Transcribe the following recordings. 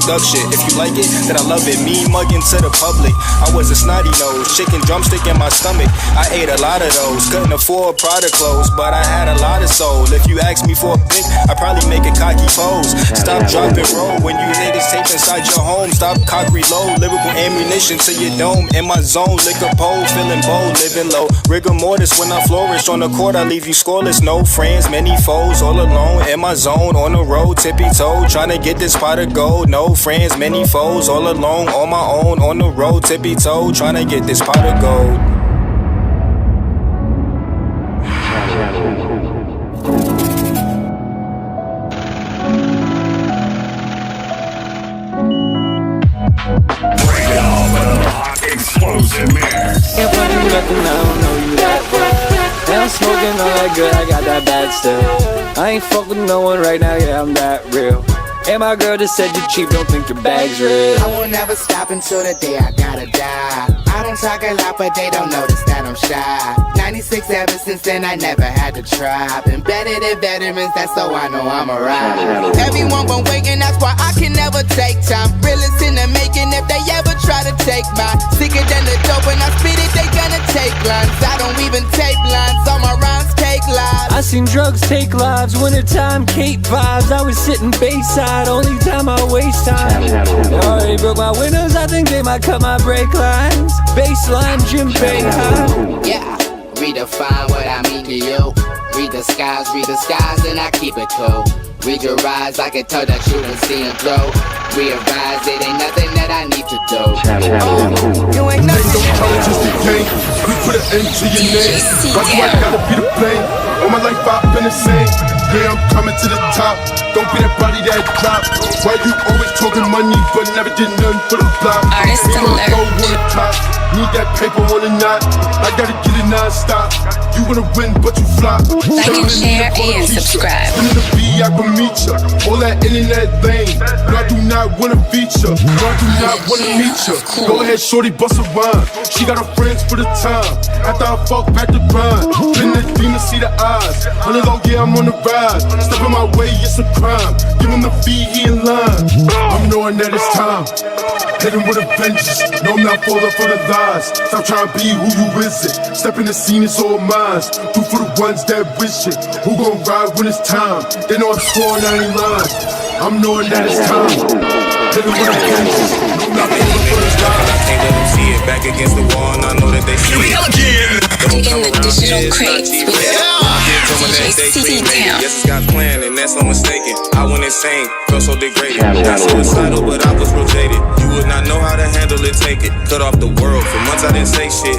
duck shit. If you like it, then I love it. Me mugging to the public. I was a snotty nose, chicken drumstick in my stomach. I ate a lot of those, couldn't afford Prada clothes, but I had a lot of soul. If you ask me for a pic, I probably make a cocky pose. Stop, drop, and roll when you hear this tape inside your home. Stop, cock, reload, lyrical ammunition to your dome. In my zone, lick a pole, feeling bold, living low. Rigor mortis when I flourish on the court, I leave you scoreless. No friends, many foes, all alone in my zone, on the road, tippy toe, trying to get this pot of gold. No friends, many foes, all alone on my own, on the road, tippy toe, trying to get this pot of gold. Explosive mix. If I do nothing, I don't know you that well. And I'm smoking all that good, I got that bad still. I ain't fuck with no one right now, yeah, I'm that real. And my girl just said you cheap, don't think your bag's real. I will never stop until the day I gotta die. I don't talk a lot, but they don't notice that I'm shy. 96 ever since then, I never had to try. Been better than veterans, that's so I know I'm a ride. Everyone gon' wait, and that's why I can never take time. Realest in the making, if they ever try to take mine. Sicker than the dope, when I spit it, they gonna take lines. I don't even tape lines, all my rhymes take lives. I seen drugs take lives, wintertime Cape vibes. I was sitting Bayside, only time I waste time. Already broke my windows, I think they might cut my brake lines. Baseline, Jim Bay high. Yeah, redefine what I mean to you. Read the skies, and I keep it cool. Read your eyes, I can tell that you can see and grow. Realize it ain't nothing that I need to do. You ain't nothing. Just the game. We put an end to your name. Why do I gotta be the blame? All my life I've been the same. Yeah, I'm coming to the top. Don't be that body that drop. Why you always talking money but never did nothing for the block? Artist Me wanna alert. go on the top. Need that paper on the knot. I gotta get it non-stop. You wanna win but you flop. Like and share and subscribe. Spinning the B, I can meet ya. All that internet thing. No, I do not wanna feature. No, I do not wanna meet ya. Go ahead, shorty, bust a rhyme. She got her friends for the time. After I fuck back the grind. Been the demon, see the eyes. On the low, yeah, I'm on the rise. Step in my way, it's a crime. Give him the fee, he in line. I'm knowing that it's time. Hit him with a vengeance. No, I'm not falling for the lies. Stop trying to be who you isn't. Step in the scene, it's all mine. Do for the ones that wish it. Who gon' ride when it's time? They know I'm scoring, I ain't lying. I'm knowing that it's time. Hit him with a vengeance. No, I'm not falling for the lies. I can't let them see it. Back against the wall, and I know that they see it. Digging the digital crates with DJ C-Town. Yes, it's God's plan, and that's no mistaken. I went insane, felt so degraded. Not suicidal, but I was rotated. You would not know how to handle it, take it. Cut off the world, for months I didn't say shit.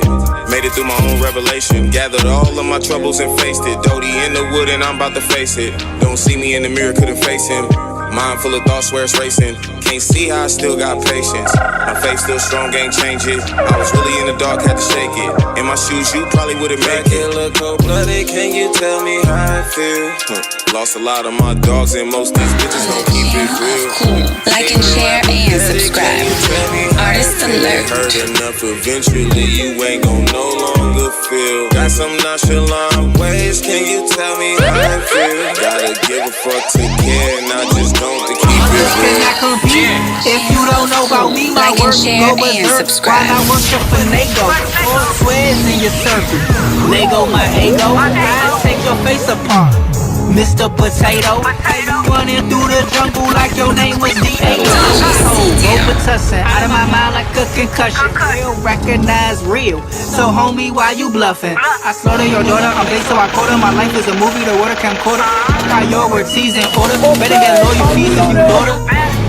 Made it through my own revelation. Gathered all of my troubles and faced it. Dodie in the wood, and I'm about to face it. Don't see me in the mirror, couldn't face him. Mind full of thoughts, swear it's racing. Can't see how I still got patience. My faith still strong, ain't change it. I was really in the dark, had to shake it. In my shoes, you probably would've made it. Look cold-blooded, can you tell me how I feel? Lost a lot of my dogs, and most these bitches don't keep it real. Cool. Like and share and subscribe. Artist alert. Heard enough, eventually you ain't gon' no longer feel. Got some nonchalant ways, can you tell me how I feel? Gotta give a fuck to care, and I just don't to keep it real. If you don't know about me, my Like and work share go and berserk. subscribe. While I work the finagle, all squares in your circle. Lego my ego, I take your face apart. Mr. Potato, running through the jungle like your name was D.A. Robitussin, out of my mind like a concussion. Real recognize real, so homie, why you bluffing? I slaughter your daughter, I'm gay so I caught her. My life is a movie, the water camcorder. Priorities in order, better get loyalty than you daughter.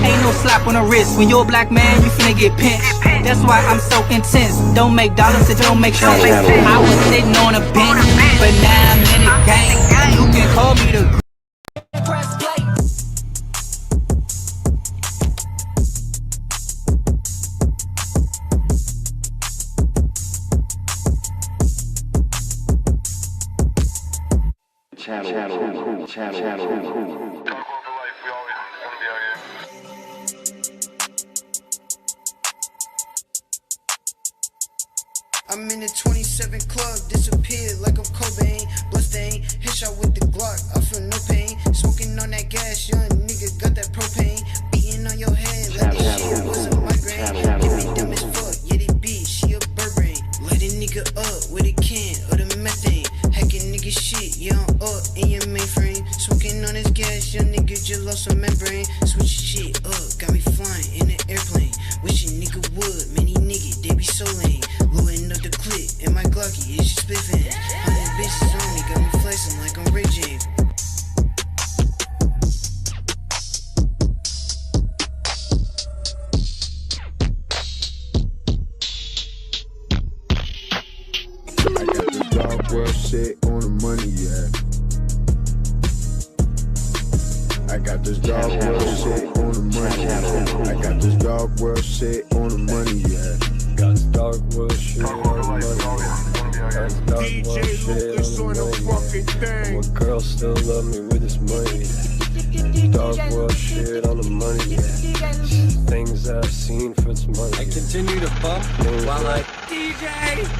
Ain't no slap on the wrist, when you're a black man, you finna get pinched. That's why I'm so intense, don't make dollars if it don't make sense. I was sitting on a bench, but now I'm in the game. You can call me the press play. I'm in the 27 club, disappeared like I'm Cobain. Bloodstained, hit shot with the Glock, I feel no pain. Smoking on that gas, young nigga got that propane. Beating smoking on your head like this shit was a migraine. If he dumb as fuck, yeah, they beat, she a burbrain. Light a nigga up with a can of the methane. Hacking nigga shit, yeah, I'm up in your mainframe. Smoking on this gas, young nigga just lost a membrane. Switch shit up, got me flying in an airplane. Wish a nigga would, many nigga, they be so lame. Loading up the clip, and my Glocky is just spiffing. 100 bitches on me, got me flexing like I'm Ray J. World shit on the money, yeah. I got this dog world shit on the money, yeah. I got this dog world shit on the money, yeah. Got this dark world shit on the money. Got this dark world shit on the money, yeah. My girl still love me with this money. Dark world shit on the money, yeah. Things that I've seen for this money. I continue to bump while I DJ.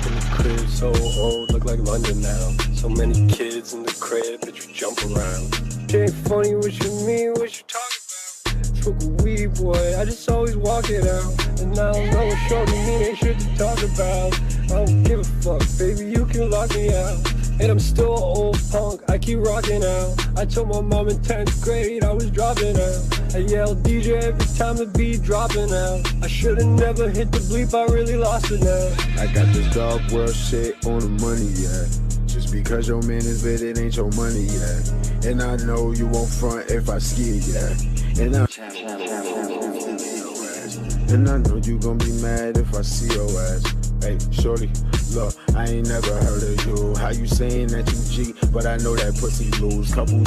In the crib so old, look like London now. So many kids in the crib that you jump around. It ain't funny what you mean, what you talking about. Smoke a weed, boy, I just always walk it out. And I don't know what shorty mean, ain't shit to talk about. I don't give a fuck, baby, you can lock me out. And I'm still an old punk, I keep rocking out. I told my mom in 10th grade I was dropping out. I yelled DJ every time the beat dropping out. I should've never hit the bleep, I really lost it now. I got this dog world shit on the money, yeah. Just because your man is lit, it ain't your money, yeah. And I know you won't front if I ski, yeah. And I know you gon' be mad if I see your ass. Hey, shorty, look, I ain't never heard of you. How you saying that you G, but I know that pussy lose. Couple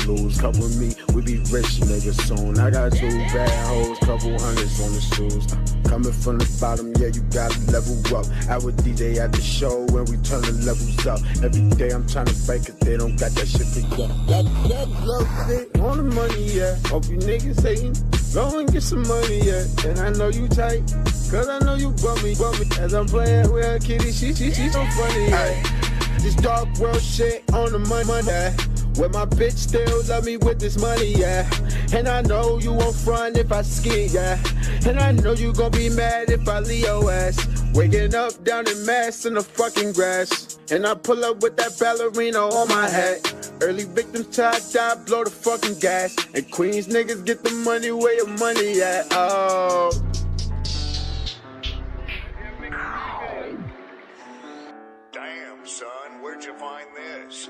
me, we be rich niggas soon. I got 2 bad hoes, couple hundreds on the shoes. Coming from the bottom, yeah, you gotta level up. I would DJ at the show when we turn the levels up. Every day I'm trying to break it, they don't got that shit together. That love shit on the money, yeah. Hope you niggas hating, go and get some money, yeah. And I know you tight, cause I know you bump me. As I'm playing with her kitty, she so funny, yeah. This dark world shit on the money, yeah. Where my bitch still love me with this money, yeah. And I know you won't front if I ski, yeah. And I know you gon' be mad if I leave your ass. Waking up down in Mass in the fucking grass. And I pull up with that ballerina on my hat. Early victims till I die, blow the fucking gas. And Queens niggas get the money where your money at, oh. Damn, son, where'd you find this?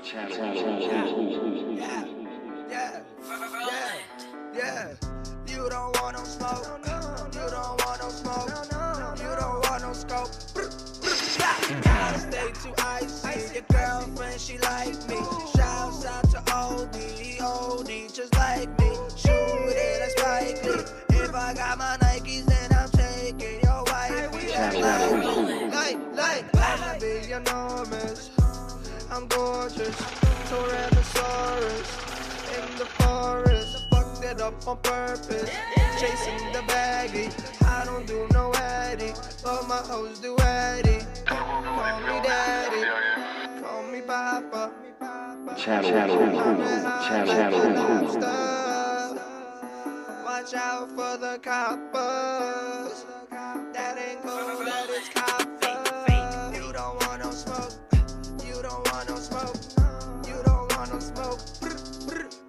Yeah. You don't want no smoke. You don't want no smoke. You don't want no scope. I stay too icy. Your girlfriend, she like me. Shouts out to OD, just like me. Shoot it, that's likely. If I got my Nikes, then I'm taking your wife. Like, I'ma be enormous. I'm gorgeous, Tyrannosaurus in the forest. Fucked it up on purpose, chasing the baggie. I don't do no addy, but my hoes do addy. Call me daddy, call me papa. Watch out for the coppers. That ain't cool, that is copper. You don't want no smoke. You don't want no smoke. You don't want no smoke.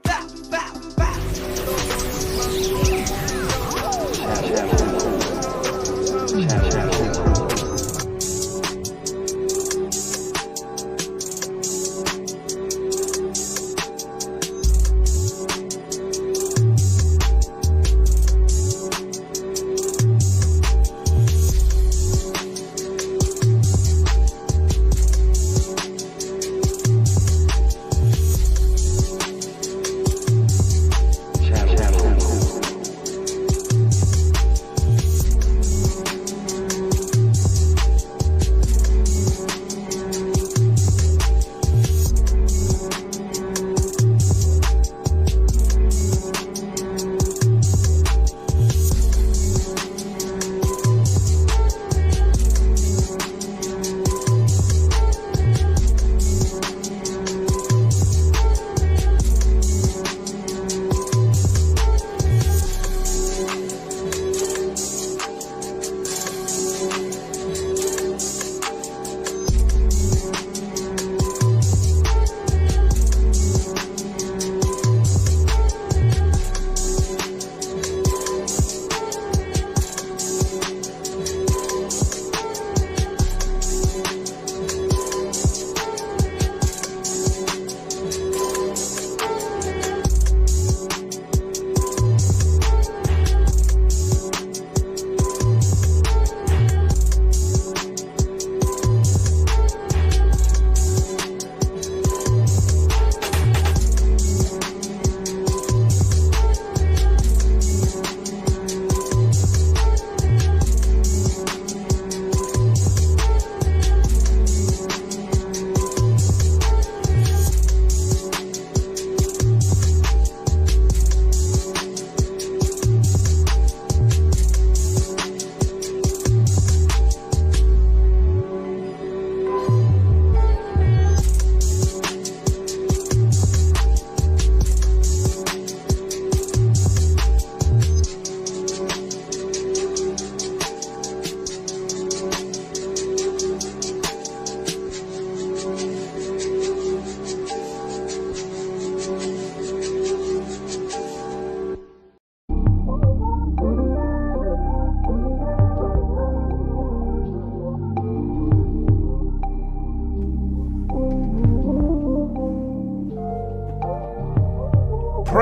Bap, bap, bap. You don't want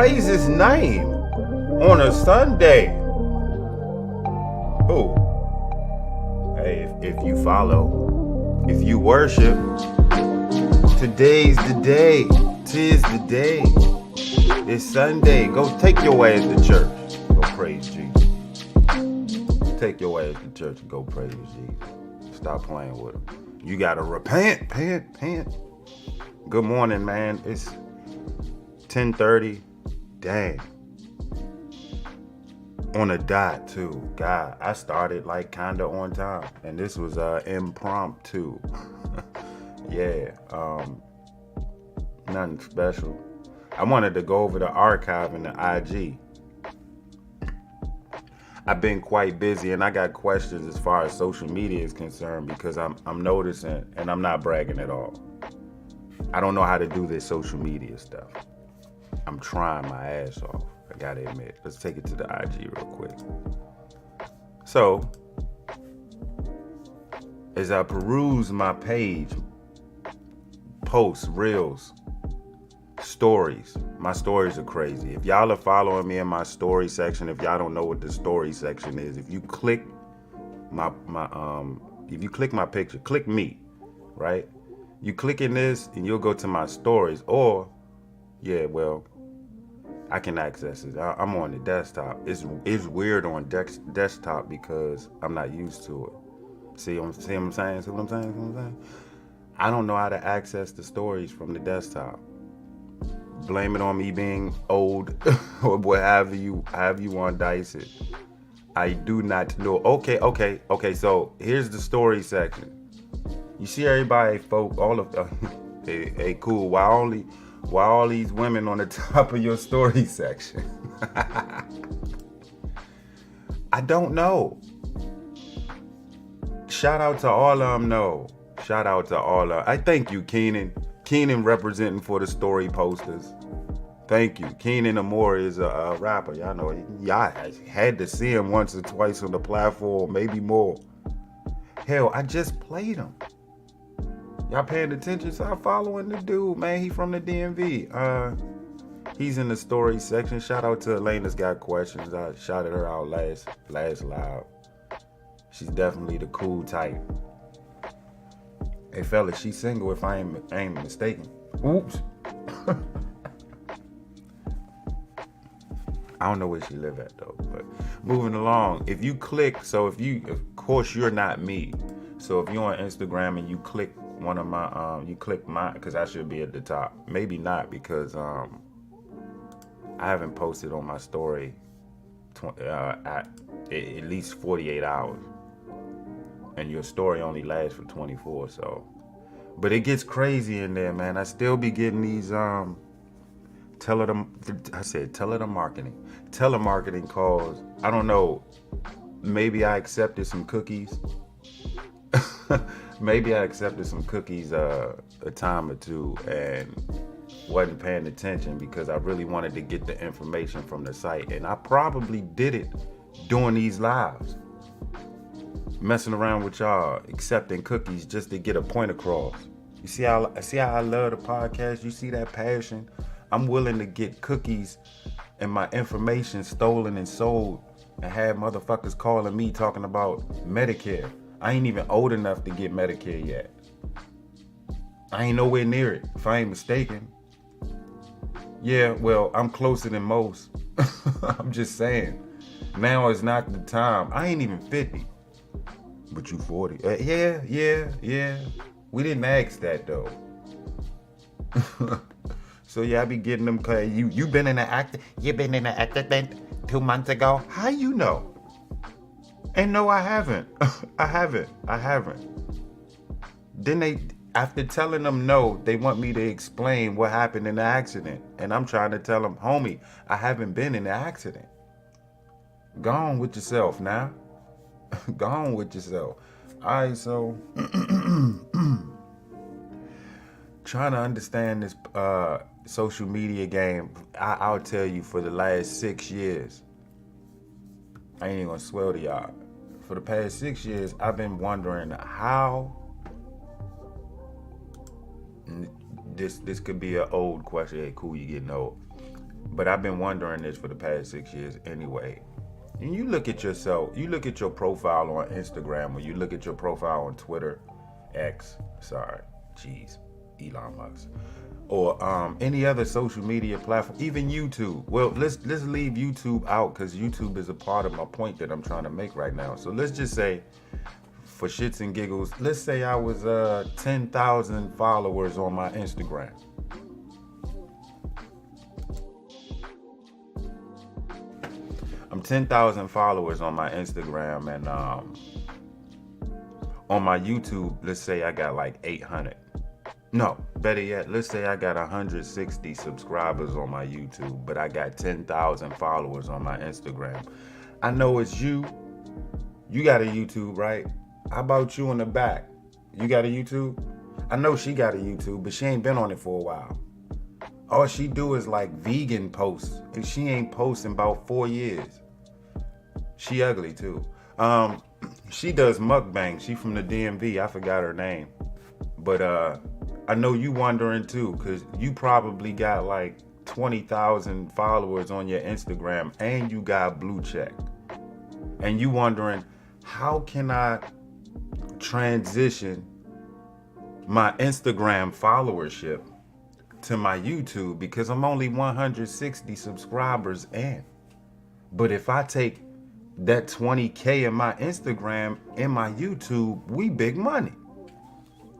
praise his name on a Sunday. Who? Hey, if you follow, if you worship, today's the day. 'Tis the day. It's Sunday. Go take your ass to church. Go praise Jesus. Take your ass to church and go praise Jesus. Stop playing with him. You gotta repent. Good morning, man. It's 10:30. Dang. On a dot too. God, I started like kinda on time. And this was impromptu. Yeah. Nothing special. I wanted to go over the archive in the IG. I've been quite busy and I got questions as far as social media is concerned because I'm noticing, and I'm not bragging at all, I don't know how to do this social media stuff. I'm trying my ass off, I gotta admit. Let's take it to the IG real quick. So, as I peruse my page, posts, reels, stories. My stories are crazy. If y'all are following me in my story section, if y'all don't know what the story section is, if you click my picture, click me, right? You click in this and you'll go to my stories, or I can access it. I'm on the desktop. It's weird on desktop because I'm not used to it. See what I'm saying? I don't know how to access the stories from the desktop. Blame it on me being old or whatever you want to dice it. I do not know. Okay. So here's the story section. You see everybody, folk, all of hey, cool. Why all these women on the top of your story section? I don't know. Shout out to all of them. No. Shout out to all of. I thank you, Keenan. Keenan representing for the story posters. Thank you. Keenan Amore is a rapper. Y'all know, y'all had to see him once or twice on the platform, maybe more. Hell, I just played him. Y'all paying attention? Start following the dude, man. He from the DMV. He's in the story section. Shout out to Elena's Got Questions. I shouted her out last live. She's definitely the cool type. Hey fellas, she's single if I ain't mistaken. Oops. I don't know where she live at though, but moving along. If you click, of course you're not me. So if you're on Instagram and you click one of my, you click mine, because I should be at the top. Maybe not, because I haven't posted on my story at least 48 hours. And your story only lasts for 24, so. But it gets crazy in there, man. I still be getting these telemarketing calls. I don't know. Maybe I accepted some cookies. Maybe I accepted some cookies a time or two and wasn't paying attention because I really wanted to get the information from the site. And I probably did it during these lives. Messing around with y'all, accepting cookies just to get a point across. You see how I love the podcast? You see that passion? I'm willing to get cookies and my information stolen and sold and have motherfuckers calling me talking about Medicare. I ain't even old enough to get Medicare yet. I ain't nowhere near it, if I ain't mistaken. Yeah, well, I'm closer than most. I'm just saying. Now is not the time. I ain't even 50. But you 40. Yeah. We didn't ask that though. So yeah, I be getting them. You been in the accident 2 months ago. How you know? And no, I haven't. I haven't. Then they, after telling them no, they want me to explain what happened in the accident, and I'm trying to tell them, homie, I haven't been in the accident. Go on with yourself now. Go on with yourself. All right, so trying to understand this social media game. I'll tell you, for the last 6 years, I ain't even gonna swear to y'all. For the past 6 years, I've been wondering how. This could be an old question. Hey, cool, you getting old. But I've been wondering this for the past 6 years anyway. And you look at yourself, you look at your profile on Instagram, or you look at your profile on Twitter, Elon Musk, or any other social media platform, even YouTube. Well, let's leave YouTube out because YouTube is a part of my point that I'm trying to make right now. So let's just say, for shits and giggles, let's say I was 10,000 followers on my Instagram. I'm 10,000 followers on my Instagram, and on my YouTube, let's say I got like 800. No, better yet, let's say I got 160 subscribers on my YouTube, but I got 10,000 followers on my Instagram. I know it's you. You got a YouTube, right? How about you in the back? You got a YouTube? I know she got a YouTube, but she ain't been on it for a while. All she do is like vegan posts, and she ain't posting about 4 years. She ugly too. She does mukbang. She from the DMV. I forgot her name. But I know you wondering too, because you probably got like 20,000 followers on your Instagram and you got blue check. And you wondering, how can I transition my Instagram followership to my YouTube, because I'm only 160 subscribers in. But if I take that 20K in my Instagram and my YouTube, we big money.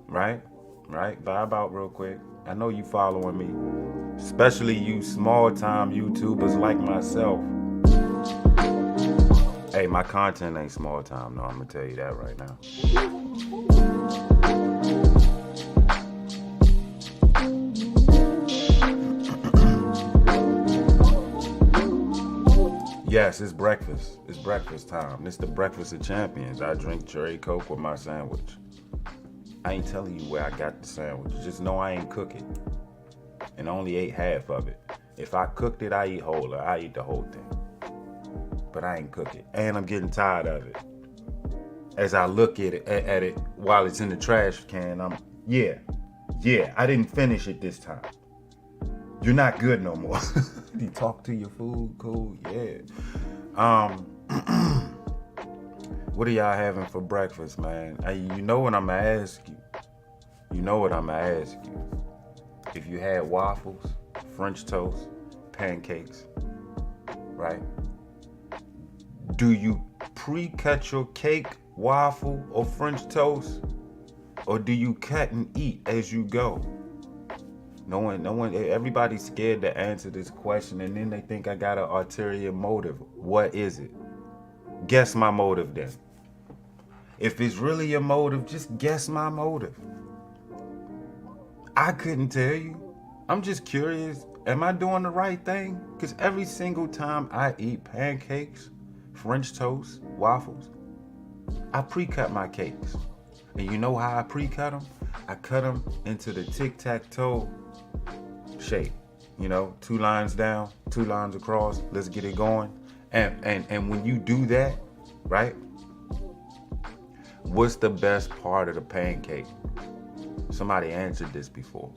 Right? Vibe out real quick. I know you following me, especially you small time YouTubers like myself. Hey, my content ain't small time, no, I'm gonna tell you that right now. Yes, it's breakfast. It's breakfast time. It's the breakfast of champions. I drink cherry Coke with my sandwich. I ain't telling you where I got the sandwich. Just know I ain't cook it. And I only ate half of it. If I cooked it, I eat whole. I eat the whole thing. But I ain't cook it. And I'm getting tired of it. As I look at it while it's in the trash can, I didn't finish it this time. You're not good no more. You talk to your food, cool, yeah. What are y'all having for breakfast, man? You know what I'm gonna ask you. If you had waffles, French toast, pancakes, right? Do you pre-cut your cake, waffle, or French toast? Or do you cut and eat as you go? No one, everybody's scared to answer this question, and then they think I got an ulterior motive. What is it? Guess my motive then. If it's really your motive, just guess my motive. I couldn't tell you. I'm just curious. Am I doing the right thing? Because every single time I eat pancakes, French toast, waffles, I pre-cut my cakes. And you know how I pre-cut them? I cut them into the tic-tac-toe shape. You know, 2 lines down, 2 lines across. Let's get it going. And when you do that, right? What's the best part of the pancake? Somebody answered this before.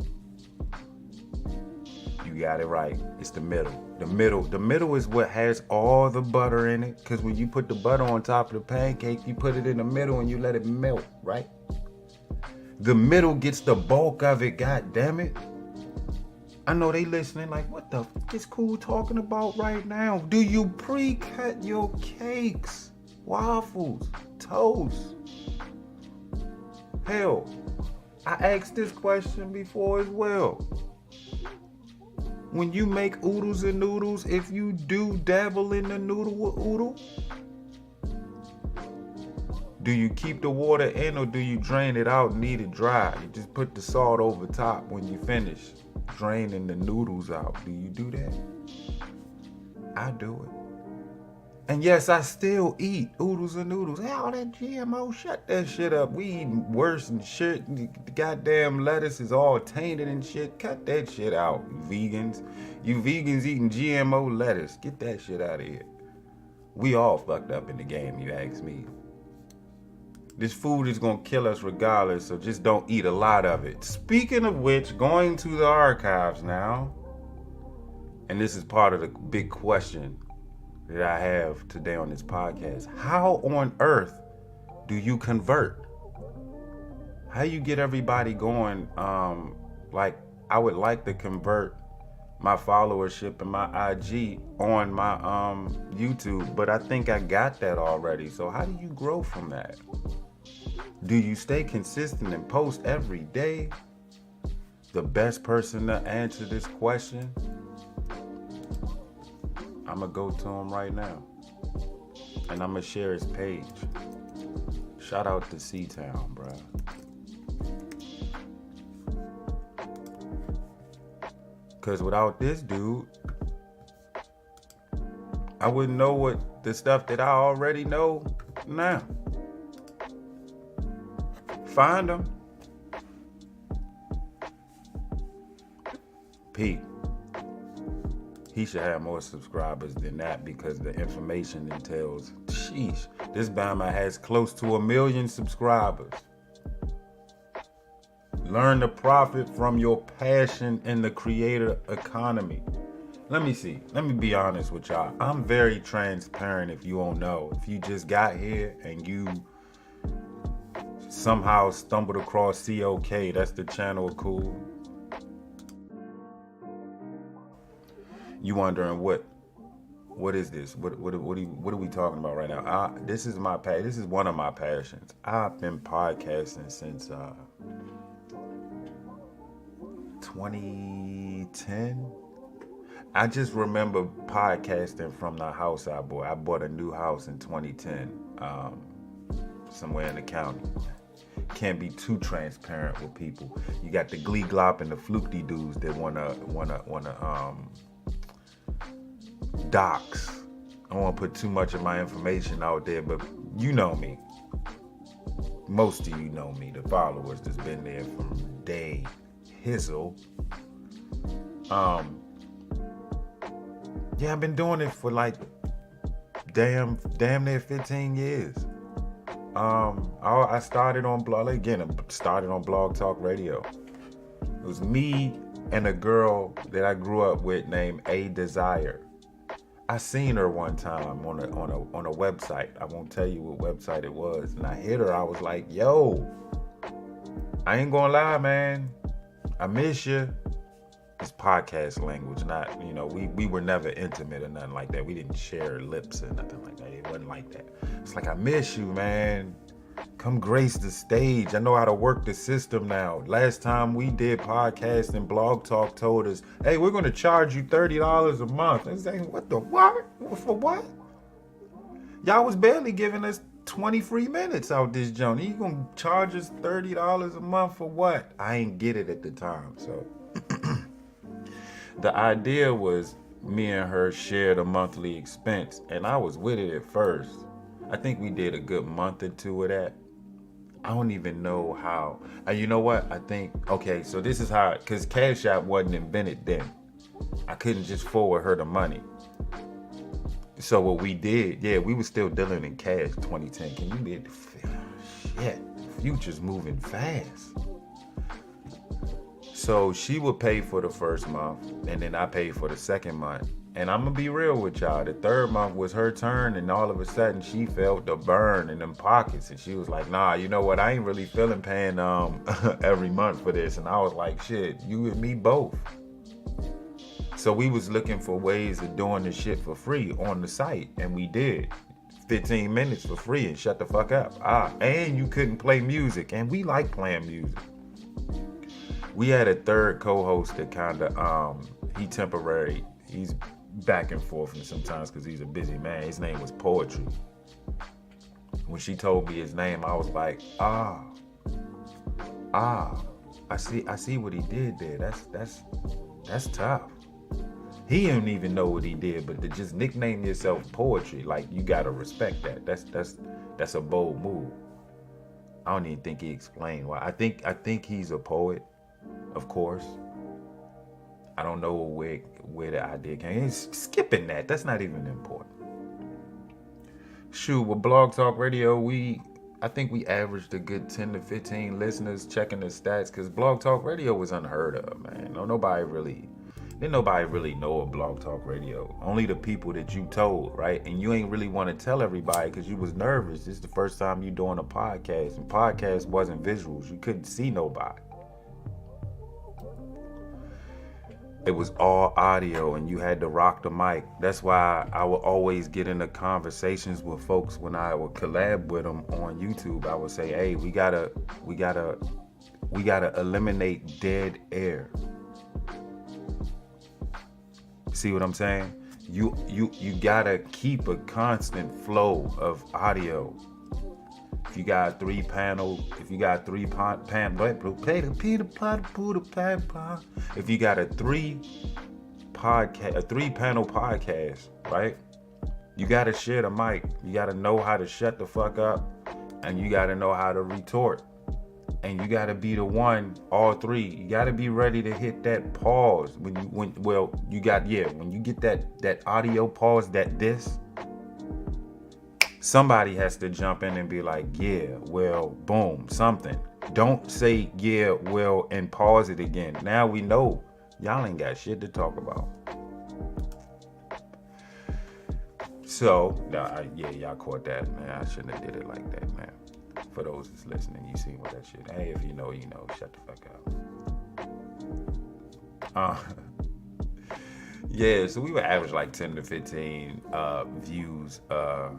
You got it right. It's the middle. The middle is what has all the butter in it. Because when you put the butter on top of the pancake, you put it in the middle and you let it melt, right? The middle gets the bulk of it, god damn it. I know they listening like, what the fuck is Cool talking about right now? Do you pre-cut your cakes, waffles, toast? Hell, I asked this question before as well. When you make oodles and noodles, if you do dabble in the noodle with oodle, do you keep the water in or do you drain it out and eat it dry? You just put the salt over top when you finish draining the noodles out. Do you do that? I do it. And yes, I still eat oodles and noodles. Hey, all that GMO, shut that shit up. We eating worse than shit. The goddamn lettuce is all tainted and shit. Cut that shit out, you vegans. You vegans eating GMO lettuce. Get that shit out of here. We all fucked up in the game, you ask me. This food is gonna kill us regardless, so just don't eat a lot of it. Speaking of which, going to the archives now. And this is part of the big question that I have today on this podcast. How on earth do you convert? How you get everybody going? Like, I would like to convert my followership and my IG on my YouTube, but I think I got that already. So how do you grow from that? Do you stay consistent and post every day? The best person to answer this question, I'm gonna go to him right now, and I'm gonna share his page. Shout out to C-Town, bro. Cause without this dude, I wouldn't know what the stuff that I already know now. Find him. Pete. He should have more subscribers than that because the information entails, sheesh, this Bama has close to 1 million subscribers. Learn to profit from your passion in the creator economy. Let me see. Let me be honest with y'all. I'm very transparent if you don't know. If you just got here and you somehow stumbled across COK, that's the channel Cool. You wondering what is this? What are we talking about right now? This is one of my passions. I've been podcasting since 2010. I just remember podcasting from the house I bought. I bought a new house in 2010, somewhere in the county. Can't be too transparent with people. You got the Glee Glop and the Fluky dudes that wanna docs. I don't want to put too much of my information out there, but you know me. Most of you know me, the followers that's been there from day hizzle. Yeah, I've been doing it for like damn near 15 years. I started on Blog Talk Radio. It was me and a girl that I grew up with named A Desire. I seen her one time on a website. I won't tell you what website it was. And I hit her. I was like, yo, I ain't gonna lie, man. I miss you. It's podcast language, not, we were never intimate or nothing like that. We didn't share lips or nothing like that. It wasn't like that. It's like, I miss you, man. Come grace the stage. I know how to work the system now. Last time we did podcast and Blog Talk told us, hey, we're going to charge you $30 a month. I was saying, what the what? For what? Y'all was barely giving us 20 free minutes out this joint. You going to charge us $30 a month for what? I ain't get it at the time. So the idea was me and her shared a monthly expense, and I was with it at first. I think we did a good month or two of that. I don't even know how. You know what? I think, okay, so this is how, because Cash App wasn't invented then. I couldn't just forward her the money. So what we did, we were still dealing in cash 2010. Can you get the shit? Future's moving fast. So she would pay for the first month, and then I paid for the second month. And I'm gonna be real with y'all. The third month was her turn, and all of a sudden she felt the burn in them pockets, and she was like, "Nah, you know what? I ain't really feeling paying every month for this." And I was like, "Shit, you and me both." So we was looking for ways of doing this shit for free on the site, and we did. 15 minutes for free and shut the fuck up. And you couldn't play music, and we like playing music. We had a third co-host that he temporary. He's back and forth and sometimes because he's a busy man. His name was Poetry. When she told me his name, I was like, I see what he did there. That's tough. He didn't even know what he did, but to just nickname yourself Poetry, like, you gotta respect that. That's a bold move. I don't even think he explained why. I think he's a poet, of course. I don't know where the idea came. Skipping that. That's not even important. Shoot, with Blog Talk Radio, I think we averaged a good 10 to 15 listeners checking the stats, because Blog Talk Radio was unheard of, man. Nobody really. Didn't nobody really know of Blog Talk Radio. Only the people that you told, right? And you ain't really want to tell everybody because you was nervous. This is the first time you doing a podcast, and podcast wasn't visuals. You couldn't see nobody. It was all audio, and you had to rock the mic. That's why I would always get into conversations with folks when I would collab with them on YouTube. I would say, "Hey, we gotta eliminate dead air." See what I'm saying? You gotta keep a constant flow of audio. If you got three panel, if you got if you got a three panel podcast, right? You gotta share the mic. You gotta know how to shut the fuck up, and you gotta know how to retort. And you gotta be the one, all three. You gotta be ready to hit that pause when you get that audio pause, somebody has to jump in and be like, yeah, well, boom, something. Don't say yeah, well, and pause it again. Now we know y'all ain't got shit to talk about. So, y'all caught that, man. I shouldn't have did it like that, man. For those that's listening, you see what that shit. Hey, if you know, you know. Shut the fuck up. Yeah, so we would average like 10 to 15 views a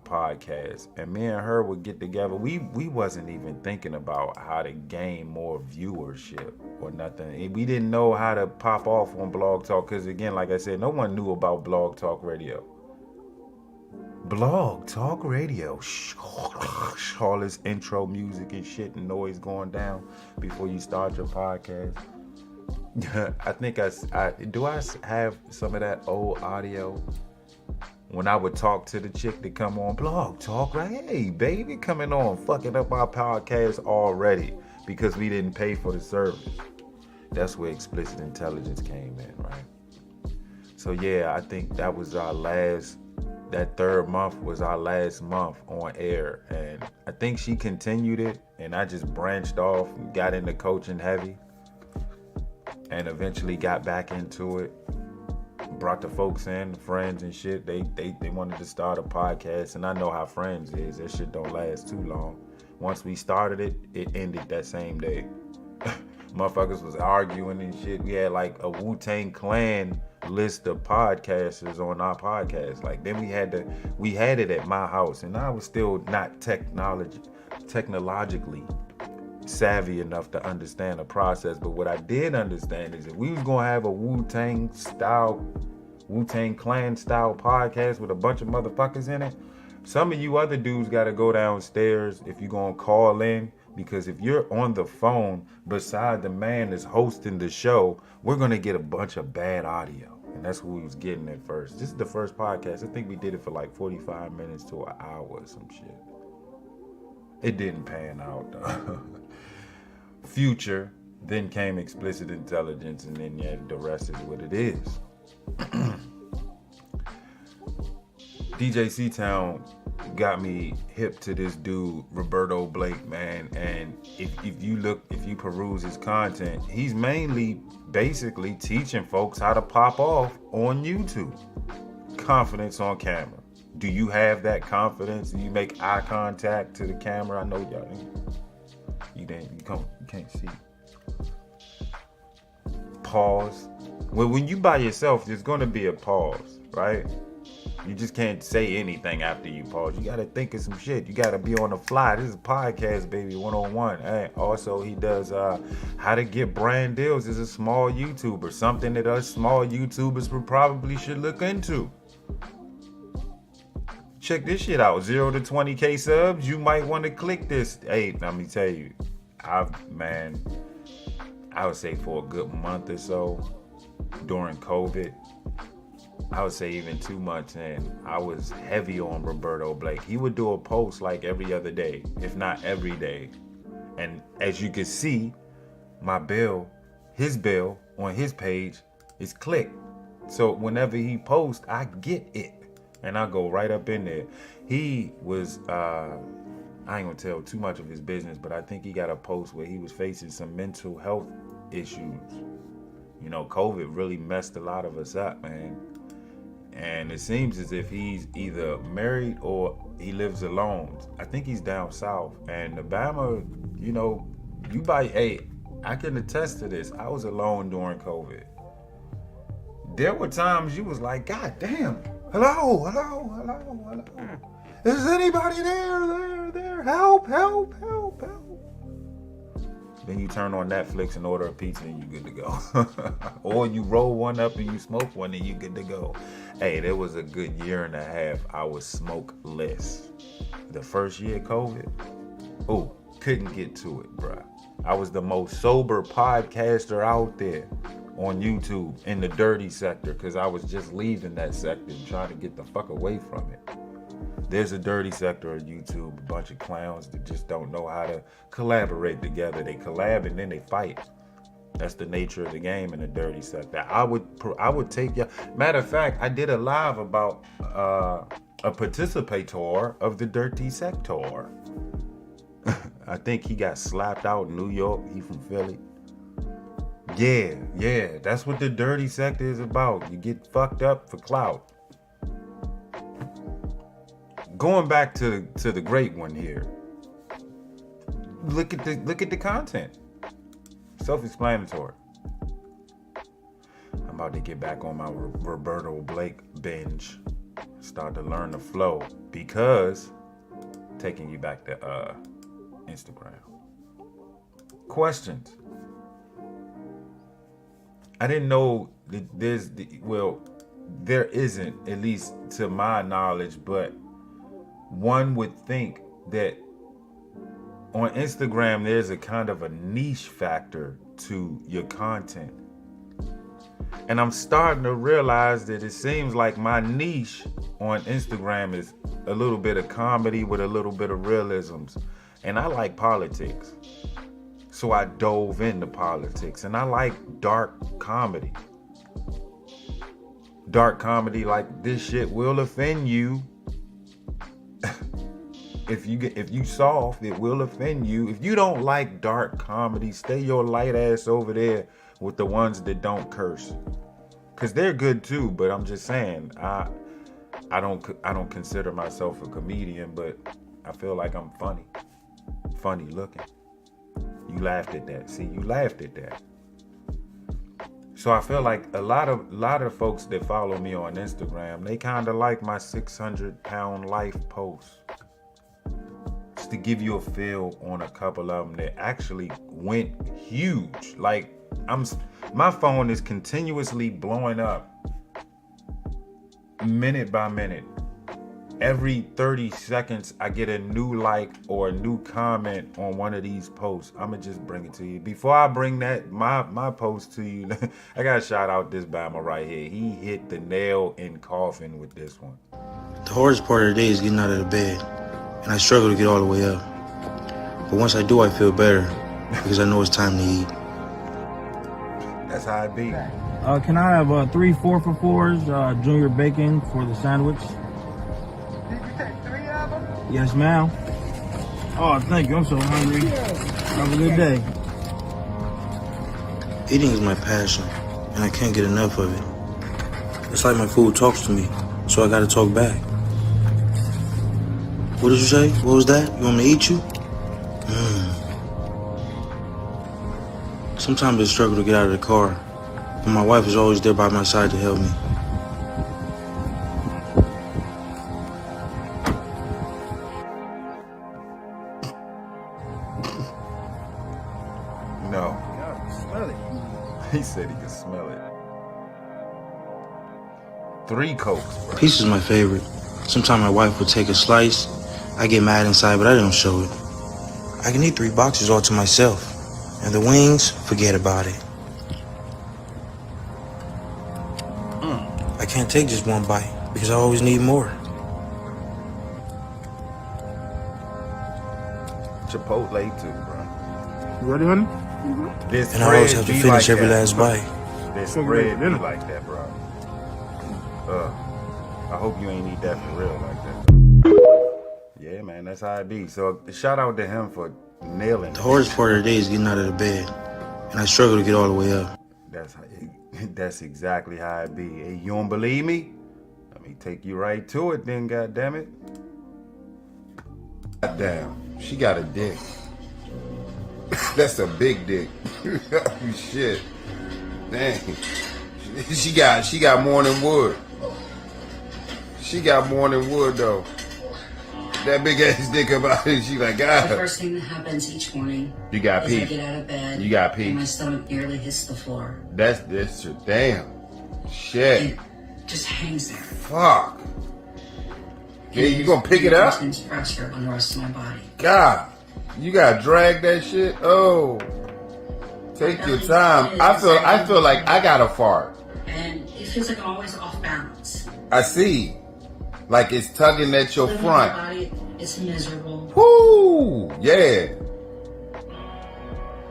podcast, and me and her would get together. We wasn't even thinking about how to gain more viewership or nothing. We didn't know how to pop off on Blog Talk because, again, like I said, no one knew about Blog Talk Radio. Blog Talk Radio. All this intro music and shit and noise going down before you start your podcast. I think I have some of that old audio when I would talk to the chick to come on Blog Talk, right? Hey, baby, coming on, fucking up our podcast already because we didn't pay for the service. That's where explicit intelligence came in, right? So yeah, I think that was that third month was our last month on air, and I think she continued it, and I just branched off and got into coaching heavy, and eventually got back into it. Brought the folks in, friends and shit. They wanted to start a podcast, and I know how friends is. That shit don't last too long. Once we started it, it ended that same day. Motherfuckers was arguing and shit. We had like a Wu-Tang Clan list of podcasters on our podcast. Like, then we had it at my house, and I was still not technologically savvy enough to understand the process. But what I did understand is if we was gonna have a Wu-Tang Clan style podcast with a bunch of motherfuckers in it, some of you other dudes gotta go downstairs if you're gonna call in, because if you're on the phone beside the man that's hosting the show, we're gonna get a bunch of bad audio. And that's what we was getting at first. This is the first podcast. I think we did it for like 45 minutes to an hour or some shit. It didn't pan out though. Future, then came explicit intelligence, and then yeah, the rest is what it is. DJ C-Town got me hip to this dude, Roberto Blake, man. And if you peruse his content, he's mainly basically teaching folks how to pop off on YouTube. Confidence on camera. Do you have that confidence? Do you make eye contact to the camera? I know y'all you can't see. Pause. Well, when you by yourself, there's gonna be a pause, right? You just can't say anything after you pause. You gotta think of some shit. You gotta be on the fly. This is a podcast, baby, 101. And also, he does how to get brand deals as a small YouTuber. Something that us small YouTubers should look into. Check this shit out. 0 to 20K subs. You might want to click this. Hey, let me tell you, I would say for a good month or so during COVID, I would say even 2 months in, I was heavy on Roberto Blake. He would do a post like every other day, if not every day. And as you can see, his bell on his page is clicked. So whenever he posts, I get it. And I go right up in there. He was, I ain't gonna tell too much of his business, but I think he got a post where he was facing some mental health issues. You know, COVID really messed a lot of us up, man. And it seems as if he's either married or he lives alone. I think he's down south. And Alabama, you know, hey, I can attest to this. I was alone during COVID. There were times you was like, God damn, hello. Is anybody there? Help. Then you turn on Netflix and order a pizza and you good to go. Or you roll one up and you smoke one and you good to go. Hey, there was a good year and a half I was smokeless. The first year of COVID, couldn't get to it, bruh. I was the most sober podcaster out there on YouTube in the dirty sector because I was just leaving that sector and trying to get the fuck away from it. There's a dirty sector of YouTube, a bunch of clowns that just don't know how to collaborate together. They collab and then they fight. That's the nature of the game in the dirty sector. I would take you. Matter of fact, I did a live about a participator of the dirty sector. I think he got slapped out in New York. He from Philly. Yeah, that's what the dirty sector is about. You get fucked up for clout. Going back to the great one here. Look at the content. Self-explanatory. I'm about to get back on my Roberto Blake binge. Start to learn the flow because taking you back to Instagram. Questions. I didn't know that there isn't, at least to my knowledge, but one would think that on Instagram there's a kind of a niche factor to your content. And I'm starting to realize that it seems like my niche on Instagram is a little bit of comedy with a little bit of realisms. And I like politics. So I dove into politics. And I like dark comedy. Dark comedy like this shit will offend you. If you soft, it will offend you. If you don't like dark comedy, stay your light ass over there with the ones that don't curse. Cause they're good too, but I'm just saying, I don't consider myself a comedian, but I feel like I'm funny looking. You laughed at that. See, you laughed at that. So I feel like a lot of folks that follow me on Instagram, they kind of like my 600-pound life posts. Just to give you a feel on a couple of them that actually went huge. Like my phone is continuously blowing up minute by minute. Every 30 seconds, I get a new like or a new comment on one of these posts. I'ma just bring it to you. Before I bring that my post to you, I gotta shout out this Bama right here. He hit the nail in coffin with this one. The hardest part of the day is getting out of the bed, and I struggle to get all the way up. But once I do, I feel better because I know it's time to eat. That's how it be. Can I have 3 4-for-4s, junior bacon for the sandwich? Did you take 3 of them? Yes, ma'am. Oh, thank you. I'm so hungry. Have a good day. Eating is my passion, and I can't get enough of it. It's like my food talks to me, so I gotta talk back. What did you say? What was that? You want me to eat you? Sometimes I struggle to get out of the car, but my wife is always there by my side to help me. No. Yeah, I can smell it. He said he could smell it. 3 Cokes, bro. Pizza is my favorite. Sometimes my wife would take a slice. I get mad inside, but I don't show it. I can eat 3 boxes all to myself. And the wings, forget about it. I can't take just one bite because I always need more. Chipotle too, bro. You ready, honey? This And I always bread have to be finish like every that. last bite. This So bread be dinner. like that, bro. I hope you ain't eat that for real like that. Yeah, man, that's how it be. So shout out to him for nailing The hardest part of the day is getting out of the bed. And I struggle to get all the way up. That's exactly how it be. Hey, you don't believe me? Let me take you right to it then, goddammit. Goddamn, she got a dick. That's a big dick. Oh, shit. Dang. She got more than wood. She got more than wood though. That big ass dick about it. She like, God. The first thing that happens each morning. You got pee. I get out of bed. You got pee. And my stomach nearly hits the floor. That's damn. Shit. It just hangs there. Fuck. Yeah, you gonna pick it up? Intense pressure on the rest of my body. God, you gotta drag that shit. Oh, take your time. I feel like I gotta fart. And it feels like I'm always off balance. I see. Like it's tugging at your front. My body, it's miserable. Whoo! Yeah.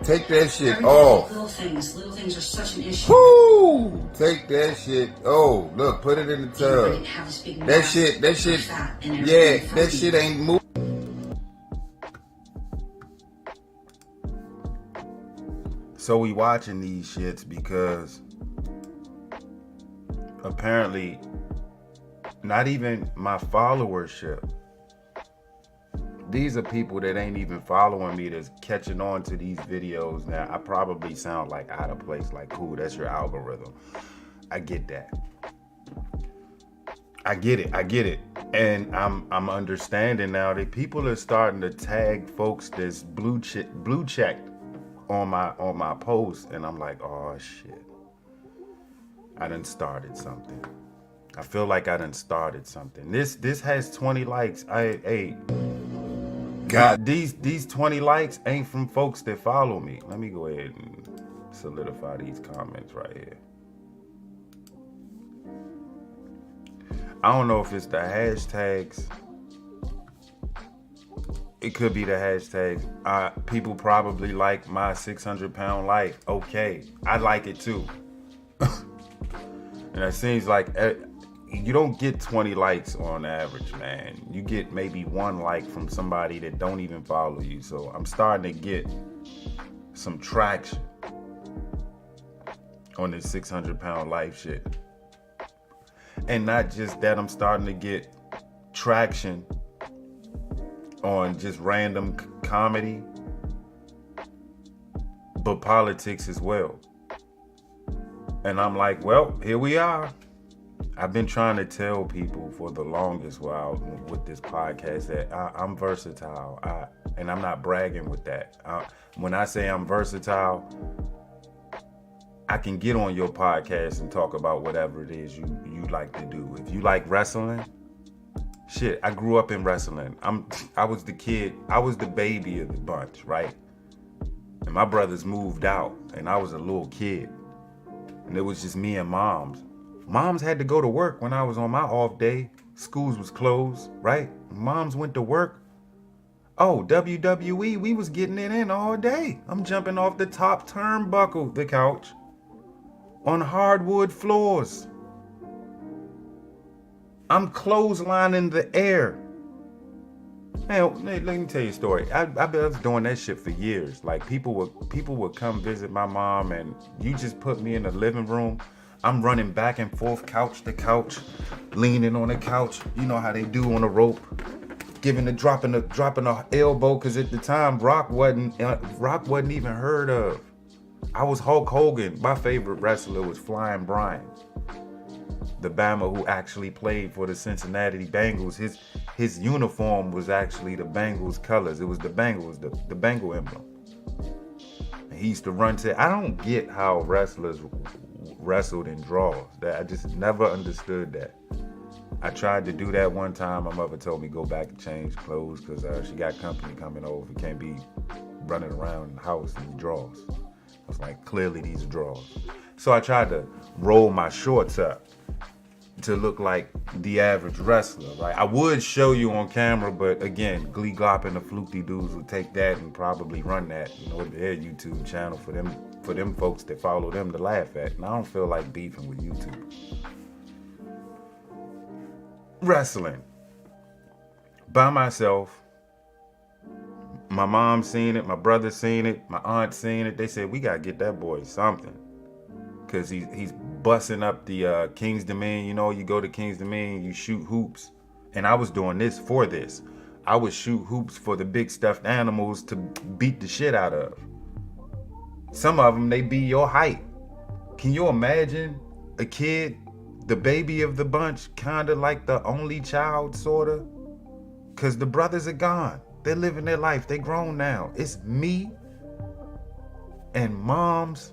Take that shit off. Little things are such an issue. Whoo! Take that shit. Oh, look, put it in the tub. That shit. Yeah, that shit ain't moving. So we watching these shits because apparently not even my followership. These are people that ain't even following me that's catching on to these videos now. I probably sound like out of place, like, cool, that's your algorithm. I get that. I get it. And I'm understanding now that people are starting to tag folks that's blue checked on my post, and I'm like, oh shit. I done started something. I feel like I done started something. This has 20 likes. God, these 20 likes ain't from folks that follow me. Let me go ahead and solidify these comments right here. I don't know if it's the hashtags. It could be the hashtags. People probably like my 600-pound life. Okay, I like it too. And it seems like you don't get 20 likes on average, man. You get maybe one like from somebody that don't even follow you. So I'm starting to get some traction on this 600-pound life shit. And not just that, I'm starting to get traction on just random comedy, but politics as well. And I'm like, well, here we are. I've been trying to tell people for the longest while with this podcast that I'm versatile. And I'm not bragging with that. When I say I'm versatile, I can get on your podcast and talk about whatever it is you like to do. If you like wrestling, shit, I grew up in wrestling. I was the kid, I was the baby of the bunch, right? And my brothers moved out, and I was a little kid. And it was just me and moms. Moms had to go to work when I was on my off day. Schools was closed, right? Moms went to work. Oh, WWE, we was getting it in all day. I'm jumping off the top turnbuckle, the couch, on hardwood floors. I'm clotheslining the air. Man, let me tell you a story. I was doing that shit for years. Like people would come visit my mom, and you just put me in the living room. I'm running back and forth, couch to couch, leaning on the couch. You know how they do on a rope, dropping a elbow. Cause at the time, Rock wasn't even heard of. I was Hulk Hogan. My favorite wrestler was Flying Brian, the Bama who actually played for the Cincinnati Bengals. His uniform was actually the Bengals colors. It was the Bengals, the Bengal emblem. And he used to run to. I don't get how wrestlers wrestled in draws. I just never understood that. I tried to do that one time. My mother told me go back and change clothes because she got company coming over. You can't be running around the house in drawers. I was like, clearly these are drawers. So I tried to roll my shorts up to look like the average wrestler. Right? I would show you on camera, but again, Glee Glop and the Floopy dudes would take that and probably run that, their YouTube channel for them folks that follow them to laugh at. And I don't feel like beefing with YouTube. Wrestling. By myself. My mom seen it, my brother seen it, my aunt seen it. They said, we gotta get that boy something. because he's busting up the King's Dominion. You know, you go to King's Dominion, you shoot hoops. And I was doing this for this. I would shoot hoops for the big stuffed animals to beat the shit out of. Some of them, they be your height. Can you imagine a kid, the baby of the bunch, kind of like the only child, sort of? Because the brothers are gone. They're living their life. They grown now. It's me and moms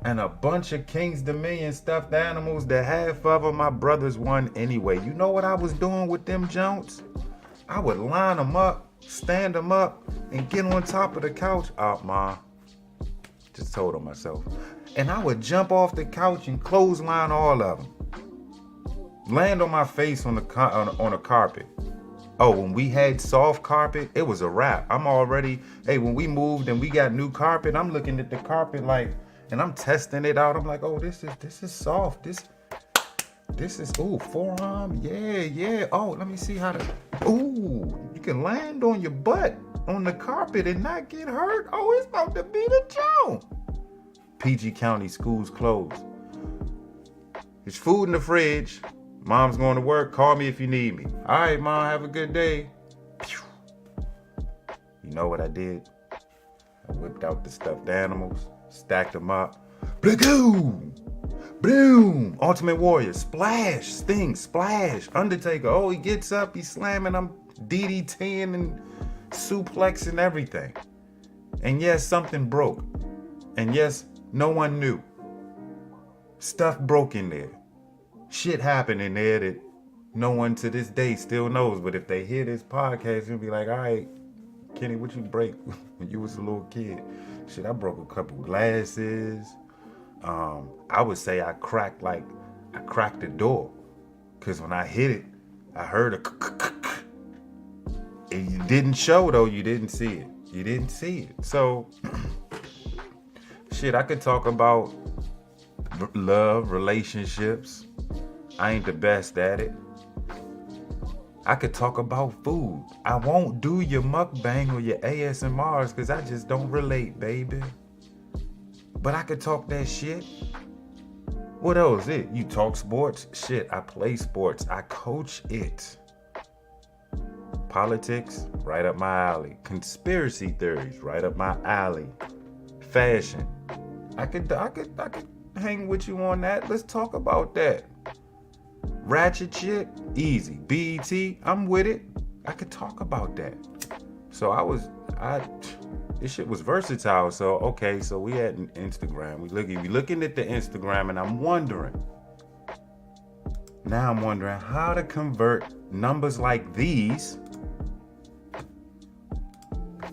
and a bunch of King's Dominion stuffed animals that half of them my brothers won anyway. You know what I was doing with them Jones? I would line them up, stand them up, and get on top of the couch. Oh, Ma. Just told on myself. And I would jump off the couch and clothesline all of them. Land on my face on the carpet. Oh, when we had soft carpet, it was a wrap. When we moved and we got new carpet, I'm looking at the carpet like, and I'm testing it out. I'm like, oh, this is soft. This is, ooh, forearm. Yeah. Oh, let me see how ooh, you can land on your butt on the carpet and not get hurt. Oh, it's about to be the joke. PG County schools closed. There's food in the fridge. Mom's going to work. Call me if you need me. All right, Mom, have a good day. You know what I did? I whipped out the stuffed animals, stacked them up. Blagoom! Boom! Ultimate Warrior, splash, Sting, splash, Undertaker. Oh, he gets up, he's slamming, I'm DDTing and suplexing everything. And yes, something broke. And yes, no one knew. Stuff broke in there. Shit happened in there that no one to this day still knows. But if they hear this podcast, they'll be like, all right, Kenny, what you break when you was a little kid? Shit, I broke a couple glasses. I would say I cracked the door. Cause when I hit it, I heard a and you didn't show though, you didn't see it. So shit, I could talk about love, relationships. I ain't the best at it. I could talk about food. I won't do your mukbang or your ASMRs because I just don't relate, baby. But I could talk that shit. What else? You talk sports? Shit, I play sports. I coach it. Politics, right up my alley. Conspiracy theories, right up my alley. Fashion. I could hang with you on that. Let's talk about that. Ratchet shit, easy. BET, I'm with it. I could talk about that. So this shit was versatile. So okay, so we had an Instagram. We looking at the Instagram, and I'm wondering how to convert numbers like these.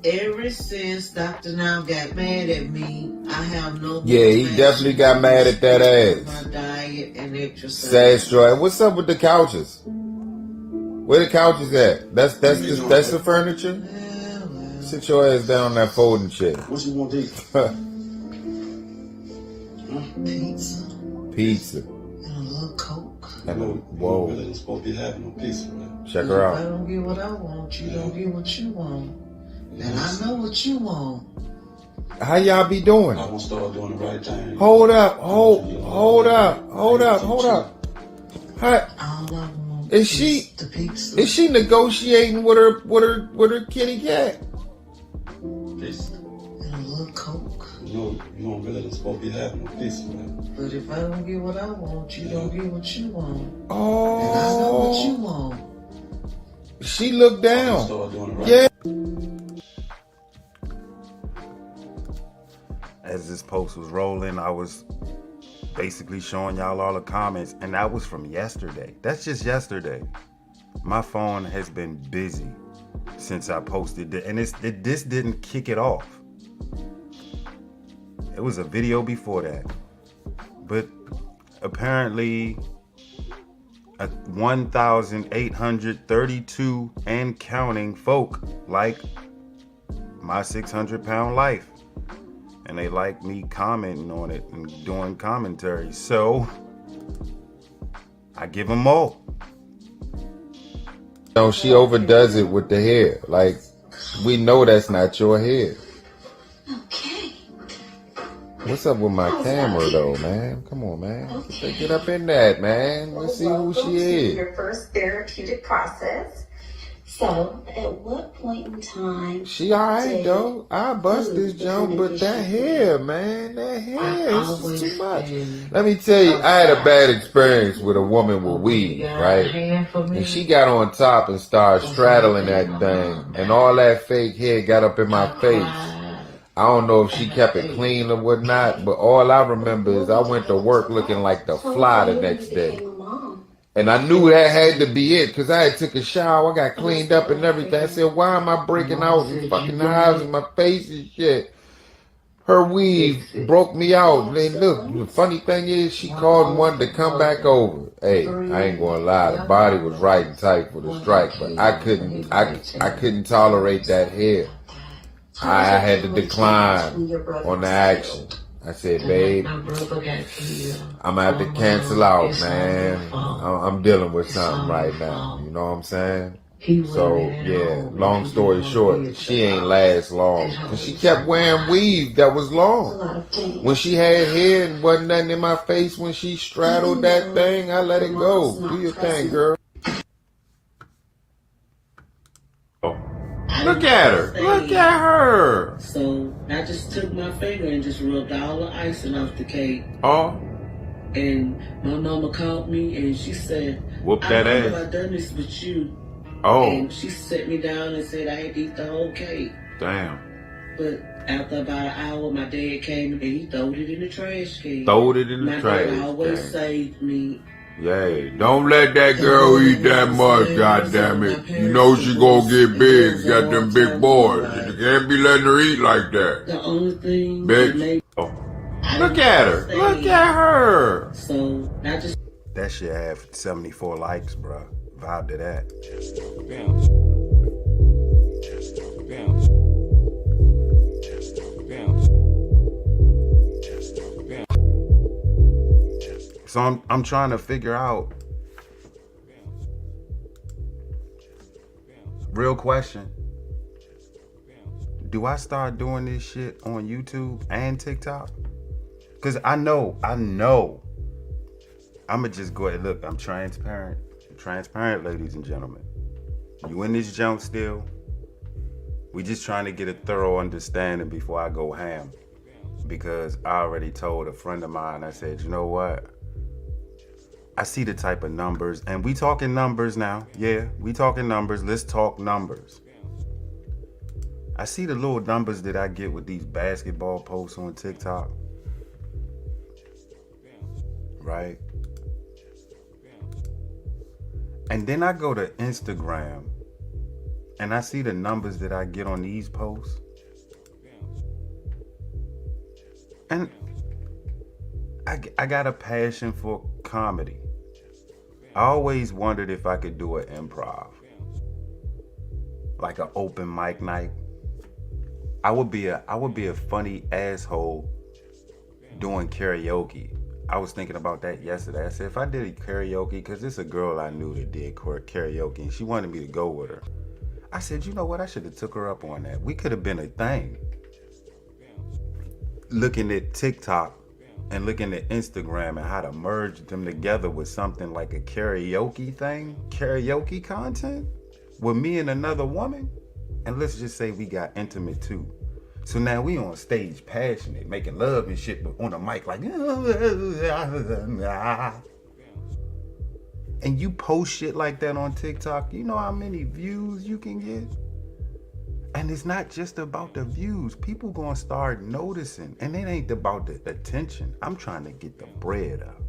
Ever since Dr. Now got mad at me, I have no. Yeah, he definitely got mad at that ass. My diet and exercise. Sad story. What's up with the couches? Where the couches at? That's the furniture. Sit your ass down on that folding chair. What you want to eat? Pizza. Pizza. And a little Coke. Whoa. You really ain't supposed to be having no pizza, man. Check her out. If I don't get what I want, you don't get what you want. And I know what you want. How y'all be doing? I'm gonna start doing the right thing. Hold up. Hi. Is she negotiating with her kitty cat? Pizza. And a little Coke. You don't really supposed to be having no pizza, man. But if I don't get what I want, you don't get what you want. Oh. And I know what you want. She looked down. I'm gonna start doing the right Yeah. As this post was rolling, I was basically showing y'all all the comments, and that was from yesterday. That's just yesterday. My phone has been busy since I posted it, and this didn't kick it off. It was a video before that, but apparently 1,832 and counting folk like my 600-pound life. And they like me commenting on it and doing commentary. So I give them more. No, she overdoes it with the hair. Like, we know that's not your hair. Okay. What's up with my camera though, man? Come on, man. Get up in that, man. Let's see who she is. Your first therapeutic process. So, at what point in time? She alright though. I bust this jump, but that hair, man, that hair is too much. Let me tell you, I had a bad experience with a woman with weave, right? And she got on top and started straddling that thing, and all that fake hair got up in my face. I don't know if she kept it clean or whatnot, but all I remember is I went to work looking like the fly the next day. And I knew that had to be it, because I had took a shower, I got cleaned up and everything. I said, why am I breaking out and fucking hives in my face and shit? Her weave broke me out. And look, the funny thing is, she called and wanted to come back over. Hey, I ain't gonna lie, the body was right and tight for the strike, but I couldn't tolerate that hair. I had to decline on the action. I said, babe, I'm gonna have to cancel out, man. I'm dealing with something right now. You know what I'm saying? So, yeah, long story short, she ain't last long. Because she kept wearing weave that was long. When she had hair and wasn't nothing in my face, when she straddled that thing, I let it go. Do your thing, girl. Look at her. Look at her. So I just took my finger and just rubbed all the icing off the cake. Oh. And my mama called me and she said, whoop that ass. I done this with you. Oh. And she set me down and said I had to eat the whole cake. Damn. But after about an hour, my dad came and he throwed it in the trash can. Throwed it in the trash can. My dad always saved me. Yeah, don't let that girl eat that much, goddammit. You know she gonna get big. She got them big boys. You can't be letting her eat like that. The only thing, bitch. Oh. Look at her. Look at her. So I just. That shit had 74 likes, bro. Vibe to that. Bounce. Bounce. Bounce. So I'm trying to figure out. Real question. Do I start doing this shit on YouTube and TikTok? Cause I know. I'ma just go ahead. Look, I'm transparent. I'm transparent, ladies and gentlemen. You in this jump still? We just trying to get a thorough understanding before I go ham. Because I already told a friend of mine, I said, you know what? I see the type of numbers, and we talking numbers now. Yeah, we talking numbers. Let's talk numbers. I see the little numbers that I get with these basketball posts on TikTok. Right? And then I go to Instagram, and I see the numbers that I get on these posts. And I got a passion for comedy. I always wondered if I could do an improv. Like an open mic night. I would be a funny asshole doing karaoke. I was thinking about that yesterday. I said, if I did karaoke, because it's a girl I knew that did karaoke, and she wanted me to go with her. I said, you know what? I should have took her up on that. We could have been a thing. Looking at TikTok and looking at Instagram and how to merge them together with something like a karaoke thing, karaoke content with me and another woman. And let's just say we got intimate too. So now we on stage passionate, making love and shit, but on a mic like, and you post shit like that on TikTok, you know how many views you can get? And it's not just about the views. People gonna start noticing. And it ain't about the attention. I'm trying to get the bread up.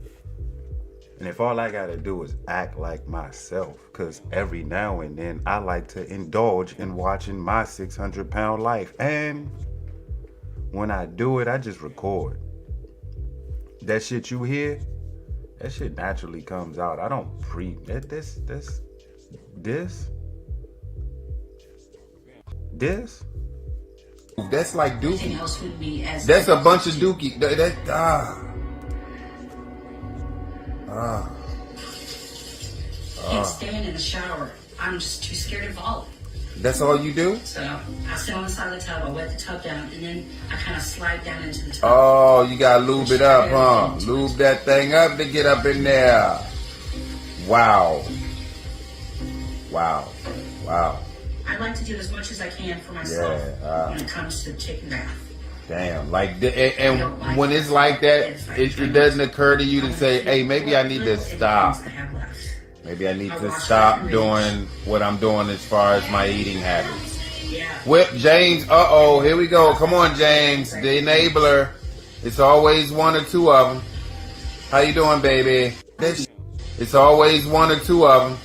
And if all I gotta do is act like myself, because every now and then I like to indulge in watching my 600-pound life. And when I do it, I just record. That shit you hear, that shit naturally comes out. I don't this. That's like Dookie. Anything else would be as That's a bunch of Dookie. Can't stand in the shower. I'm just too scared to fall. That's all you do? So I sit on the side of the tub, I wet the tub down, and then I kind of slide down into the tub. Oh, you gotta lube it up, huh? Lube that thing up to get up in there. Wow. Wow. Wow. I like to do as much as I can for myself when it comes to taking bath. Damn. Like, and when it's like that, it doesn't occur to you to say, hey, maybe I need to stop. Maybe I need to stop doing what I'm doing as far as my eating habits. Whip, James, uh-oh, here we go. Come on, James, the enabler. It's always one or two of them. How you doing, baby? It's always one or two of them.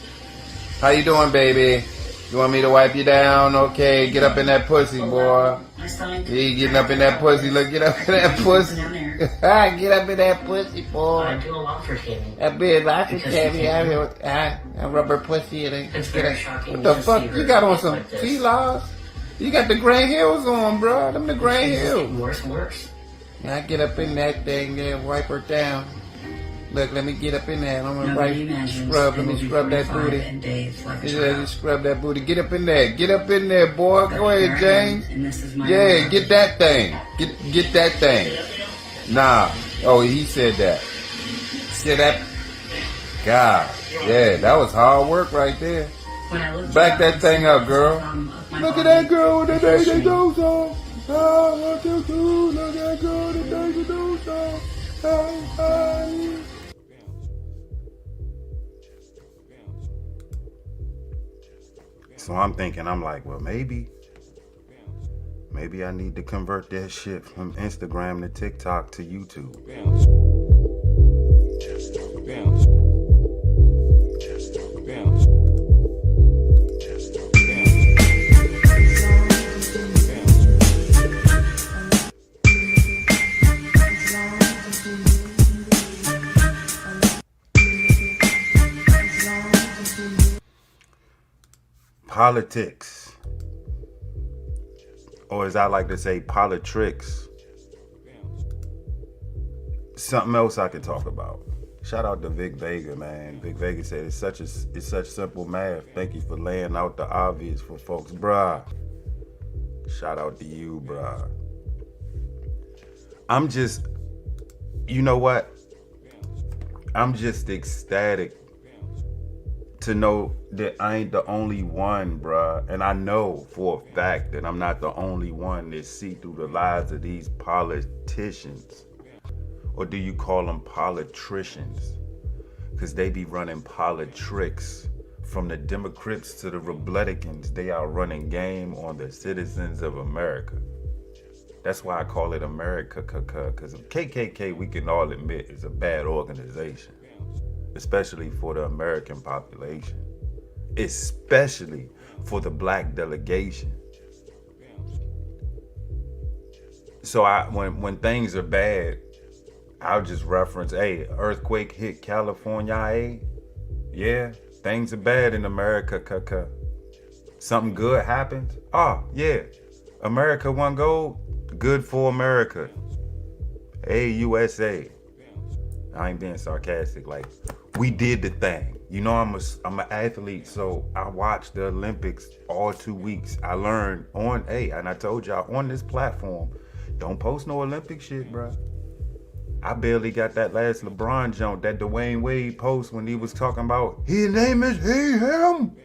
How you doing, baby? You want me to wipe you down? Okay, get up in that pussy, boy. You getting up in that pussy. Look, get up in that pussy. Get up in that pussy, boy. I do a lot for shaving. That big lots of shaving out here with a rubber pussy. It's very shocking. What the fuck? You got on some T-Laws? You got the gray heels on, bro. Them the gray heels. Worse. I get up in that thing and wipe her down. Look, let me get up in there. I'm gonna scrub. Let me scrub that booty. Just scrub that booty. Get up in there. Get up in there, boy. Go ahead, James. Yeah, get that thing. Get that thing. Nah. Oh, he said that. Said that. God. Yeah, that was hard work right there. Back that thing up, girl. Look at that girl with the Daisy Dukes on. Look at that girl with the Daisy Dukes on. So I'm thinking, I'm like, well, maybe I need to convert that shit from Instagram to TikTok to YouTube. Politics, or as I like to say, politricks. Something else I could talk about. Shout out to Vic Vega, man. Vic Vega said it's such simple math. Thank you for laying out the obvious for folks, bruh. Shout out to you, bruh. I'm just, you know what? I'm just ecstatic to know that I ain't the only one, bruh. And I know for a fact that I'm not the only one that see through the lies of these politicians. Or do you call them politricians? Because they be running politricks. From the Democrats to the Republicans, they are running game on the citizens of America. That's why I call it America, because KKK, we can all admit, is a bad organization. Especially for the American population, especially for the black delegation. So when things are bad, I'll just reference, hey, earthquake hit California, hey? Yeah, things are bad in America, Something good happened? Oh, yeah, America won gold, good for America. Hey, USA. I ain't being sarcastic, like, we did the thing. You know, I'm an athlete, so I watched the Olympics all 2 weeks. I learned and I told y'all on this platform, don't post no Olympic shit, bro. I barely got that last LeBron jump, that Dwayne Wade post when he was talking about his name is he, him.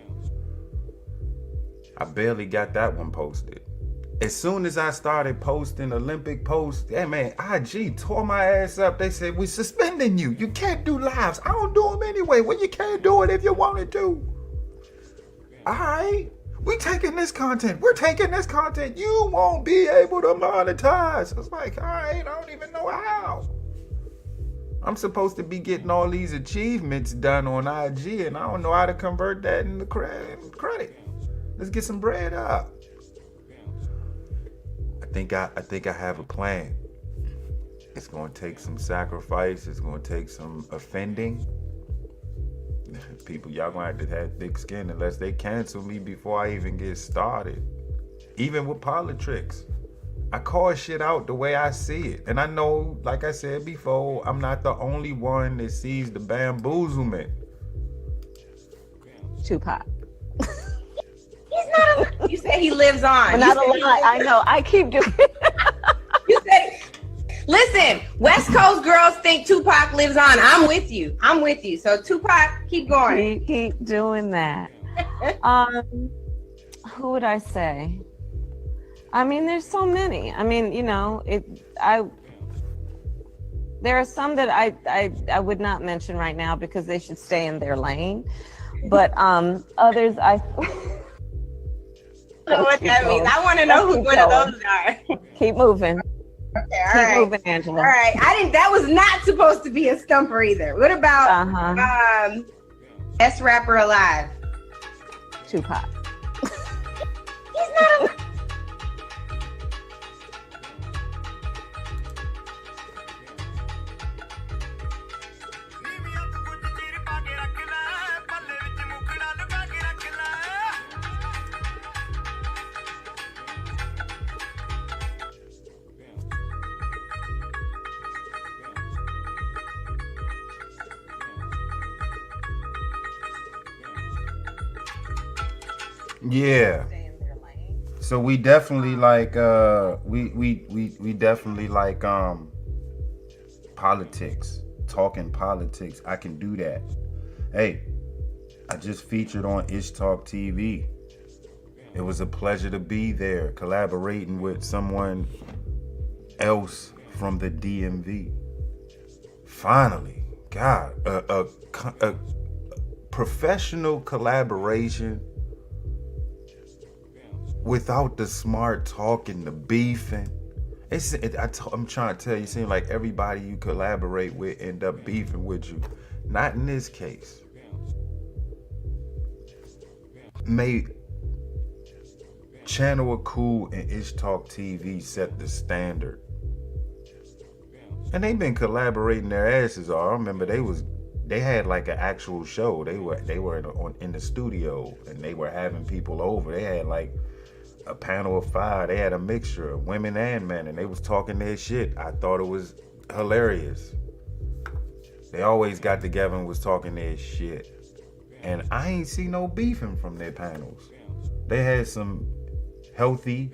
I barely got that one posted. As soon as I started posting Olympic posts, hey man, IG tore my ass up. They said, we suspending you. You can't do lives. I don't do them anyway. Well, you can't do it if you wanted to. All right, we taking this content. We're taking this content. You won't be able to monetize. It's like, all right, I don't even know how. I'm supposed to be getting all these achievements done on IG, and I don't know how to convert that into credit. Let's get some bread up. I think I have a plan. It's gonna take some sacrifice. It's gonna take some offending. People, y'all gonna have to have thick skin unless they cancel me before I even get started. Even with politics, I call shit out the way I see it. And I know, like I said before, I'm not the only one that sees the bamboozlement. Tupac. He's not a You said he lives on. But not a lot. I know. I keep doing. You said. Listen, West Coast girls think Tupac lives on. I'm with you. So Tupac, keep going. Keep doing that. Who would I say? I mean, there's so many. I mean, there are some that I would not mention right now because they should stay in their lane. But others I know what that means. I want to know who one of those are. Keep moving. Okay, all right. Keep moving, Angela. All right. That was not supposed to be a stumper either. What about best rapper alive? Tupac. He's not a Yeah. So we definitely like we definitely like politics, talking politics. I can do that. Hey, I just featured on Ish Talk TV. It was a pleasure to be there, collaborating with someone else from the DMV. Finally, God, a professional collaboration without the smart talking, the beefing. I'm trying to tell you, it seems like everybody you collaborate with end up beefing with you. Not in this case. Channel of Cool and Ish Talk TV set the standard. And they've been collaborating their asses off. I remember they had like an actual show. They were in the studio and they were having people over. They had like a panel of 5. They had a mixture of women and men, and they was talking their shit. I thought it was hilarious. They always got together and was talking their shit. And I ain't see no beefing from their panels. They had some healthy,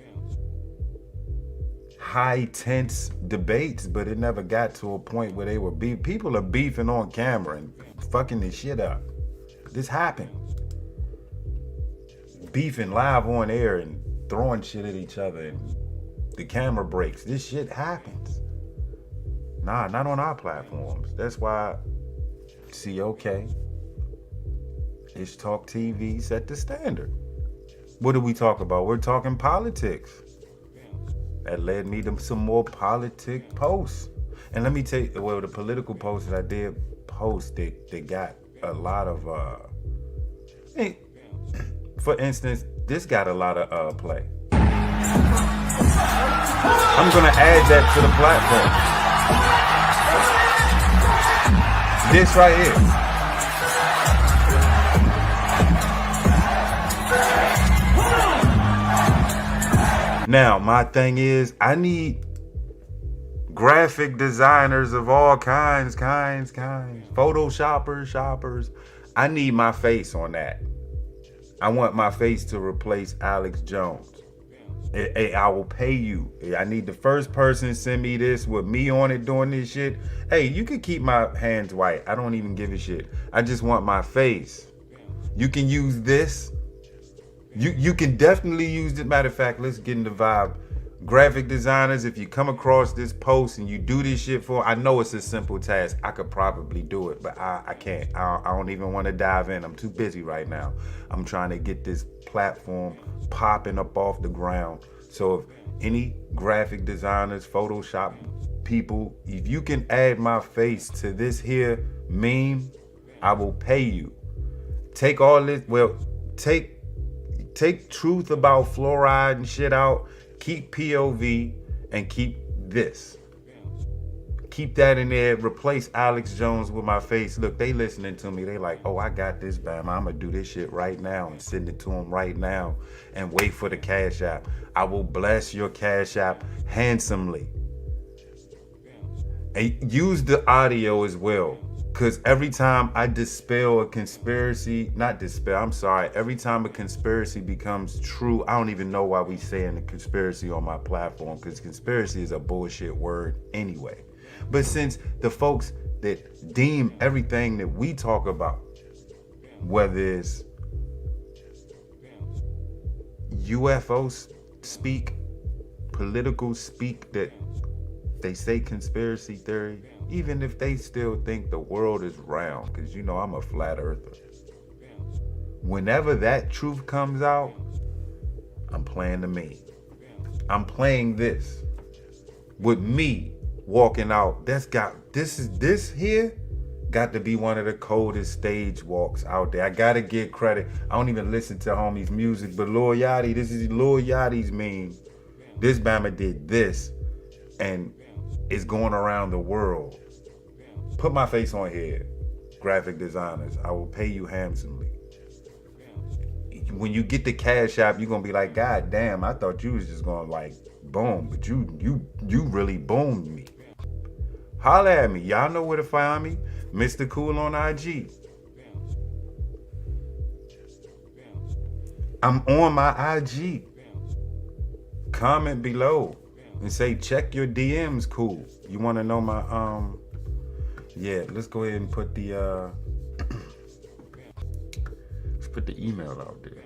high tense debates, but it never got to a point where they were people are beefing on camera and fucking this shit up. This happened. Beefing live on air and throwing shit at each other and the camera breaks. This shit happens. Nah, not on our platforms. That's why COK, Ish Talk TV set the standard. What do we talk about? We're talking politics. That led me to some more politic posts. And let me tell you, well, the political posts that I did post, they got a lot of, for instance, this got a lot of play. I'm gonna add that to the platform. This right here. Now, my thing is, I need graphic designers of all kinds, Photoshoppers, shoppers. I need my face on that. I want my face to replace Alex Jones. I will pay you. I need the first person to send me this with me on it doing this shit. Hey, you can keep my hands white. I don't even give a shit. I just want my face. You can use this. You can definitely use it. Matter of fact, let's get in the vibe. Graphic designers, if you come across this post and you do this shit for, I know it's a simple task. I could probably do it, but I can't. I don't even want to dive in. I'm too busy right now. I'm trying to get this platform popping up off the ground. So if any graphic designers, Photoshop people, if you can add my face to this here meme, I will pay you. Take all this, take truth about fluoride and shit out, keep POV, and keep this. Keep that in there, replace Alex Jones with my face. Look, they listening to me. They like, oh, I got this, Bam. I'm gonna do this shit right now and send it to them right now and wait for the Cash App. I will bless your Cash App handsomely. And use the audio as well. Because every time I dispel a conspiracy, not dispel, I'm sorry, every time a conspiracy becomes true, I don't even know why we saying the conspiracy on my platform, because conspiracy is a bullshit word anyway. But since the folks that deem everything that we talk about, whether it's UFOs speak, political speak, that they say conspiracy theory, even if they still think the world is round, because you know I'm a flat earther. Whenever that truth comes out, I'm playing the me. I'm playing this with me walking out. This here got to be one of the coldest stage walks out there. I gotta give credit. I don't even listen to homies' music, but Lil Yachty, this is Lil Yachty's meme. This Bama did this, and it's going around the world. Put my face on here, graphic designers. I will pay you handsomely. When you get the Cash App, you're gonna be like, God damn, I thought you was just gonna like boom, but you really boomed me. Holla at me. Y'all know where to find me. Mr. Cool on IG. I'm on my IG. Comment below and say, check your DMs, cool. You want to know my, yeah, let's go ahead and put the, let's put the email out there.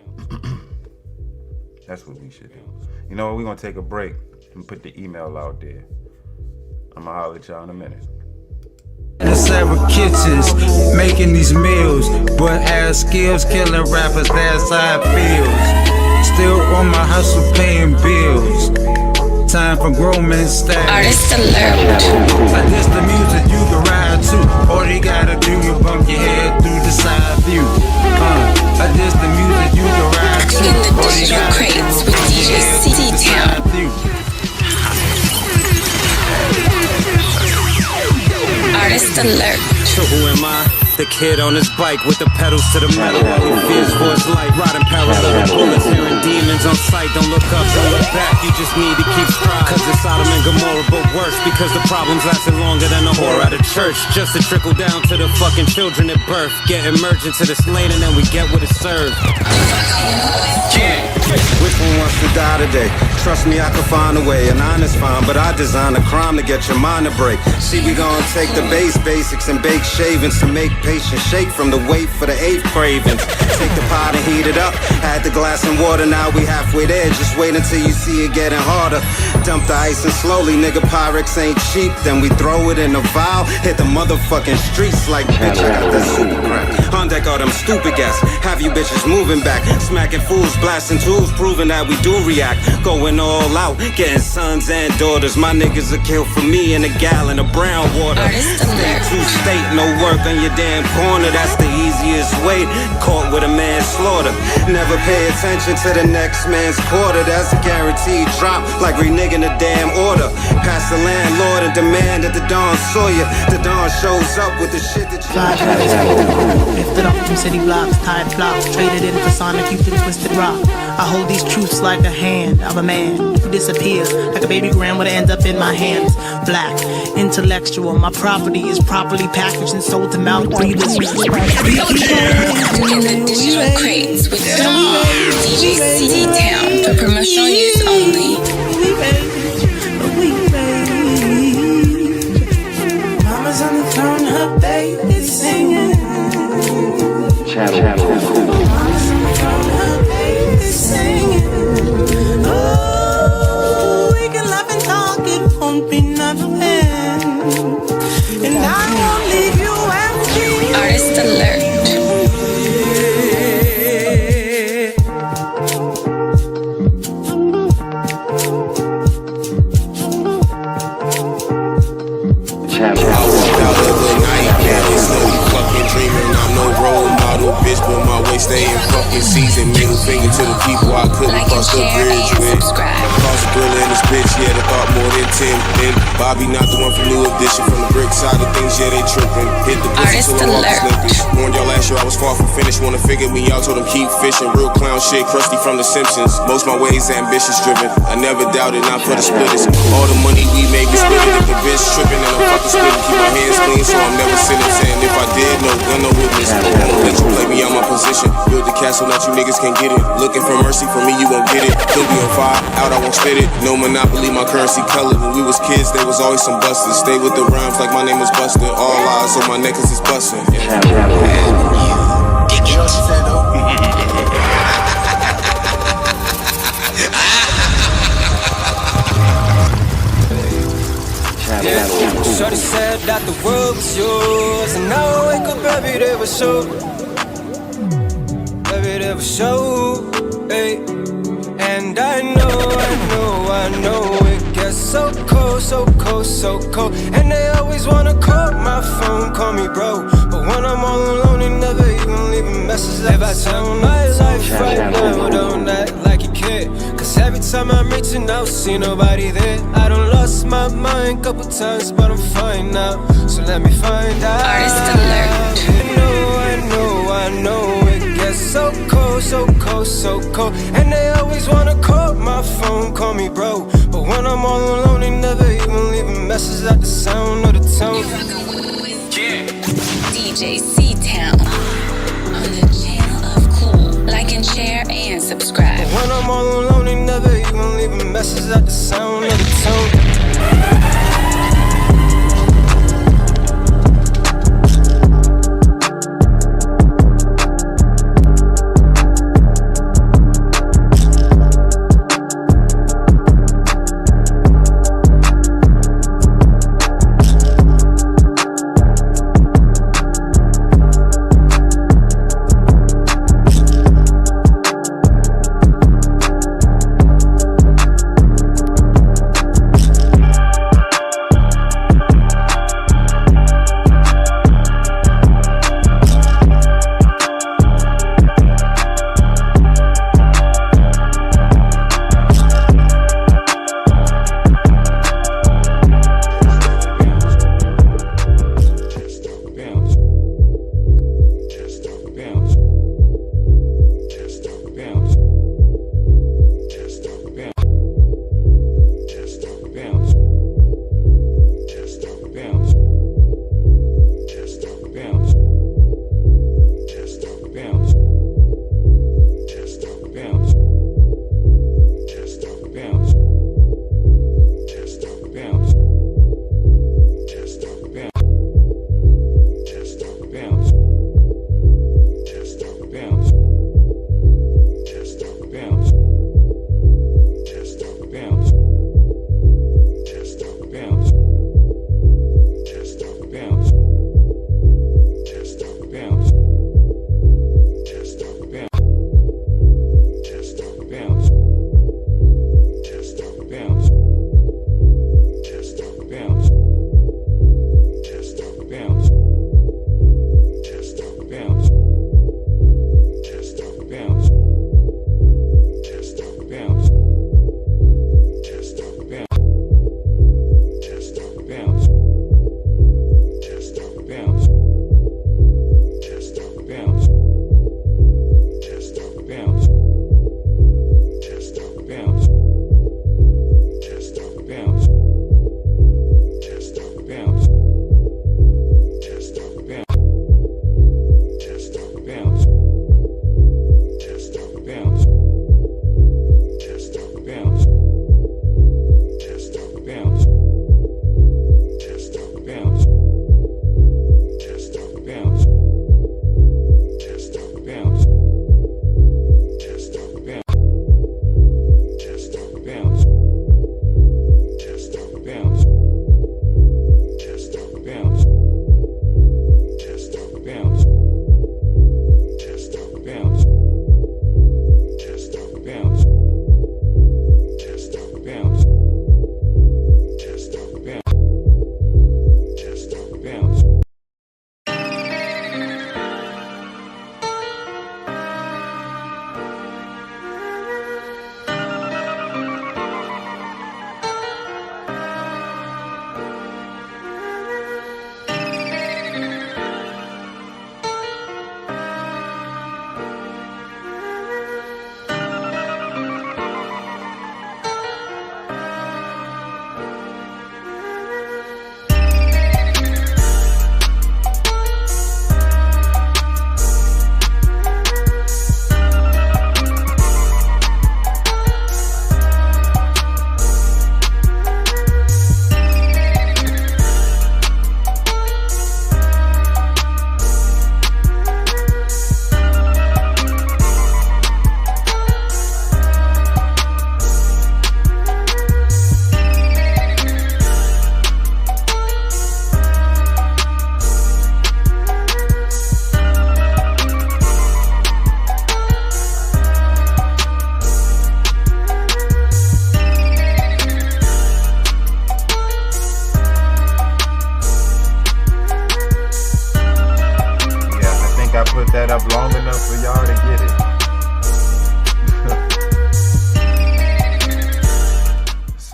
That's what we should do. You know what, we're going to take a break and put the email out there. I'm going to holler at y'all in a minute. In several kitchens, making these meals, but has skills killing rappers, that's how it feels. Still on my hustle paying bills. Time for grown men style. Artist alert. I guess the music you can ride to. All you gotta do is bump your head through the side view. I guess the music you can ride to. In the digital crates with DJ C-Town. Artist alert. So who am I? The kid on his bike with the pedals to the metal. He fears for his life, riding parallel with bullets, hearing demons on sight. Don't look up, don't look back, you just need to keep striving. Cause it's Sodom and Gomorrah, but worse, because the problems lasted longer than a whore at a church. Just to trickle down to the fucking children at birth. Get emergent to this lane and then we get what it's served. Which one wants to die today? Trust me, I could find a way. An honest fine, but I designed a crime to get your mind to break. See, we gon' take the basics and bake shavings to make patience shake from the wait for the eighth cravings. Take the pot and heat it up. Add the glass and water, now we halfway there. Just wait until you see it getting harder. Dump the ice and slowly, nigga, Pyrex ain't cheap. Then we throw it in a vial, hit the motherfucking streets like bitch, I got that super crack. On deck all them stupid gas, have you bitches moving back. Smacking fools, blasting tools, proving that we do react. Going all out, getting sons and daughters. My niggas will kill for me in a gallon of brown water. Stay true state, no work on your damn corner. That's the easiest way, caught with a manslaughter. Never pay attention to the next man's quarter. That's a guaranteed drop, like reneging the damn order. Pass the landlord and demand that the Dawn saw you. The Dawn shows up with the shit that you lifted up from city blocks, tied blocks, traded in for sonic youth and twisted rock. I hold these truths like a hand of a man who disappears like a baby gram when it ends up in my hands. Black, intellectual, my property is properly packaged and sold to mouth breathers. In the digital crates with DJ C-Town for promotional use only. Mama's on the throne, her baby's singing. Mama's on the throne, her baby's singing. Oh, we can laugh and talk, it won't be nothing. And I won't leave you empty. Artist alert. 10. Then Bobby not the one from New Edition. From the brick side of things, yeah, they tripping. Hit the pussy till the walk is limping. Warned y'all last year I was far from finished. Wanna figure me out, told them keep fishing. Real clown shit, crusty from the Simpsons. Most my ways ambitious driven. I never doubted, not for the splitters. All the money we made, we split it. If the bitch tripping, then I'm fucking splitting. Keep my hands clean, so I'm never sinning. Saying if I did, no gun, no witness. Won't let you play me out my position. Build the castle, not you niggas can't get it. Looking for mercy from me, you won't get it. Could be on fire, out I won't spit it. No monopoly, my currency colored. When we was kids, there was always some busters. Stay with the rhymes like my name was Buster. All lies on my necklace is busting. Yeah. Shorty said that the world was yours, and now I wake up every day with show. Every day with show, hey. And I know it gets so cold, so cold, so cold. And they always wanna call my phone, call me bro. But when I'm all alone, they never even leave a message. If I tell my life right now, don't act like you care. Cause every time I'm reaching out, see nobody there. I done lost my mind a couple times, but I'm fine now. So let me find out. Artist alert. I know it gets so cold, so cold, so cold. And they always wanna call my phone, call me bro. But when I'm all alone, they never even leave a message at the sound of the tone. DJ C-Town on the channel of Cool. Like and share and subscribe. But when I'm all alone, they never even leave a message at the sound of the tone.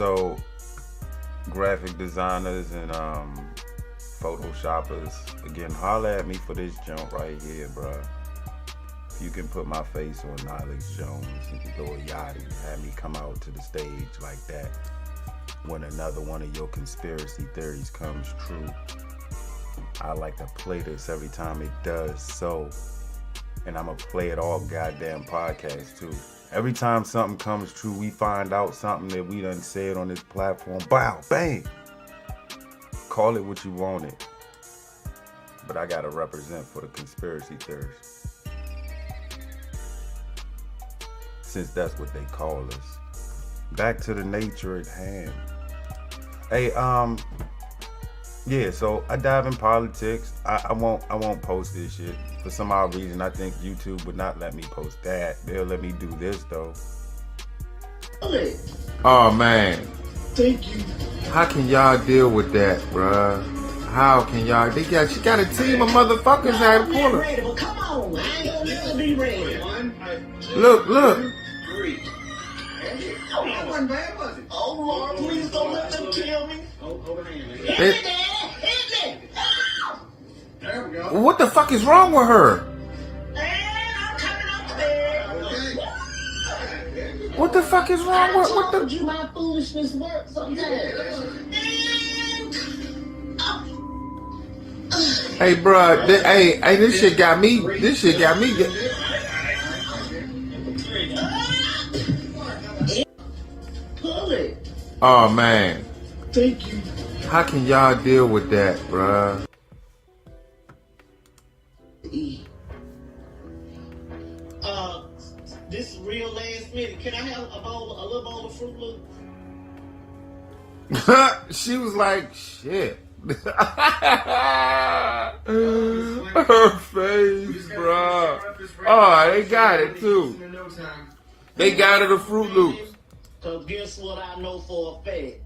So, graphic designers and photoshoppers, again, holla at me for this jump right here, bruh. If you can put my face on Alex Jones and Lil Yachty, have me come out to the stage like that when another one of your conspiracy theories comes true. I like to play this every time it does so. And I'm gonna play it all goddamn podcast too. Every time something comes true, we find out something that we done said on this platform. Bow, bang. Call it what you want it. But I gotta represent for the conspiracy theorists. Since that's what they call us. Back to the nature at hand. Hey, yeah, so I dive in politics. I won't post this shit. For some odd reason, I think YouTube would not let me post that. They'll let me do this though. Oh man. Thank you. How can y'all deal with that, bruh? How can y'all? She got a team of motherfuckers out to pull her. Well, come on, I ain't gonna never be ready. Look. Oh Lord, please don't let them kill me. There we go. What the fuck is wrong with her? What the fuck is wrong with what the? You my foolishness works sometimes. Hey, bruh, hey, this shit got me. Pull it. Oh man. Thank you. How can y'all deal with that, bruh? This is real last minute. Can I have a little bowl of Fruit Loops? She was like, shit. Her face, bruh. Oh, they got it too. They got it, a Fruit Loops. Cause guess what I know for a fact?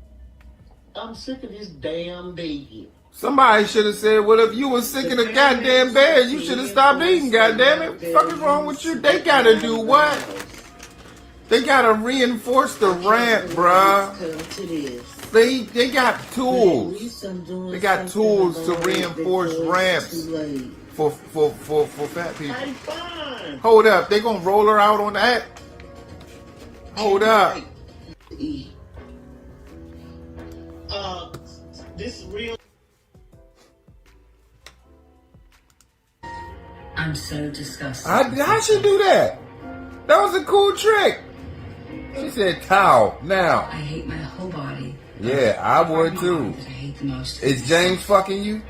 I'm sick of this damn baby. Somebody should have said, well, if you were sick of the goddamn bed, you should have stopped eating, goddamn it. What the fuck is wrong with you? They gotta do what? They gotta reinforce the ramp, bruh. They got tools. They got tools to reinforce ramps for fat people. Hold up, they gonna roll her out on that? Hold up. This is real. I'm so disgusted. How'd she do that? That was a cool trick. She said towel now. I hate my whole body. Yeah, I would too. I hate the most. Is James fucking you?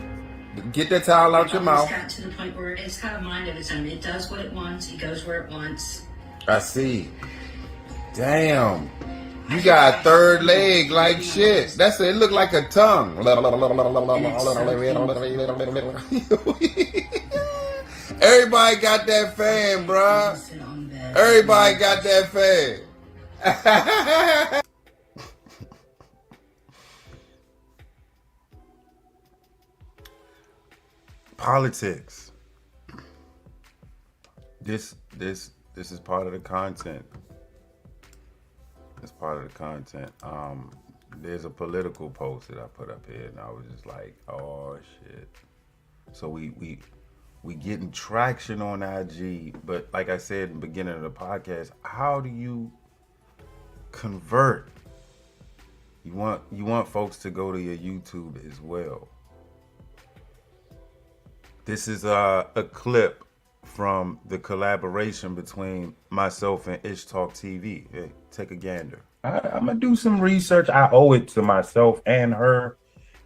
Get that towel out your mouth. It's got to the point where it's got a mind of its own. It does what it wants. It goes where it wants. I see. Damn. You got a third leg like shit. That's it. It look like a tongue. Everybody got that fan, bruh. Everybody got that fan. Politics. This is part of the content. It's part of the content. There's a political post that I put up here, and I was just like, oh shit. So we getting traction on IG, but like I said in the beginning of the podcast, how do you convert? You want folks to go to your YouTube as well. This is a clip from the collaboration between myself and Ish Talk TV. Hey, take a gander. I'm gonna do some research. I owe it to myself and her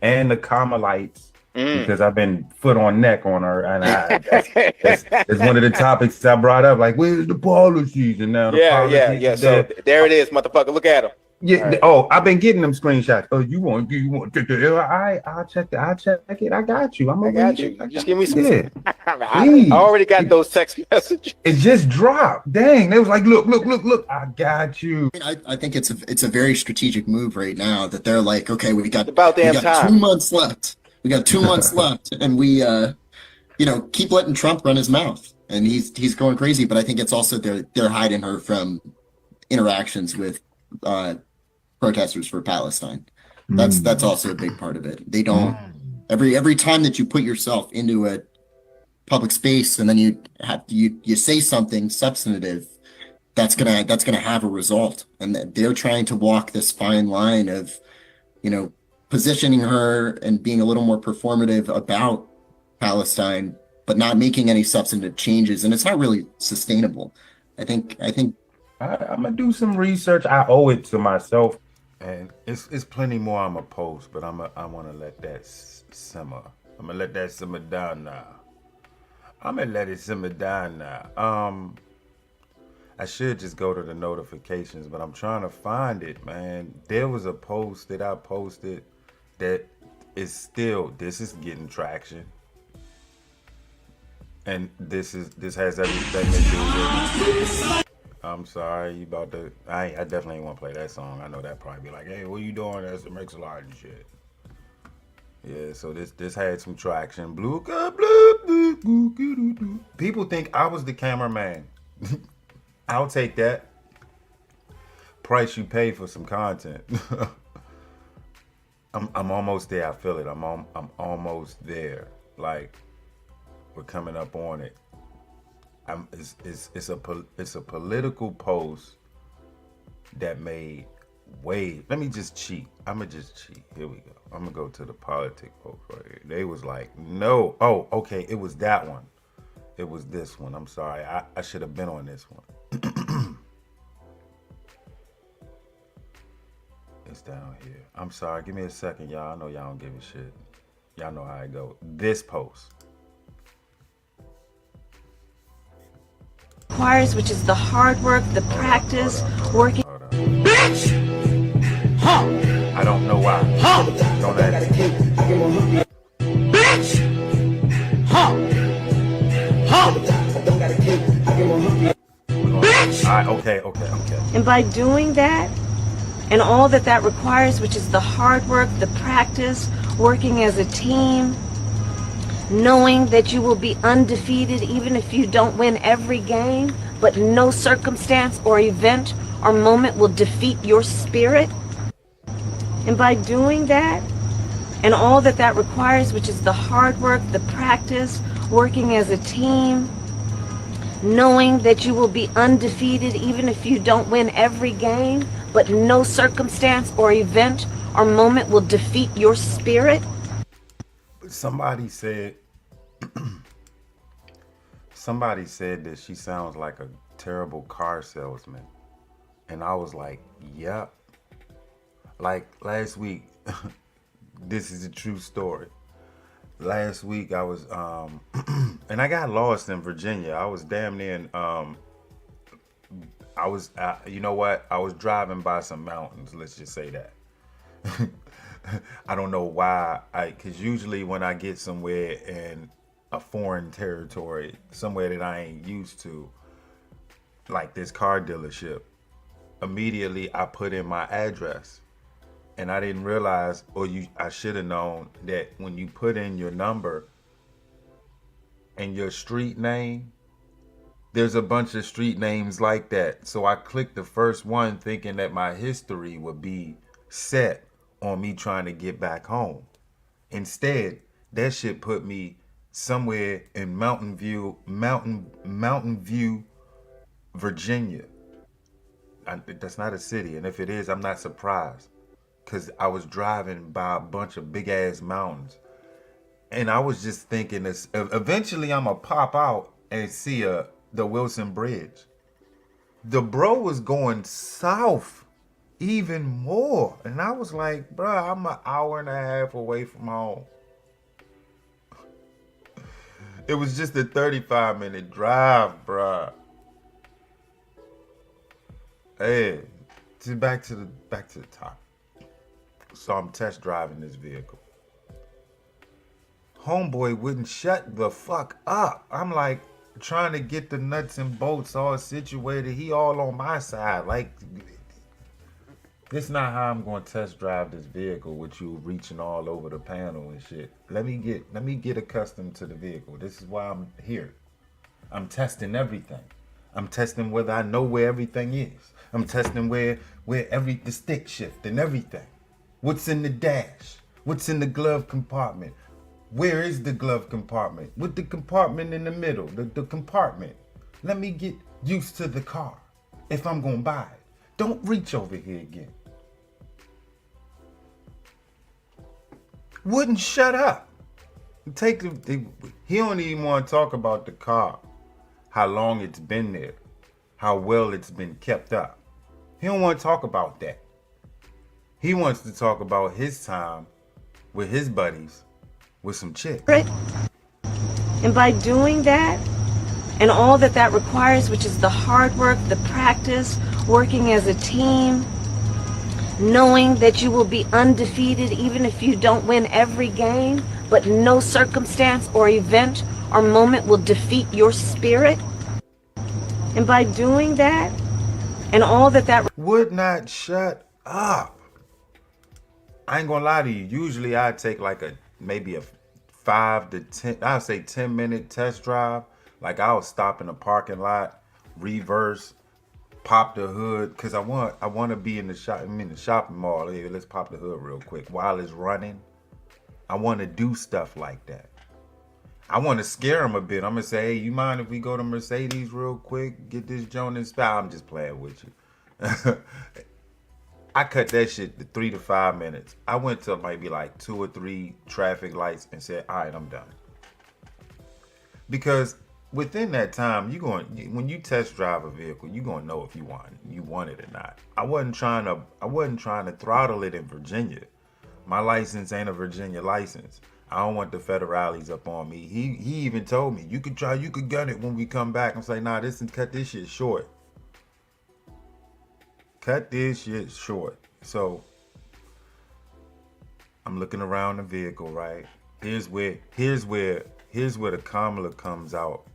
and the Carmelites because I've been foot on neck on her, and that's one of the topics I brought up. Like, where's the policies? And now the policies. Yeah. So there it is, motherfucker. Look at them. Yeah. Right. Oh, I've been getting them screenshots. Oh, you want? I'll check it. I got you. I got you. Just give me some. Yeah. I already got those text messages. It just dropped. Dang. They was like, look. I got you. I think it's a very strategic move right now that they're like, okay, we got 2 months left. We got 2 months left, and we keep letting Trump run his mouth, and he's going crazy. But I think it's also they're hiding her from interactions with protesters for Palestine. That's also a big part of it. They don't every time that you put yourself into a public space and then you say something substantive, that's gonna have a result. And they're trying to walk this fine line of, positioning her and being a little more performative about Palestine, but not making any substantive changes. And it's not really sustainable. I think I'm gonna do some research. I owe it to myself, and it's plenty more I'm gonna post, but I want to let that simmer. I'm gonna let that simmer down now. I'm gonna let it simmer down now. I should just go to the notifications, but I'm trying to find it, man. There was a post that I posted that is this is getting traction. And this has everything to do with. I'm sorry, you about to. I definitely ain't want to play that song. I know that probably be like, hey, what you doing? That makes a lot of shit. Yeah, so this had some traction. People think I was the cameraman. I'll take that. Price you pay for some content. I'm almost there. I feel it. I'm almost there. Like, we're coming up on it. It's a political post that made waves. Let me just cheat. I'ma just cheat. Here we go. I'm gonna go to the politic post right here. They was like, no. Oh, okay. It was that one. It was this one. I'm sorry. I should have been on this one. It's down here. I'm sorry. Give me a second, y'all. I know y'all don't give a shit. Y'all know how I go. This post. Requires, which is the hard work, the practice, working. Bitch! Huh! I don't know why. Huh! Don't ask me. Bitch! Huh! Huh! Bitch! Okay. And by doing that, and all that requires, which is the hard work, the practice, working as a team, knowing that you will be undefeated even if you don't win every game, but no circumstance or event or moment will defeat your spirit. And by doing that, and all that requires, which is the hard work, the practice, working as a team, knowing that you will be undefeated even if you don't win every game, but no circumstance or event or moment will defeat your spirit. Somebody said that she sounds like a terrible car salesman. And I was like, yep. Like last week, this is a true story. Last week I was, and I got lost in Virginia. I was damn near, you know what? I was driving by some mountains, let's just say that. I don't know why, because usually when I get somewhere in a foreign territory, somewhere that I ain't used to, like this car dealership, immediately I put in my address. And I didn't realize, I should have known that when you put in your number and your street name, there's a bunch of street names like that. So I clicked the first one thinking that my history would be set on me trying to get back home. Instead, that shit put me somewhere in Mountain View, Virginia. That's not a city, and if it is, I'm not surprised, because I was driving by a bunch of big ass mountains, and I was just thinking this. Eventually, I'm gonna pop out and see the Wilson Bridge. The bro was going south even more, and I was like, bruh, I'm an hour and a half away from home. It was just a 35-minute drive, bruh. Hey, back to the top. So I'm test driving this vehicle. Homeboy wouldn't shut the fuck up. I'm like trying to get the nuts and bolts all situated. He all on my side. Like, this is not how I'm going to test drive this vehicle with you reaching all over the panel and shit. Let me get accustomed to the vehicle. This is why I'm here. I'm testing everything. I'm testing whether I know where everything is. I'm testing where the stick shift and everything. What's in the dash? What's in the glove compartment? Where is the glove compartment? With the compartment in the middle, the compartment. Let me get used to the car if I'm gonna buy it. Don't reach over here again. Wouldn't shut up. He don't even want to talk about the car, how long it's been there, how well it's been kept up. He don't want to talk about that. He wants to talk about his time with his buddies with some chicks. And by doing that, and all that that requires, which is the hard work, the practice, working as a team, knowing that you will be undefeated even if you don't win every game, but no circumstance or event or moment will defeat your spirit. And by doing that, and all that that would not shut up. I ain't gonna lie to you. Usually I take like maybe a 5 to 10, I'll say 10-minute test drive. Like I'll stop in a parking lot, reverse, pop the hood, cause I want to be in the shopping mall. Hey, let's pop the hood real quick while it's running. I want to do stuff like that. I want to scare them a bit. I'm gonna say, hey, you mind if we go to Mercedes real quick, get this joint in style? I'm just playing with you. I cut that shit to 3 to 5 minutes. I went to maybe like 2 or 3 traffic lights and said, all right, I'm done. Because within that time, when you test drive a vehicle, you're gonna know if you want it or not. I wasn't trying to throttle it in Virginia. My license ain't a Virginia license. I don't want the federales up on me. He even told me, you could gun it when we come back. I'm saying, nah, cut this shit short. Cut this shit short. So I'm looking around the vehicle, right? Here's where the Kamala comes out.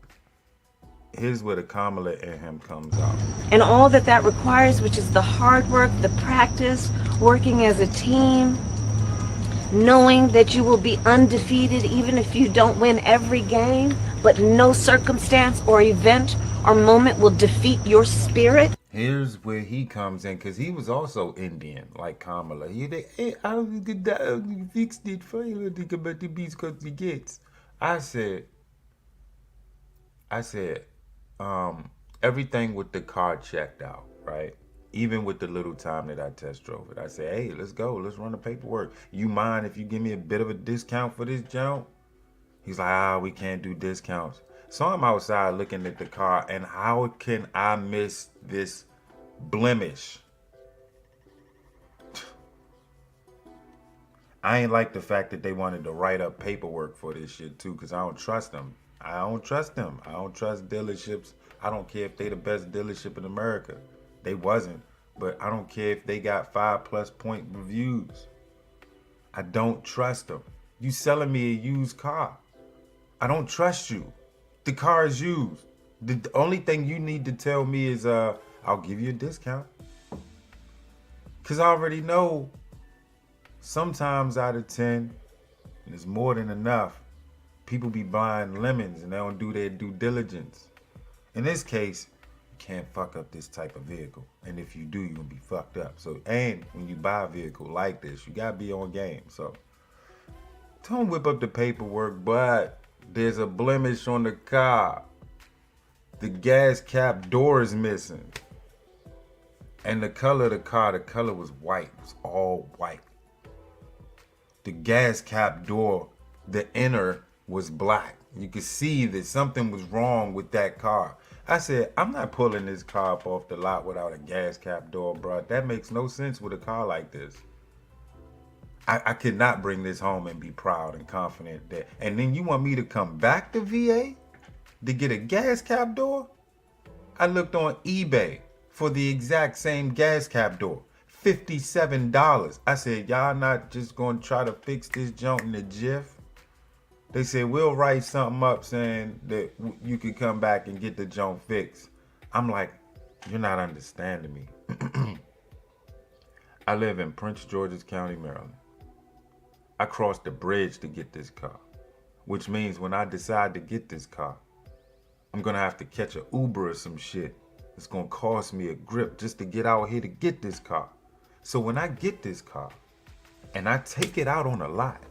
Here's where the Kamala in him comes out. And all that that requires, which is the hard work, the practice, working as a team, knowing that you will be undefeated even if you don't win every game, but no circumstance or event or moment will defeat your spirit. Here's where he comes in, because he was also Indian, like Kamala. Hey, I fixed it for you, think about the beats because he gets. I said, everything with the car checked out, right? Even with the little time that I test drove it. I said, hey, let's go. Let's run the paperwork. You mind if you give me a bit of a discount for this jump? He's like, we can't do discounts. So I'm outside looking at the car, and how can I miss this blemish? I ain't like the fact that they wanted to write up paperwork for this shit too, because I don't trust them. I don't trust dealerships. I don't care if they the best dealership in America. They wasn't, but I don't care if they got 5+ point reviews. I don't trust them. You selling me a used car. I don't trust you. The car is used. The only thing you need to tell me is, I'll give you a discount. Because I already know sometimes out of 10, and it's more than enough, people be buying lemons and they don't do their due diligence. In this case, you can't fuck up this type of vehicle. And if you do, you're going to be fucked up. So, and when you buy a vehicle like this, you got to be on game. So, don't whip up the paperwork, but there's a blemish on the car. The gas cap door is missing. And the color of the car, the color was white. It was all white. The gas cap door, the inner was black. You could see that something was wrong with that car. I said, I'm not pulling this car up off the lot without a gas cap door, bro. That makes no sense with a car like this. I could not bring this home and be proud and confident that. And then you want me to come back to VA to get a gas cap door? I looked on eBay for the exact same gas cap door. $57. I said, y'all not just gonna try to fix this junk in a jiff? They said, we'll write something up saying that you could come back and get the junk fixed. I'm like, you're not understanding me. I live in Prince George's County, Maryland. I crossed the bridge to get this car, which means when I decide to get this car, I'm gonna have to catch an Uber or some shit It's gonna cost me a grip just to get out here to get this car. So when I get this car and I take it out on a lot,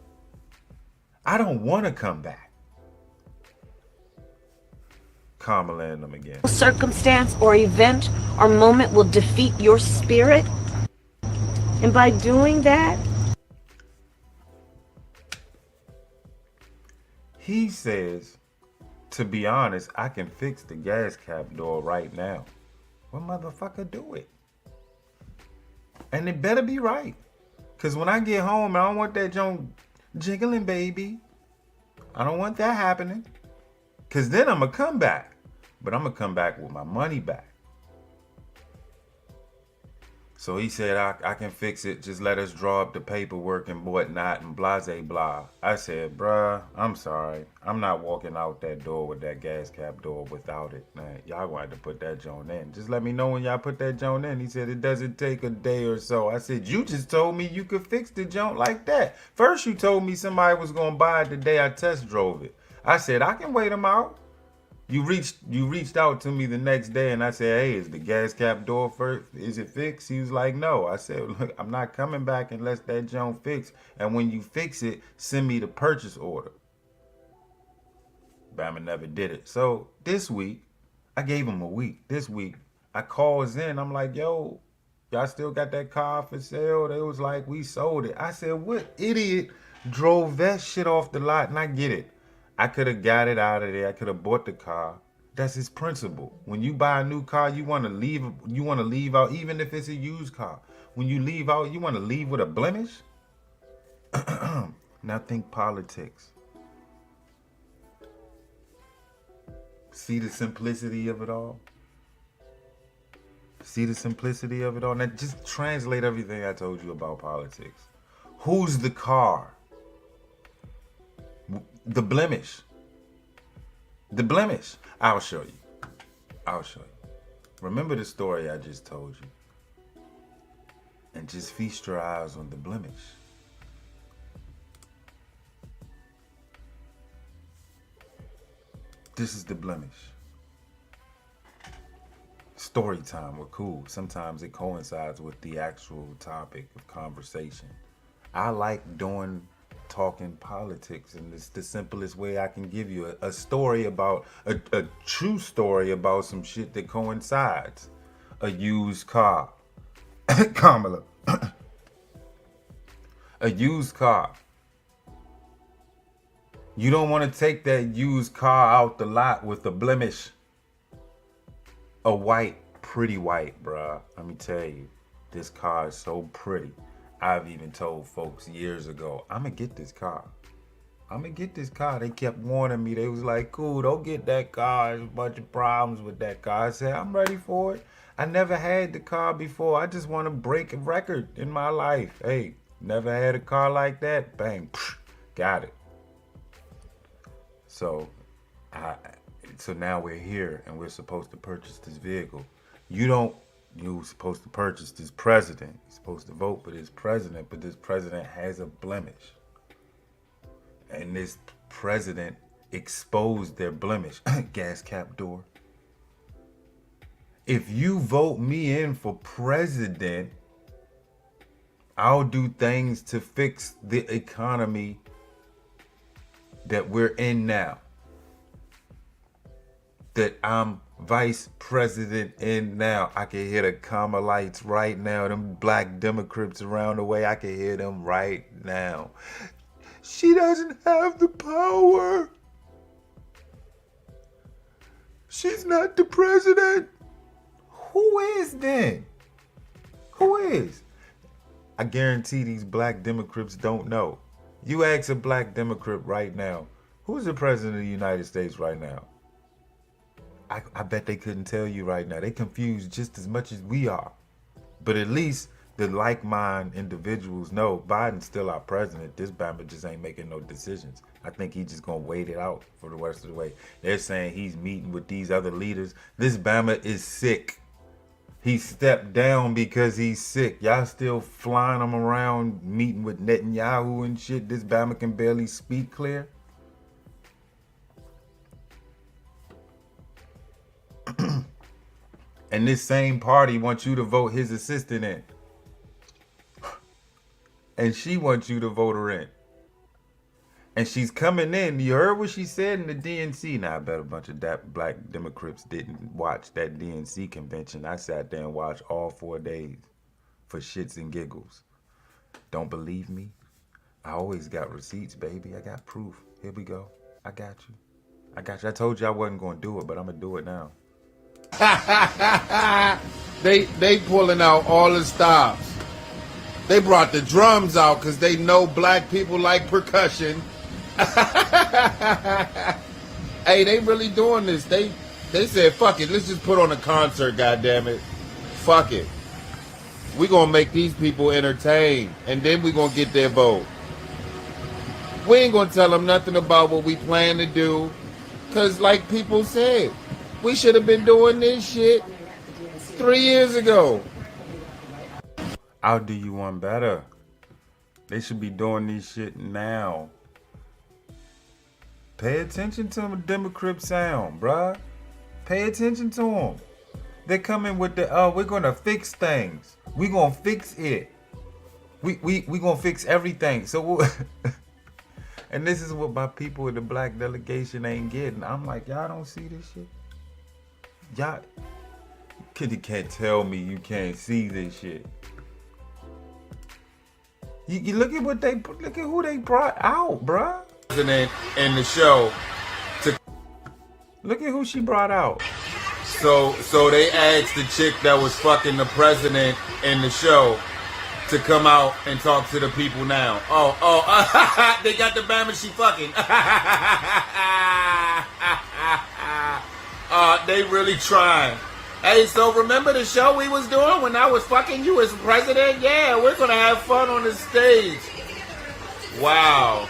I don't want to come back. Kamala and them again. Circumstance or event or moment will defeat your spirit. And by doing that, he says, to be honest, I can fix the gas cap door right now. Well, motherfucker, do it. And it better be right. Because when I get home, I don't want that junk jiggling, baby. I don't want that happening. Because then I'm going to come back. But I'm going to come back with my money back. So he said, I can fix it. Just let us draw up the paperwork and whatnot and blase blah. I said, bruh, I'm sorry. I'm not walking out that door with that gas cap door without it. Man, y'all going to have to put that joint in. Just let me know when y'all put that joint in. He said, it doesn't take a day or so. I said, you just told me you could fix the joint like that. First, you told me somebody was going to buy it the day I test drove it. I said, I can wait them out. You reached out to me the next day and I said, hey, is the gas cap door first? Is it fixed? He was like, no. I said, look, I'm not coming back unless that junk fixed. And when you fix it, send me the purchase order. Bama never did it. So this week, I gave him a week. This week, I calls in. I'm like, yo, y'all still got that car for sale? They was like, we sold it. I said, what idiot drove that shit off the lot? And I get it. I could have got it out of there. I could have bought the car. That's his principle. When you buy a new car, you want to leave out, even if it's a used car. When you leave out, you want to leave with a blemish? Now think politics. See the simplicity of it all? See the simplicity of it all? Now just translate everything I told you about politics. Who's the car? The blemish. The blemish. I'll show you. I'll show you. Remember the story I just told you. And just feast your eyes on the blemish. This is the blemish. Story time, we're cool. Sometimes it coincides with the actual topic of conversation. I like talking politics, and it's the simplest way I can give you a story about a true story about some shit that coincides. A used car. Kamala. A used car. You don't want to take that used car out the lot with a blemish. A white, pretty white, bruh. Let me tell you, this car is so pretty. I've even told folks years ago, I'm going to get this car. I'm going to get this car. They kept warning me. They was like, cool, don't get that car. There's a bunch of problems with that car. I said, I'm ready for it. I never had the car before. I just want to break a record in my life. Hey, never had a car like that. Bang, got it. So now we're here and we're supposed to purchase this vehicle. You're supposed to purchase this president. You're supposed to vote for this president, but this president has a blemish. And this president exposed their blemish. Gas cap door. If you vote me in for president, I'll do things to fix the economy that we're in now. That I'm vice president in now. I can hear the Kamalites right now. Them black Democrats around the way. I can hear them right now. She doesn't have the power. She's not the president. Who is then? Who is? I guarantee these black Democrats don't know. You ask a black Democrat right now, who's the president of the United States right now? I bet they couldn't tell you right now. They confused just as much as we are. But at least the like-minded individuals know Biden's still our president. This Bama just ain't making no decisions. I think he's just going to wait it out for the rest of the way. They're saying he's meeting with these other leaders. This Bama is sick. He stepped down because he's sick. Y'all still flying him around, meeting with Netanyahu and shit. This Bama can barely speak clear. And this same party wants you to vote his assistant in. And she wants you to vote her in. And she's coming in. You heard what she said in the DNC. Now, I bet a bunch of black Democrats didn't watch that DNC convention. I sat there and watched all 4 days for shits and giggles. Don't believe me? I always got receipts, baby. I got proof. Here we go. I got you. I got you. I told you I wasn't going to do it, but I'm going to do it now. They pulling out all the stops. They brought the drums out because they know black people like percussion. Hey, they really doing this. They said, fuck it, let's just put on a concert, goddammit. Fuck it. We gonna make these people entertained, and then we gonna get their vote. We ain't gonna tell them nothing about what we plan to do, because like people said, we should have been doing this shit 3 years ago. I'll do you one better. They should be doing this shit now. Pay attention to the Democrat sound, bruh. Pay attention to them. They're coming with the, we're gonna fix things. We're gonna fix it. We gonna fix everything. So, and this is what my people in the black delegation ain't getting. I'm like, y'all don't see this shit? Y'all, you can't tell me you can't see this shit. You look at what look at who they brought out, bruh. President in the show. Look at who she brought out. So they asked the chick that was fucking the president in the show to come out and talk to the people now. They got the Bama she fucking. They really trying. Hey, so remember the show we was doing when I was fucking you as president? Yeah, we're gonna have fun on the stage. Wow.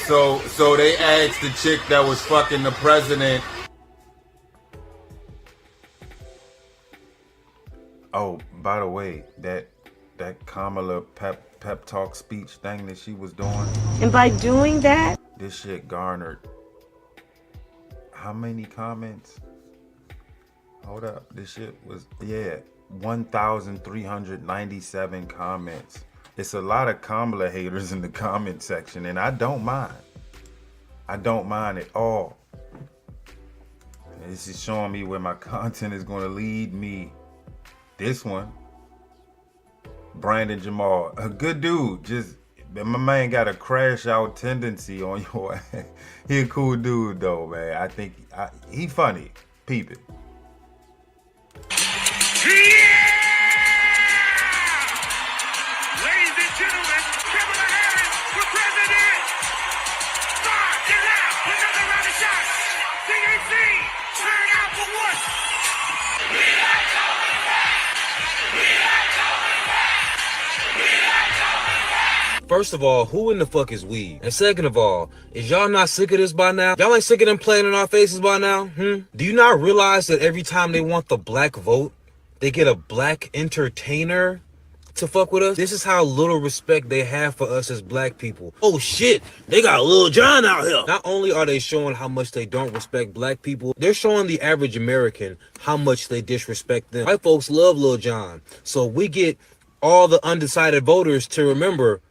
So they asked the chick that was fucking the president. Oh, by the way, that Kamala pep talk speech thing that she was doing. And by doing that, this shit garnered how many comments? Hold up, this shit was 1,397 comments. It's a lot of Kamala haters in the comment section, and I don't mind. I don't mind at all. This is showing me where my content is going to lead me. This one, Brandon Jamal, a good dude. Just my man got a crash out tendency on your. He a cool dude though, man. I think he funny. Peep it. First of all, who in the fuck is we? And second of all, is y'all not sick of this by now? Y'all ain't sick of them playing in our faces by now? Do you not realize that every time they want the black vote, they get a black entertainer to fuck with us? This is how little respect they have for us as black people. Oh shit, they got Lil Jon out here. Not only are they showing how much they don't respect black people, they're showing the average American how much they disrespect them. White folks love Lil Jon. So we get all the undecided voters to remember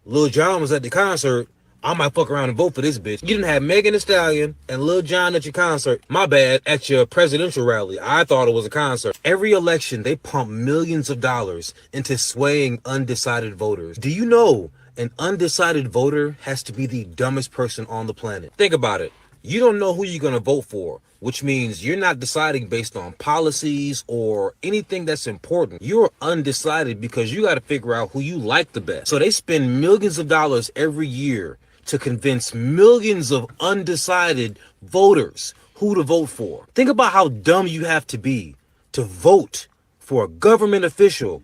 Lil Jon was at the concert. I might fuck around and vote for this bitch. You didn't have Megan Thee Stallion and Lil Jon at your concert. My bad, at your presidential rally. I thought it was a concert. Every election, they pump millions of dollars into swaying undecided voters. Do you know an undecided voter has to be the dumbest person on the planet? Think about it. You don't know who you're going to vote for, which means you're not deciding based on policies or anything that's important. You're undecided because you got to figure out who you like the best. So they spend millions of dollars every year to convince millions of undecided voters who to vote for. Think about how dumb you have to be to vote for a government official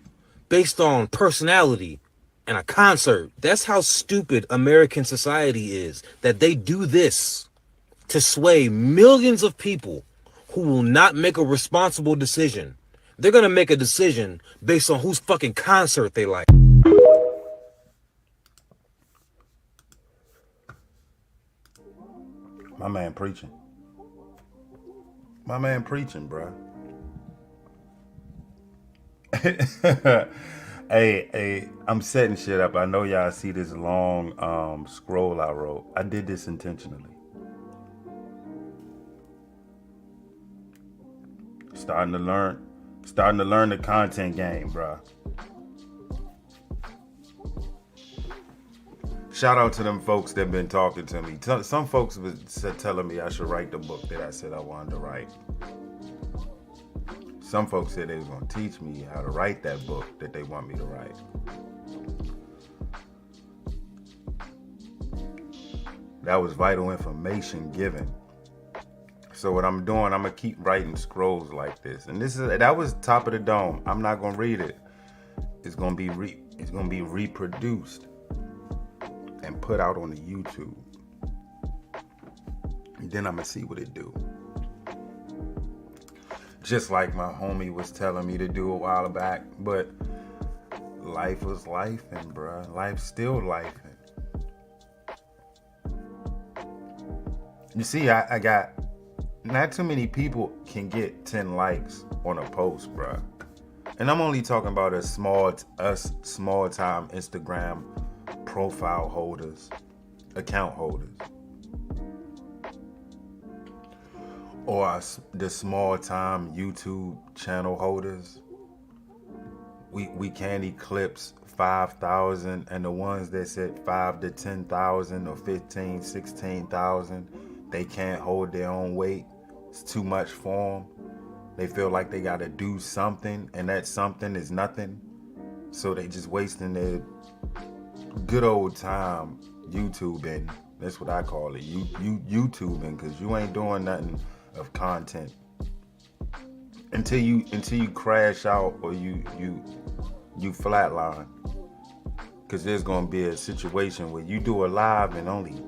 based on personality and a concert. That's how stupid American society is, that they do this to sway millions of people who will not make a responsible decision. They're going to make a decision based on whose fucking concert they like. My man preaching. My man preaching, bruh. Hey, I'm setting shit up. I know y'all see this long scroll I wrote. I did this intentionally. Starting to learn the content game, bruh. Shout out to them folks that been talking to me. Some folks was telling me I should write the book that I said I wanted to write. Some folks said they was gonna teach me how to write that book that they want me to write. That was vital information given. So what I'm doing, I'm gonna keep writing scrolls like this. And that was top of the dome. I'm not gonna read it. It's gonna be reproduced and put out on the YouTube. And then I'm gonna see what it do. Just like my homie was telling me to do a while back, but life was life, and bruh, life's still life. You see, I got, not too many people can get 10 likes on a post, bruh. And I'm only talking about us small time Instagram profile holders, account holders. Or the small time YouTube channel holders. We can't eclipse 5,000, and the ones that said 5 to 10,000 or 15, 16,000, they can't hold their own weight. It's too much for them. They feel like they gotta do something, and that something is nothing. So they just wasting their good old time YouTubing. That's what I call it. YouTubing, because you ain't doing nothing of content until you crash out or you flatline. Because there's gonna be a situation where you do a live and only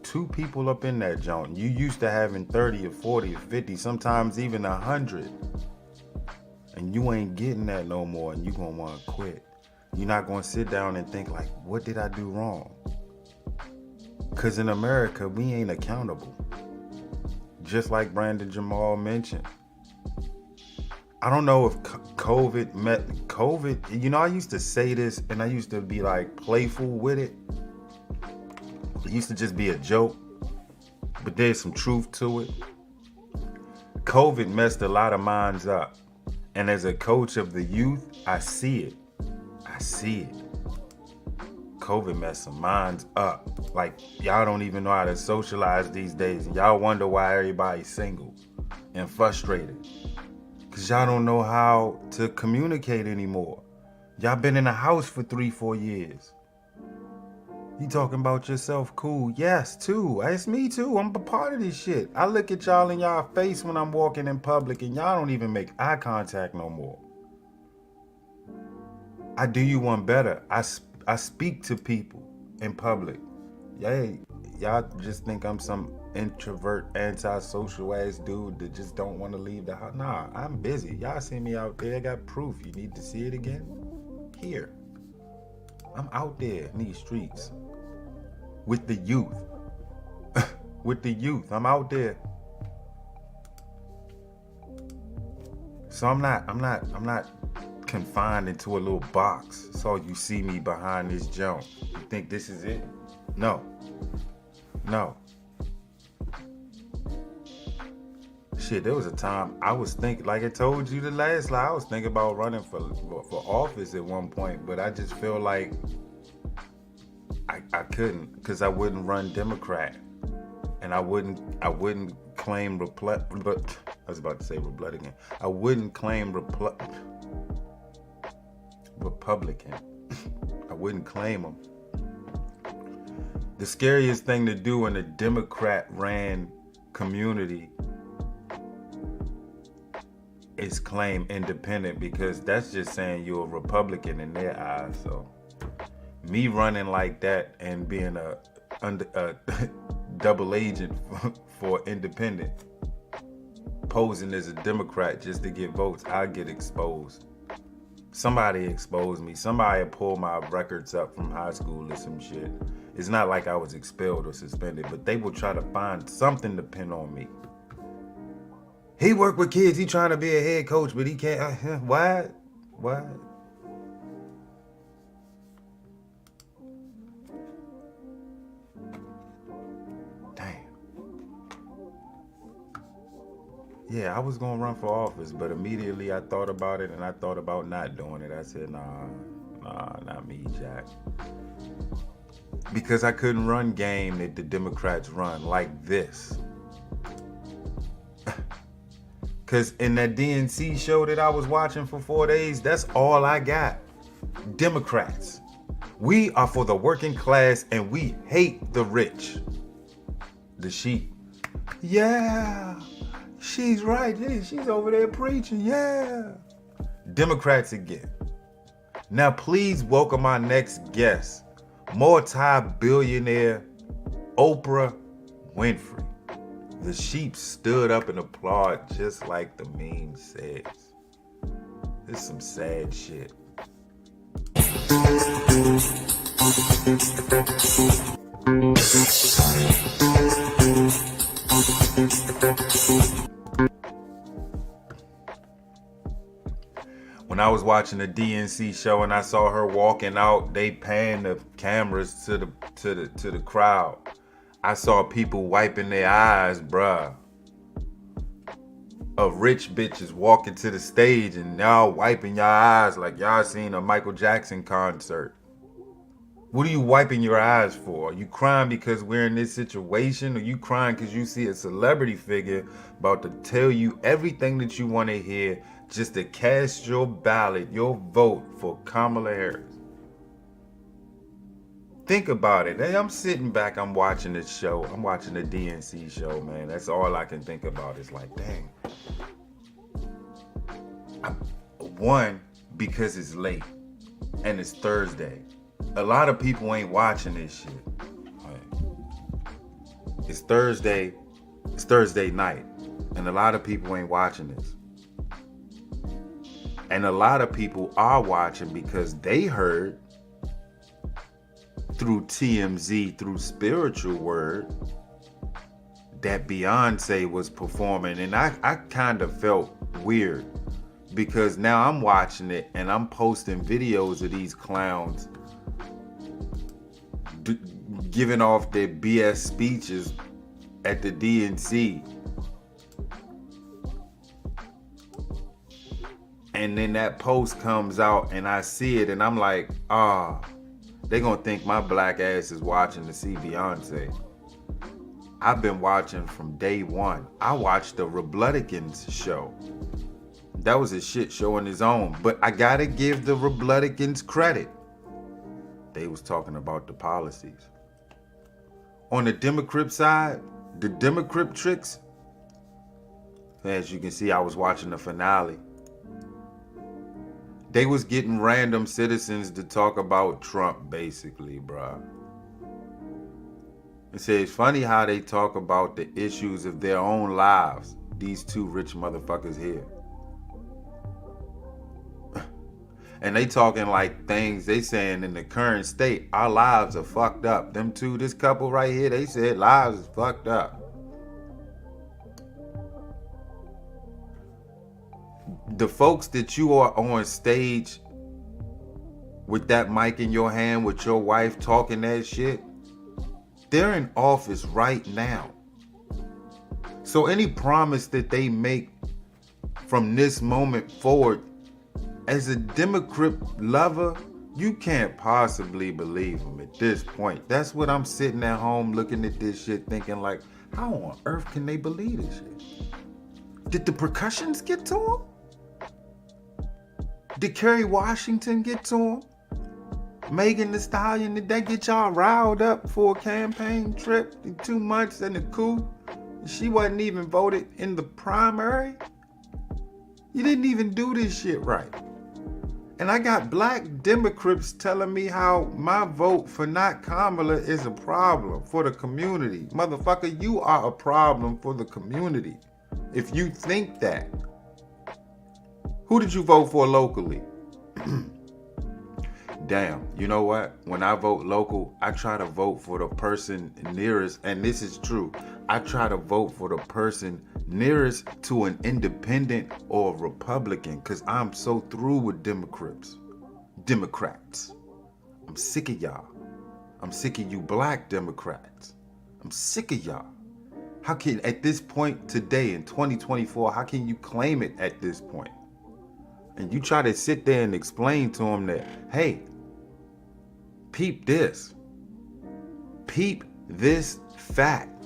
2 people up in that joint. You used to having 30 or 40 or 50, sometimes even 100, and you ain't getting that no more, and you gonna want to quit. You're not gonna sit down and think like, what did I do wrong? Because in America, we ain't accountable. Just like Brandon Jamal mentioned. I don't know if COVID, you know, I used to say this and I used to be like playful with it. It used to just be a joke, but there's some truth to it. COVID messed a lot of minds up. And as a coach of the youth, I see it. COVID messed some minds up. Like, y'all don't even know how to socialize these days. And y'all wonder why everybody's single and frustrated. Because y'all don't know how to communicate anymore. Y'all been in the house for 3-4 years. You talking about yourself cool? Yes, too. It's me too. I'm a part of this shit. I look at y'all in y'all face when I'm walking in public and y'all don't even make eye contact no more. I do you one better. I speak to people in public. Y'all just think I'm some introvert, antisocial ass dude that just don't want to leave the house. Nah, I'm busy. Y'all see me out there. I got proof. You need to see it again? Here. I'm out there in these streets with the youth. With the youth. I'm out there. So I'm not confined into a little box. So you see me behind this jump. You think this is it? No. Shit, there was a time I was thinking, like I told you the last lie, I was thinking about running for office at one point, but I just feel like I couldn't, because I wouldn't run Democrat, and I wouldn't claim I was about to say Republican. I wouldn't claim Republican. I wouldn't claim them. The scariest thing to do in a Democrat-ran community is claim independent, because that's just saying you're a Republican in their eyes. So me running like that and being a double agent for independent, posing as a Democrat just to get votes, I get exposed. Somebody exposed me. Somebody pulled my records up from high school or some shit. It's not like I was expelled or suspended, but they will try to find something to pin on me. He worked with kids. He trying to be a head coach, but he can't. What? What? Yeah, I was gonna run for office, but immediately I thought about it and I thought about not doing it. I said, nah, not me, Jack. Because I couldn't run game that the Democrats run like this. Because in that DNC show that I was watching for 4 days, that's all I got. Democrats. We are for the working class and we hate the rich. The sheep. Yeah. She's right. Yeah, she's over there preaching. Yeah. Democrats again. Now, please welcome our next guest, multi-billionaire Oprah Winfrey. The sheep stood up and applauded just like the meme says. This is some sad shit. When I was watching the DNC show and I saw her walking out, they panned the cameras to the crowd. I saw people wiping their eyes, bruh. Of rich bitches walking to the stage and y'all wiping your eyes like y'all seen a Michael Jackson concert. What are you wiping your eyes for? Are you crying because we're in this situation? Or you crying because you see a celebrity figure about to tell you everything that you want to hear just to cast your ballot, your vote for Kamala Harris? Think about it. Hey, I'm sitting back, I'm watching this show. I'm watching the DNC show, man. That's all I can think about. It's like, dang. One, because it's late and it's Thursday. A lot of people ain't watching this shit. It's Thursday night, and a lot of people ain't watching this. And a lot of people are watching because they heard through TMZ, through spiritual word, that Beyonce was performing. And I kind of felt weird because now I'm watching it and I'm posting videos of these clowns giving off their BS speeches at the DNC. And then that post comes out and I see it and I'm like, they gonna think my black ass is watching to see Beyonce. I've been watching from day one. I watched the Republicans show. That was a shit show on its own, but I gotta give the Republicans credit. They was talking about the policies. On the Democrat side, the Democrat tricks, as you can see, I was watching the finale. They was getting random citizens to talk about Trump, basically, bruh. It says, it's funny how they talk about the issues of their own lives, these two rich motherfuckers here. And they talking like things, they saying in the current state, our lives are fucked up. Them two, this couple right here, they said lives is fucked up. The folks that you are on stage with that mic in your hand with your wife talking that shit, they're in office right now. So any promise that they make from this moment forward, as a Democrat lover, you can't possibly believe them at this point. That's what I'm sitting at home looking at this shit thinking like, how on earth can they believe this shit? Did the percussions get to them? Did Kerry Washington get to him? Megan Thee Stallion, did that get y'all riled up for a campaign trip in 2 months and a coup? She wasn't even voted in the primary? You didn't even do this shit right. And I got black Democrats telling me how my vote for not Kamala is a problem for the community. Motherfucker, you are a problem for the community. If you think that. Who did you vote for locally? Damn, you know what? When I vote local, I try to vote for the person nearest, and this is true. I try to vote for the person nearest to an independent or a Republican, because I'm so through with Democrats. I'm sick of y'all. I'm sick of you black Democrats. I'm sick of y'all. How can, at this point today in 2024, how can you claim it at this point? And you try to sit there and explain to them that, hey, peep this. Peep this fact.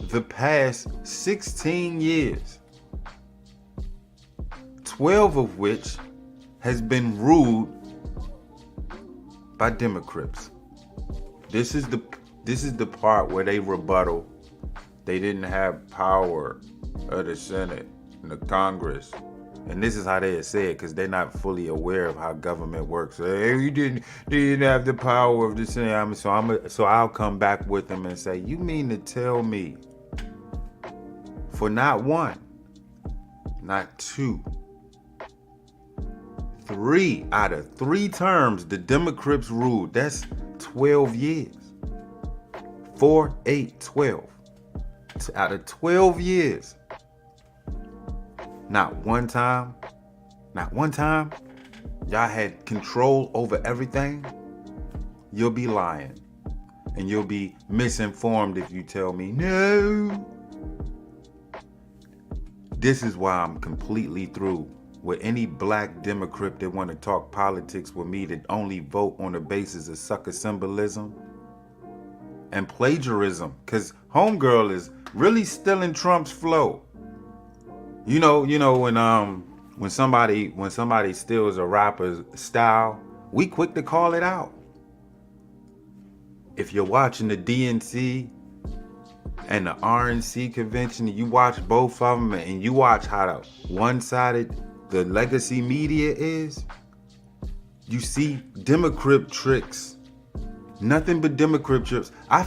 The past 16 years, 12 of which has been ruled by Democrats. This is the part where they rebuttal. They didn't have power of the Senate and the Congress. And this is how they say it, because they're not fully aware of how government works. Hey, you didn't have the power of the Senate. So I'll come back with them and say, you mean to tell me for not one, not two, 3 out of 3 terms the Democrats ruled, that's 12 years. 4, 8, 12. Out of 12 years, not one time, y'all had control over everything. You'll be lying. And you'll be misinformed if you tell me, no. This is why I'm completely through with any black Democrat that want to talk politics with me that only vote on the basis of sucker symbolism and plagiarism. Because homegirl is really stealing Trump's flow. You know when somebody steals a rapper's style, we quick to call it out. If you're watching the DNC and the RNC convention, you watch both of them and you watch how the one-sided the legacy media is, you see Democrat tricks. Nothing but Democrat tricks. I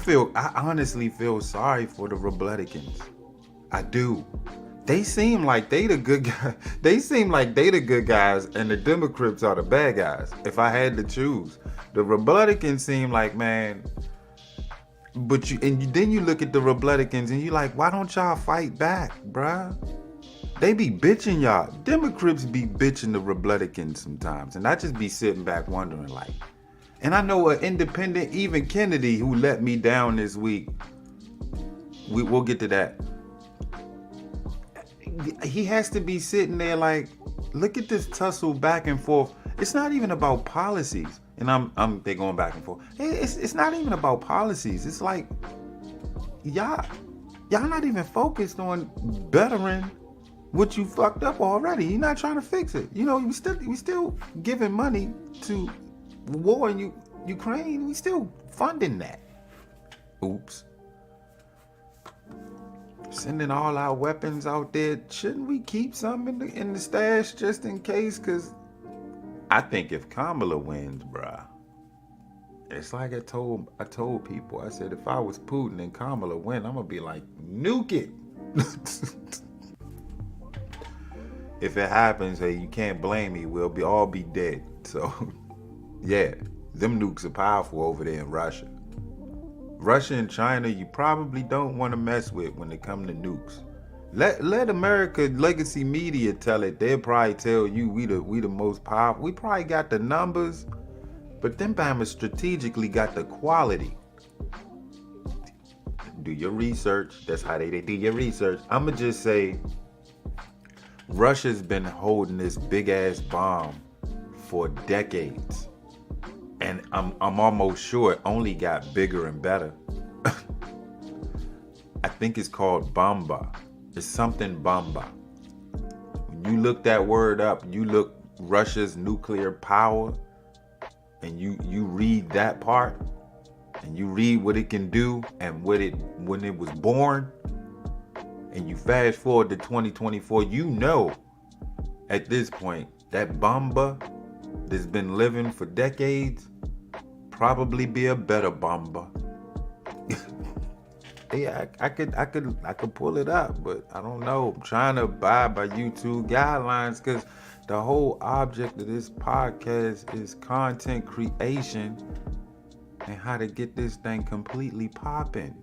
honestly feel sorry for the Republicans. I do. They seem like they the good guys. They seem like they the good guys and the Democrats are the bad guys. If I had to choose, the Republicans seem like, man. But then you look at the Republicans and you're like, why don't y'all fight back, bruh? They be bitching y'all. Democrats be bitching the Republicans sometimes, and I just be sitting back wondering, like. And I know an independent, even Kennedy, who let me down this week. We'll get to that. He has to be sitting there like, look at this tussle back and forth. It's not even about policies. And they're going back and forth. It's not even about policies. It's like, y'all not even focused on bettering what you fucked up already. You're not trying to fix it. You know, we still giving money to war in Ukraine. We still funding that. Oops. Sending all our weapons out there. Shouldn't we keep some in the stash just in case? Because I think if Kamala wins, bruh, it's like I told people. I said, if I was Putin and Kamala win, I'm going to be like, nuke it. If it happens, hey, you can't blame me. We'll all be dead. So, yeah, them nukes are powerful over there in Russia. Russia and China, you probably don't want to mess with when it comes to nukes. Let America legacy media tell it. They'll probably tell you we the most powerful. We probably got the numbers, but them Bammers strategically got the quality. Do your research. That's how they do your research. I'ma just say, Russia's been holding this big ass bomb for decades. And I'm almost sure it only got bigger and better. I think it's called Bomba. It's something Bomba. When you look that word up, you look Russia's nuclear power, and you read that part, and you read what it can do and when it was born, and you fast forward to 2024, you know at this point that Bomba that's been living for decades probably be a better Bomba. Yeah, I could pull it up, but I don't know. I'm trying to abide by YouTube guidelines because the whole object of this podcast is content creation and how to get this thing completely popping.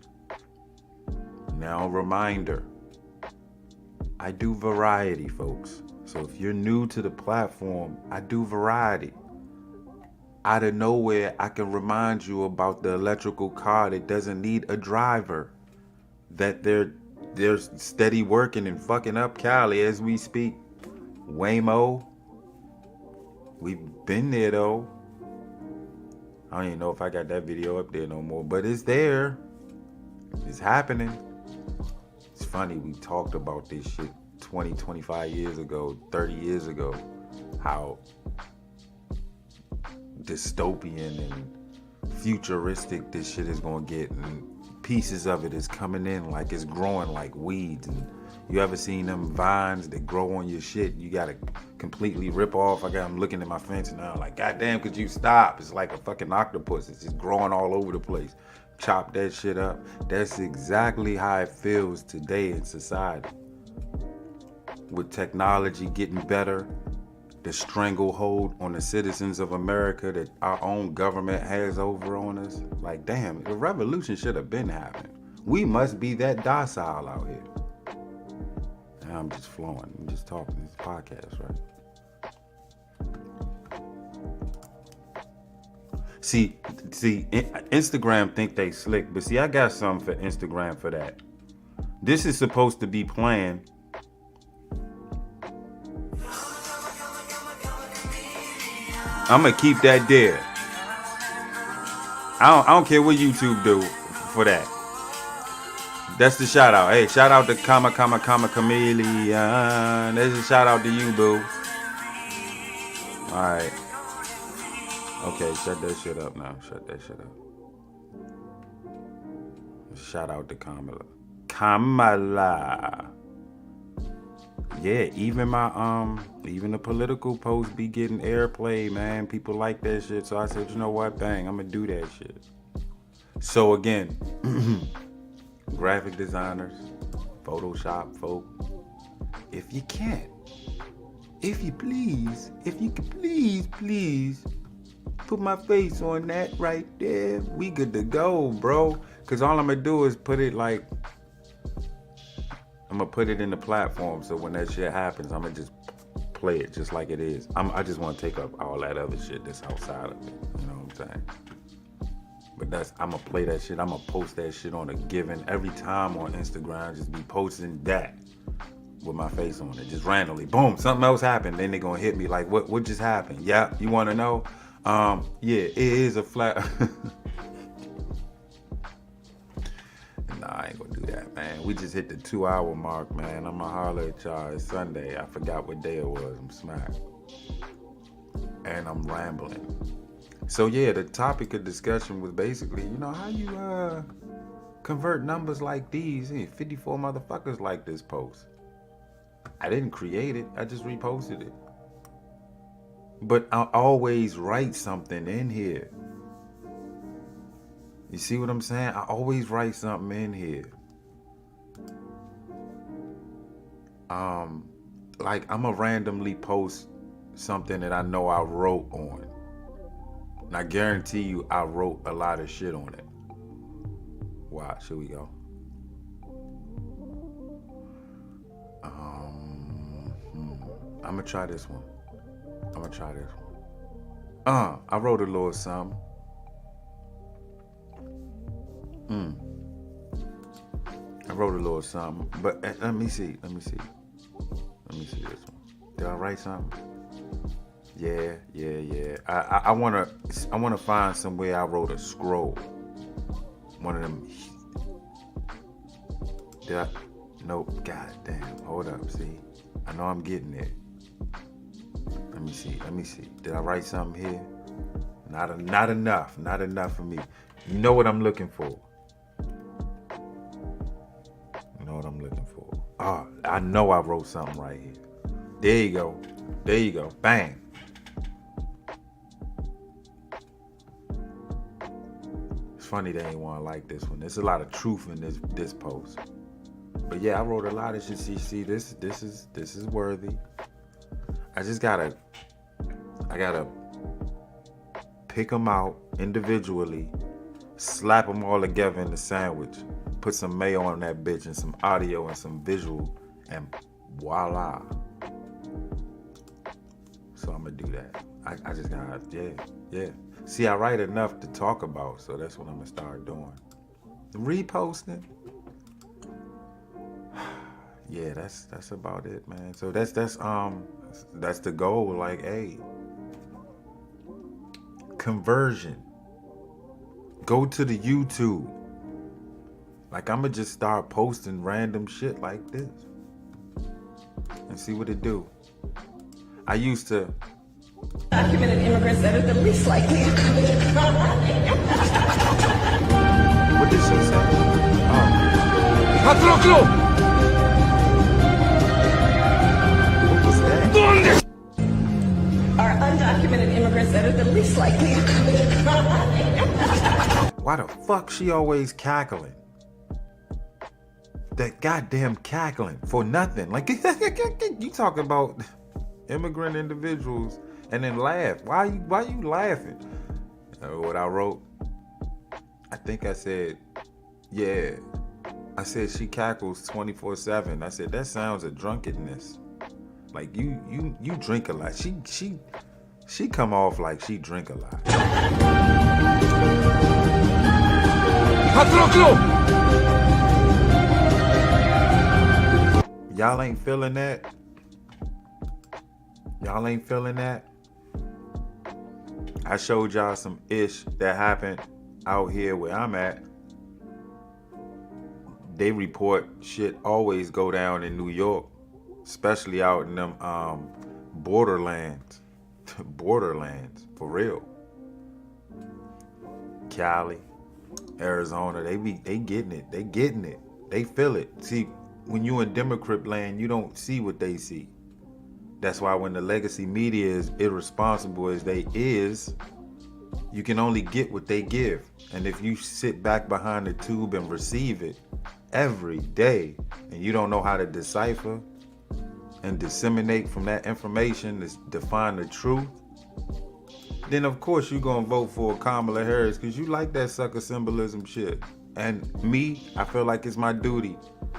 Now, reminder, I do variety, folks. So if you're new to the platform, I do variety. Out of nowhere, I can remind you about the electrical car that doesn't need a driver. That they're steady working and fucking up Cali as we speak. Waymo. We've been there though. I don't even know if I got that video up there no more, but it's there. It's happening. It's funny, we talked about this shit 20, 25 years ago, 30 years ago. How dystopian and futuristic this shit is gonna get, and pieces of it is coming in like it's growing like weeds. And you ever seen them vines that grow on your shit? You gotta completely rip off. I'm looking at my fence now like, goddamn, could you stop? It's like a fucking octopus. It's just growing all over the place. Chop that shit up. That's exactly how it feels today in society. With technology getting better, the stranglehold on the citizens of America that our own government has over on us. Like, damn, the revolution should have been happening. We must be that docile out here. Now I'm just flowing. I'm just talking. This podcast, right? See, Instagram think they slick, but see, I got something for Instagram for that. This is supposed to be planned. I'm gonna keep that there. I don't care what YouTube do for that. That's the shout out. Hey, shout out to Chameleon. There's a shout out to you, boo. All right. Okay, shut that shit up now. Shut that shit up. Shout out to Kamala. Yeah, even even the political posts be getting airplay, man. People like that shit. So I said, you know what? Bang, I'm gonna do that shit. So again, graphic designers, Photoshop folk, if you can, if you could please put my face on that right there, we good to go, bro. Cause all I'm gonna do is put it like, I'm gonna put it in the platform, so when that shit happens, I'm gonna just play it just like it is. I just want to take up all that other shit that's outside of it. You know what I'm saying? But I'm gonna play that shit. I'm gonna post that shit on a given every time on Instagram. Just be posting that with my face on it, just randomly. Boom, something else happened. Then they gonna hit me like, what just happened? Yeah, you want to know? Yeah, it is a flat. Nah, I ain't gonna do that, man. We just hit the 2-hour mark, man. I'm gonna holler at y'all. It's Sunday. I forgot what day it was. I'm smacked. And I'm rambling. So yeah, the topic of discussion was basically, how you convert numbers like these. 54 motherfuckers like this post. I didn't create it. I just reposted it. But I always write something in here. You see what I'm saying? I always write something in here. Like I'm gonna randomly post something that I know I wrote on. And I guarantee you I wrote a lot of shit on it. Watch, here we go. I'm gonna try this one. I wrote a little something. I wrote a little something, but let me see this one. Did I write something? Yeah. I wanna find somewhere I wrote a scroll. One of them. Did I? Nope. God damn. Hold up. See, I know I'm getting there. Let me see. Did I write something here? Not enough. Not enough for me. You know what I'm looking for. Oh, I know I wrote something right here. There you go. Bang. It's funny they ain't want to like this one. There's a lot of truth in this post. But yeah, I wrote a lot of shit. See, this is worthy. I gotta pick them out individually, slap them all together in a sandwich, put some mayo on that bitch and some audio and some visual, and voila. So I'm gonna do that. I just gotta, yeah. See, I write enough to talk about, so that's what I'm gonna start doing. Reposting. Yeah, that's about it, man. So that's the goal. Like, hey, conversion. Go to the YouTube. Like, I'ma just start posting random shit like this and see what it do. I used to. Documented immigrants that are the least likely to commit a crime. What did she say? Are undocumented immigrants that are the least likely to commit a crime. Why the fuck she always cackling? That goddamn cackling for nothing. Like, you talking about immigrant individuals and then laugh. Why you laughing? What I wrote? I think I said, yeah. I said she cackles 24/7. I said that sounds a drunkenness. Like you drink a lot. She come off like she drink a lot. Y'all ain't feeling that? Y'all ain't feeling that? I showed y'all some ish that happened out here where I'm at. They report shit always go down in New York, especially out in them borderlands. Borderlands, for real. Cali, Arizona, they getting it. They getting it. They feel it. See, when you in Democrat land, you don't see what they see. That's why when the legacy media is irresponsible as they is, you can only get what they give. And if you sit back behind the tube and receive it every day, and you don't know how to decipher and disseminate from that information to find the truth, then of course you're gonna vote for Kamala Harris because you like that sucker symbolism shit. And me, I feel like it's my duty,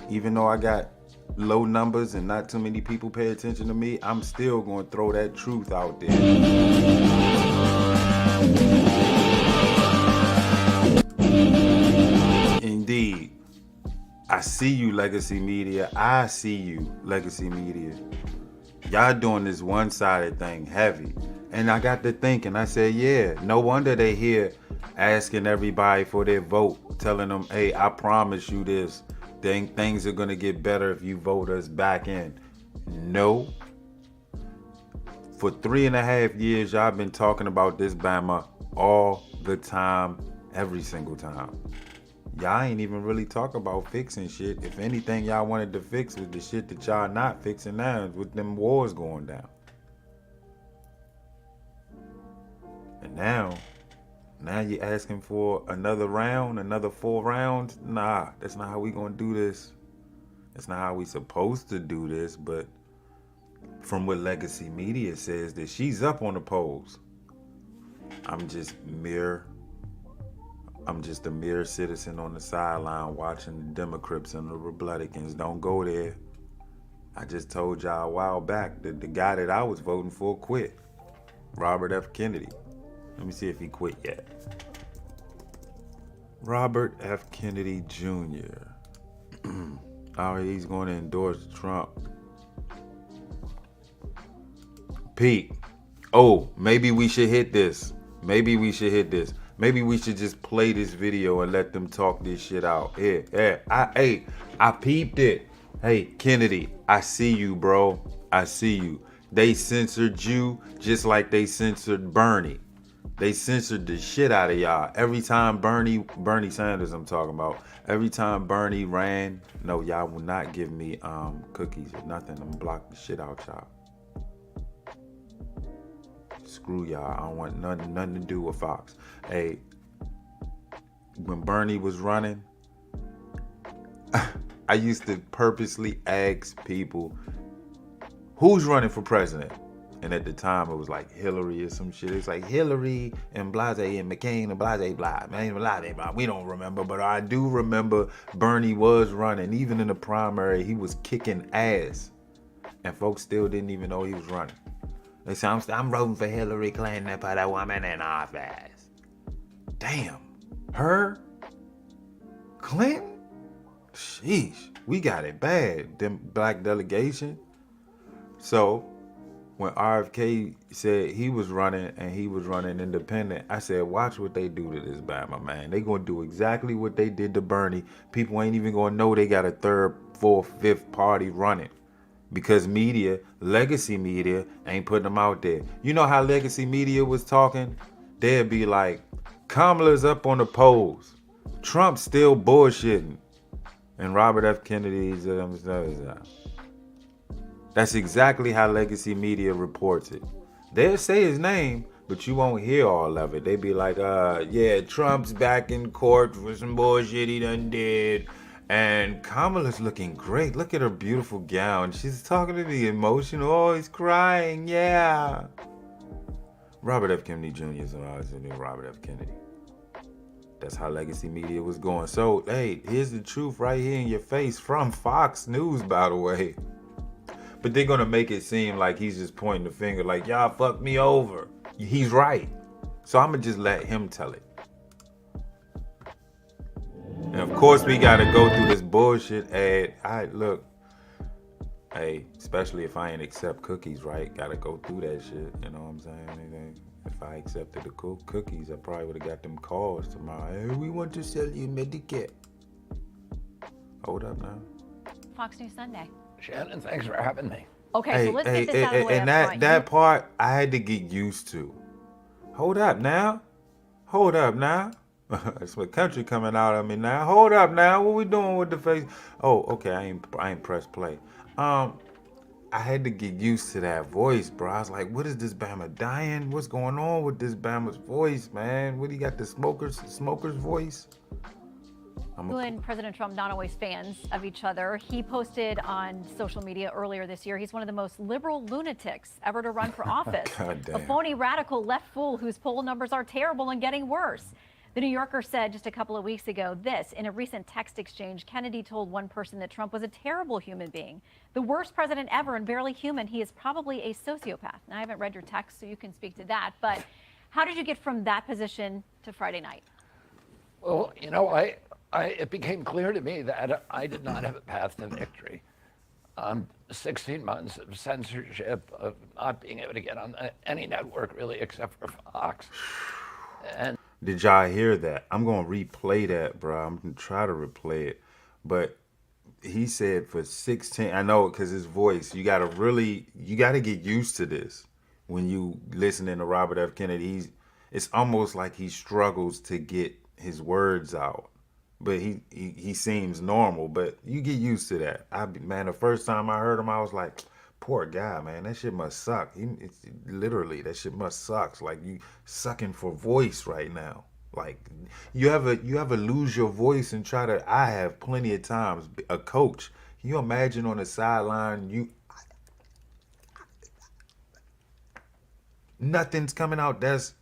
even though I got low numbers and not too many people pay attention to me, I'm still gonna throw that truth out there. Indeed. I see you, legacy media. I see you, legacy media. Y'all doing this one-sided thing heavy. And I got to thinking, I said, yeah, no wonder they here asking everybody for their vote, telling them, hey, I promise you this. Things are gonna get better if you vote us back in. No. For 3.5 years, y'all been talking about this Bama all the time, every single time. Y'all ain't even really talk about fixing shit. If anything y'all wanted to fix was the shit that y'all not fixing now with them wars going down. And now you asking for another round, another 4 rounds? Nah, that's not how we gonna do this. That's not how we supposed to do this, but from what legacy media says that she's up on the polls. I'm just a mere citizen on the sideline watching the Democrats and the Republicans. Don't go there. I just told y'all a while back that the guy that I was voting for quit. Robert F. Kennedy. Let me see if he quit yet. Robert F. Kennedy Jr. Oh, he's going to endorse Trump. Pete. Oh, maybe we should hit this. Maybe we should just play this video and let them talk this shit out. Yeah. I peeped it. Hey, Kennedy, I see you, bro. I see you. They censored you just like they censored Bernie. They censored the shit out of y'all. Every time Bernie Sanders I'm talking about, every time Bernie ran, no, y'all will not give me cookies or nothing. I'm gonna block the shit out y'all. Screw y'all. I don't want nothing to do with Fox. Hey, when Bernie was running, I used to purposely ask people, who's running for president? And at the time, it was like Hillary or some shit. It's like Hillary and Blase and McCain and Blase blah. Blah. We don't remember, but I do remember Bernie was running. Even in the primary, he was kicking ass. And folks still didn't even know he was running. They say, I'm voting for Hillary Clinton to put a woman in office. Damn. Her? Clinton? Sheesh. We got it bad. Them black delegation. So when RFK said he was running and he was running independent, I said, watch what they do to this Bama, man. They gonna do exactly what they did to Bernie. People ain't even gonna know they got a third, fourth, fifth party running. Because media, legacy media, ain't putting them out there. You know how legacy media was talking? They'd be like, Kamala's up on the polls. Trump's still bullshitting. And Robert F. Kennedy's... That's exactly how legacy media reports it. They'll say his name, but you won't hear all of it. They be like, yeah, Trump's back in court for some bullshit he done did. And Kamala's looking great. Look at her beautiful gown. She's talking to me emotional. Oh, he's crying. Yeah. Robert F. Kennedy Jr. is Robert F. Kennedy. That's how legacy media was going. So, hey, here's the truth right here in your face from Fox News, by the way. But they're going to make it seem like he's just pointing the finger like, y'all fucked me over. He's right. So I'm going to just let him tell it. And of course, we got to go through this bullshit ad. Look, hey, especially if I ain't accept cookies, right? Got to go through that shit. You know what I'm saying? If I accepted the cookies, I probably would have got them calls tomorrow. Hey, we want to sell you Medicare. Hold up now. Fox News Sunday. Shannon, thanks for having me. Okay, so let's get this out of the way. And that part, I had to get used to. Hold up now. That's what country coming out of me now. Hold up now. What we doing with the face? Oh, okay. I ain't press play. I had to get used to that voice, bro. I was like, what is this Bama dying? What's going on with this Bama's voice, man? What do you got, the smoker's voice? You and President Trump not always fans of each other. He posted on social media earlier this year, he's one of the most liberal lunatics ever to run for office. A phony radical left fool whose poll numbers are terrible and getting worse. The New Yorker said just a couple of weeks ago this: in a recent text exchange, Kennedy told one person that Trump was a terrible human being, the worst president ever and barely human. He is probably a sociopath. Now, I haven't read your text, so you can speak to that. But how did you get from that position to Friday night? Well, you know, it became clear to me that I did not have a path to victory. 16 months of censorship, of not being able to get on any network really except for Fox. And did y'all hear that? I'm going to replay that, bro. I'm going to try to replay it. But he said for 16, I know because his voice, you got to get used to this. When you listening to Robert F. Kennedy, it's almost like he struggles to get his words out. But he seems normal, but you get used to that. Man, the first time I heard him, I was like, poor guy, man, that shit must suck. Literally, that shit must suck. Like you sucking for voice right now. Like you ever lose your voice and try to, I have plenty of times, a coach, can you imagine on the sideline, nothing's coming out. That's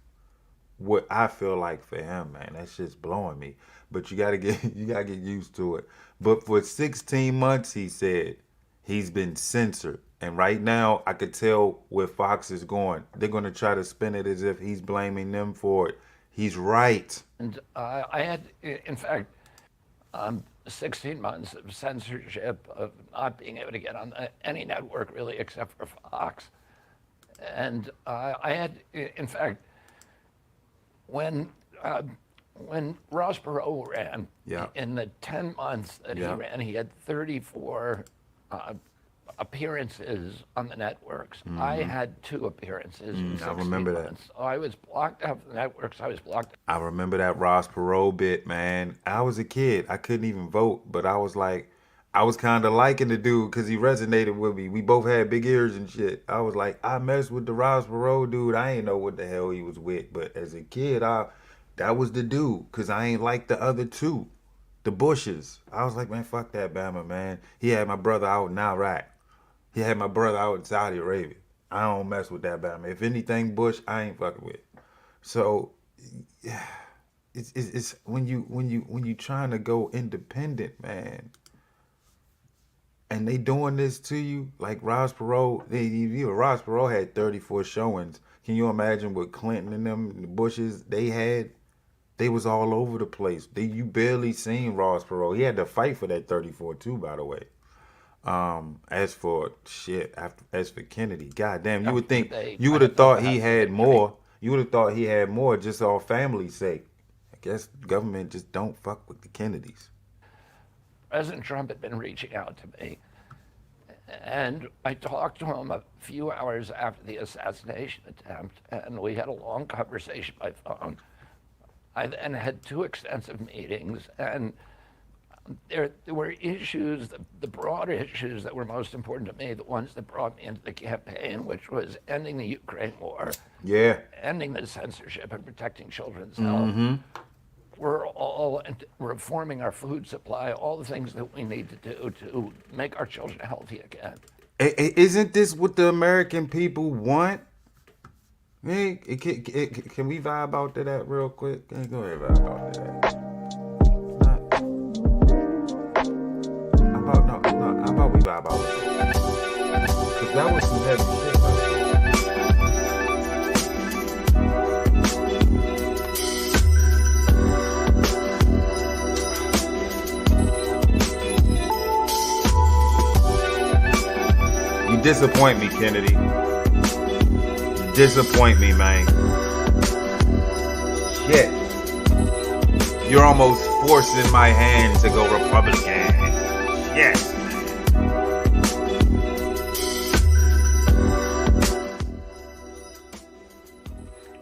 what I feel like for him, man. That shit's blowing me. But you gotta get used to it. But for 16 months, he said, he's been censored. And right now, I could tell where Fox is going. They're gonna try to spin it as if he's blaming them for it. He's right. And I had, in fact, 16 months of censorship, of not being able to get on any network really except for Fox. And I had, in fact, when Ross Perot ran, in the 10 months that he ran, he had 34 appearances on the networks. Mm-hmm. I had 2 appearances in 16 I remember months. So I was blocked off the networks. I was blocked. I remember that Ross Perot bit, man. I was a kid. I couldn't even vote, but I was like, I was kind of liking the dude because he resonated with me. We both had big ears and shit. I was like, I messed with the Ross Perot dude. I ain't know what the hell he was with, but as a kid, That was the dude, cause I ain't like the other two, the Bushes. I was like, man, fuck that Bama, man. He had my brother out in Iraq. He had my brother out in Saudi Arabia. I don't mess with that Bama. If anything Bush, I ain't fucking with. So, yeah, it's when you trying to go independent, man, and they doing this to you like Ross Perot. Ross Perot had 34 showings. Can you imagine what Clinton and them the Bushes they had? They was all over the place. You barely seen Ross Perot. He had to fight for that 34 too, by the way. As for Kennedy, goddamn, you would think you would have thought he had more. You would have thought he had more just all family's sake. I guess government just don't fuck with the Kennedys. President Trump had been reaching out to me, and I talked to him a few hours after the assassination attempt, and we had a long conversation by phone. I then had 2 extensive meetings, and there were issues, the broader issues that were most important to me, the ones that brought me into the campaign, which was ending the Ukraine war, ending the censorship and protecting children's health. We're all reforming our food supply, all the things that we need to do to make our children healthy again. Isn't this what the American people want? Hey, can we vibe out to that real quick? Go ahead, vibe out to that. How about we vibe out to that? Because that was some heavy shit. You disappoint me, Kennedy. You disappoint me, man. Shit. You're almost forcing my hand to go Republican. Yes.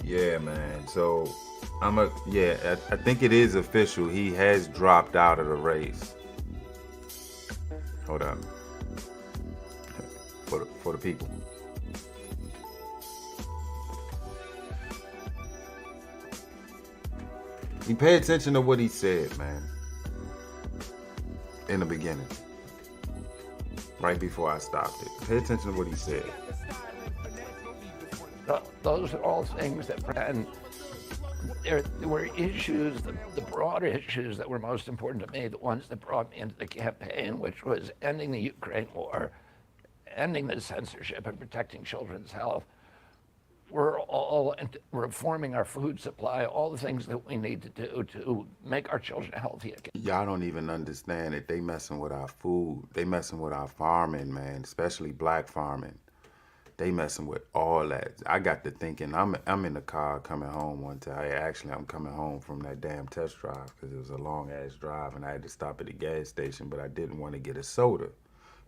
Yeah, man. So I think it is official. He has dropped out of the race. Hold up. For the people. You pay attention to what he said, man. In the beginning. Right before I stopped it. Pay attention to what he said. Those are all things that, and there were issues, the broader issues that were most important to me, the ones that brought me into the campaign, which was ending the Ukraine war, ending the censorship and protecting children's health. We're all reforming our food supply, all the things that we need to do to make our children healthy again. Y'all don't even understand it. They messing with our food. They messing with our farming, man, especially black farming. They messing with all that. I got to thinking, I'm in the car coming home one time. Actually, I'm coming home from that damn test drive because it was a long-ass drive and I had to stop at the gas station, but I didn't want to get a soda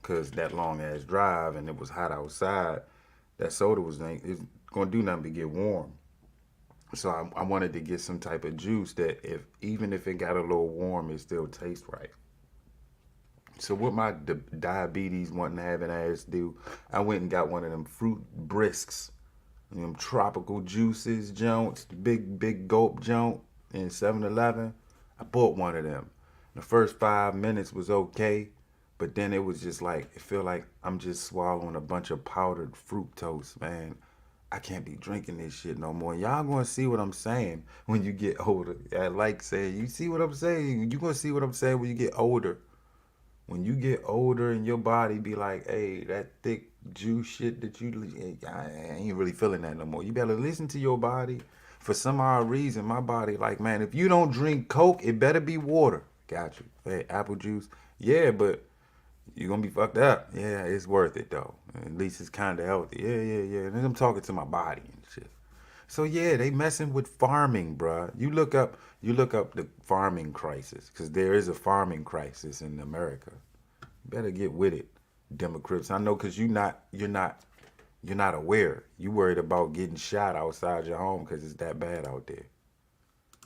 because that long-ass drive and it was hot outside. That soda was going to do nothing but get warm. So I wanted to get some type of juice that even if it got a little warm, it still tastes right. So what my diabetes wanting to have an ass do, I went and got one of them fruit brisks, them tropical juices, joints, big gulp joint in 7-Eleven. I bought one of them. The first 5 minutes was okay, but then it was just like, it feel like I'm just swallowing a bunch of powdered fructose, man. I can't be drinking this shit no more. Y'all gonna see what I'm saying when you get older. I like saying, you see what I'm saying? You gonna see what I'm saying when you get older. When you get older and your body be like, hey, that thick juice shit that I ain't really feeling that no more. You better listen to your body. For some odd reason, my body like, man, if you don't drink Coke, it better be water. Got you. Hey, apple juice. Yeah, but you're going to be fucked up. Yeah, it's worth it, though. At least it's kind of healthy. Yeah. And then I'm talking to my body and shit. So, yeah, they messing with farming, bruh. You look up the farming crisis, because there is a farming crisis in America. You better get with it, Democrats. I know, because you're not aware. You worried about getting shot outside your home because it's that bad out there.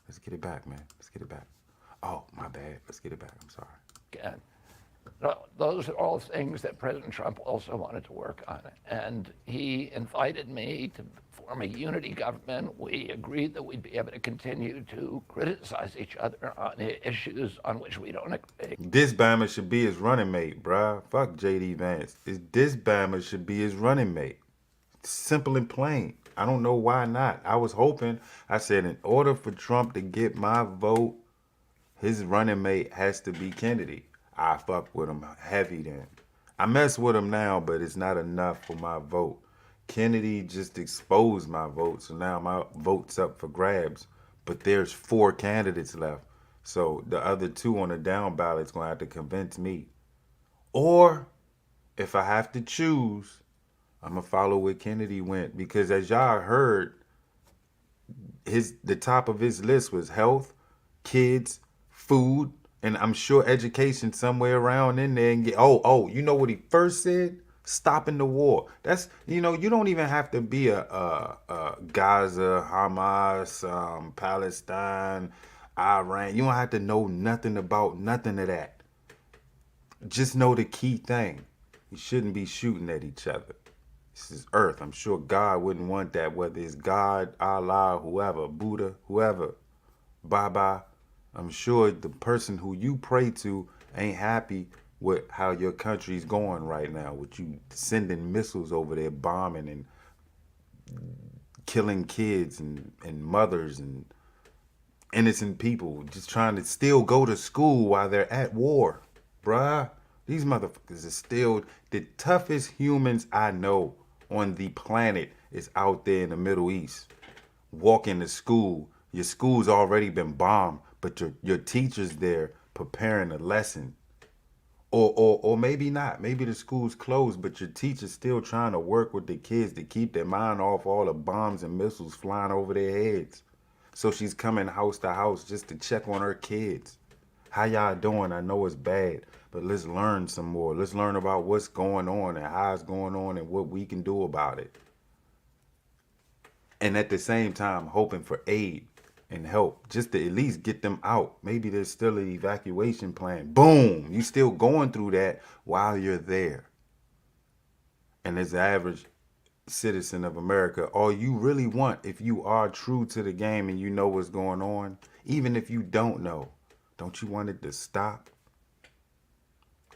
Let's get it back, man. Let's get it back. Oh, my bad. Let's get it back. I'm sorry. Again. Those are all things that President Trump also wanted to work on. And he invited me to form a unity government, we agreed that we'd be able to continue to criticize each other on issues on which we don't agree. This Bama should be his running mate, bruh. Fuck J.D. Vance. This Bama should be his running mate. Simple and plain. I don't know why not. I was hoping, I said, in order for Trump to get my vote, his running mate has to be Kennedy. I fuck with him heavy then. I mess with him now, but it's not enough for my vote. Kennedy just exposed my vote, so now my vote's up for grabs. But there's 4 candidates left. So the other 2 on the down ballot's gonna have to convince me. Or if I have to choose, I'm gonna follow where Kennedy went, because as y'all heard, the top of his list was health, kids, food, and I'm sure education somewhere around in there. And you know what he first said? Stopping the war. That's, you don't even have to be a Gaza, Hamas, Palestine, Iran. You don't have to know nothing about nothing of that. Just know the key thing. You shouldn't be shooting at each other. This is Earth. I'm sure God wouldn't want that, whether it's God, Allah, whoever, Buddha, whoever, Baba. I'm sure the person who you pray to ain't happy with how your country's going right now, with you sending missiles over there, bombing and killing kids and mothers and innocent people, just trying to still go to school while they're at war. Bruh, these motherfuckers are still the toughest humans I know on the planet is out there in the Middle East. Walking to school, your school's already been bombed, but your teacher's there preparing a lesson. Or maybe not. Maybe the school's closed, but your teacher's still trying to work with the kids to keep their mind off all the bombs and missiles flying over their heads. So she's coming house to house just to check on her kids. How y'all doing? I know it's bad, but let's learn some more. Let's learn about what's going on and how it's going on and what we can do about it. And at the same time, hoping for aid and help just to at least get them out. Maybe there's still an evacuation plan. Boom! You still going through that while you're there. And as the average citizen of America, all you really want, if you are true to the game and you know what's going on, even if you don't know, don't you want it to stop?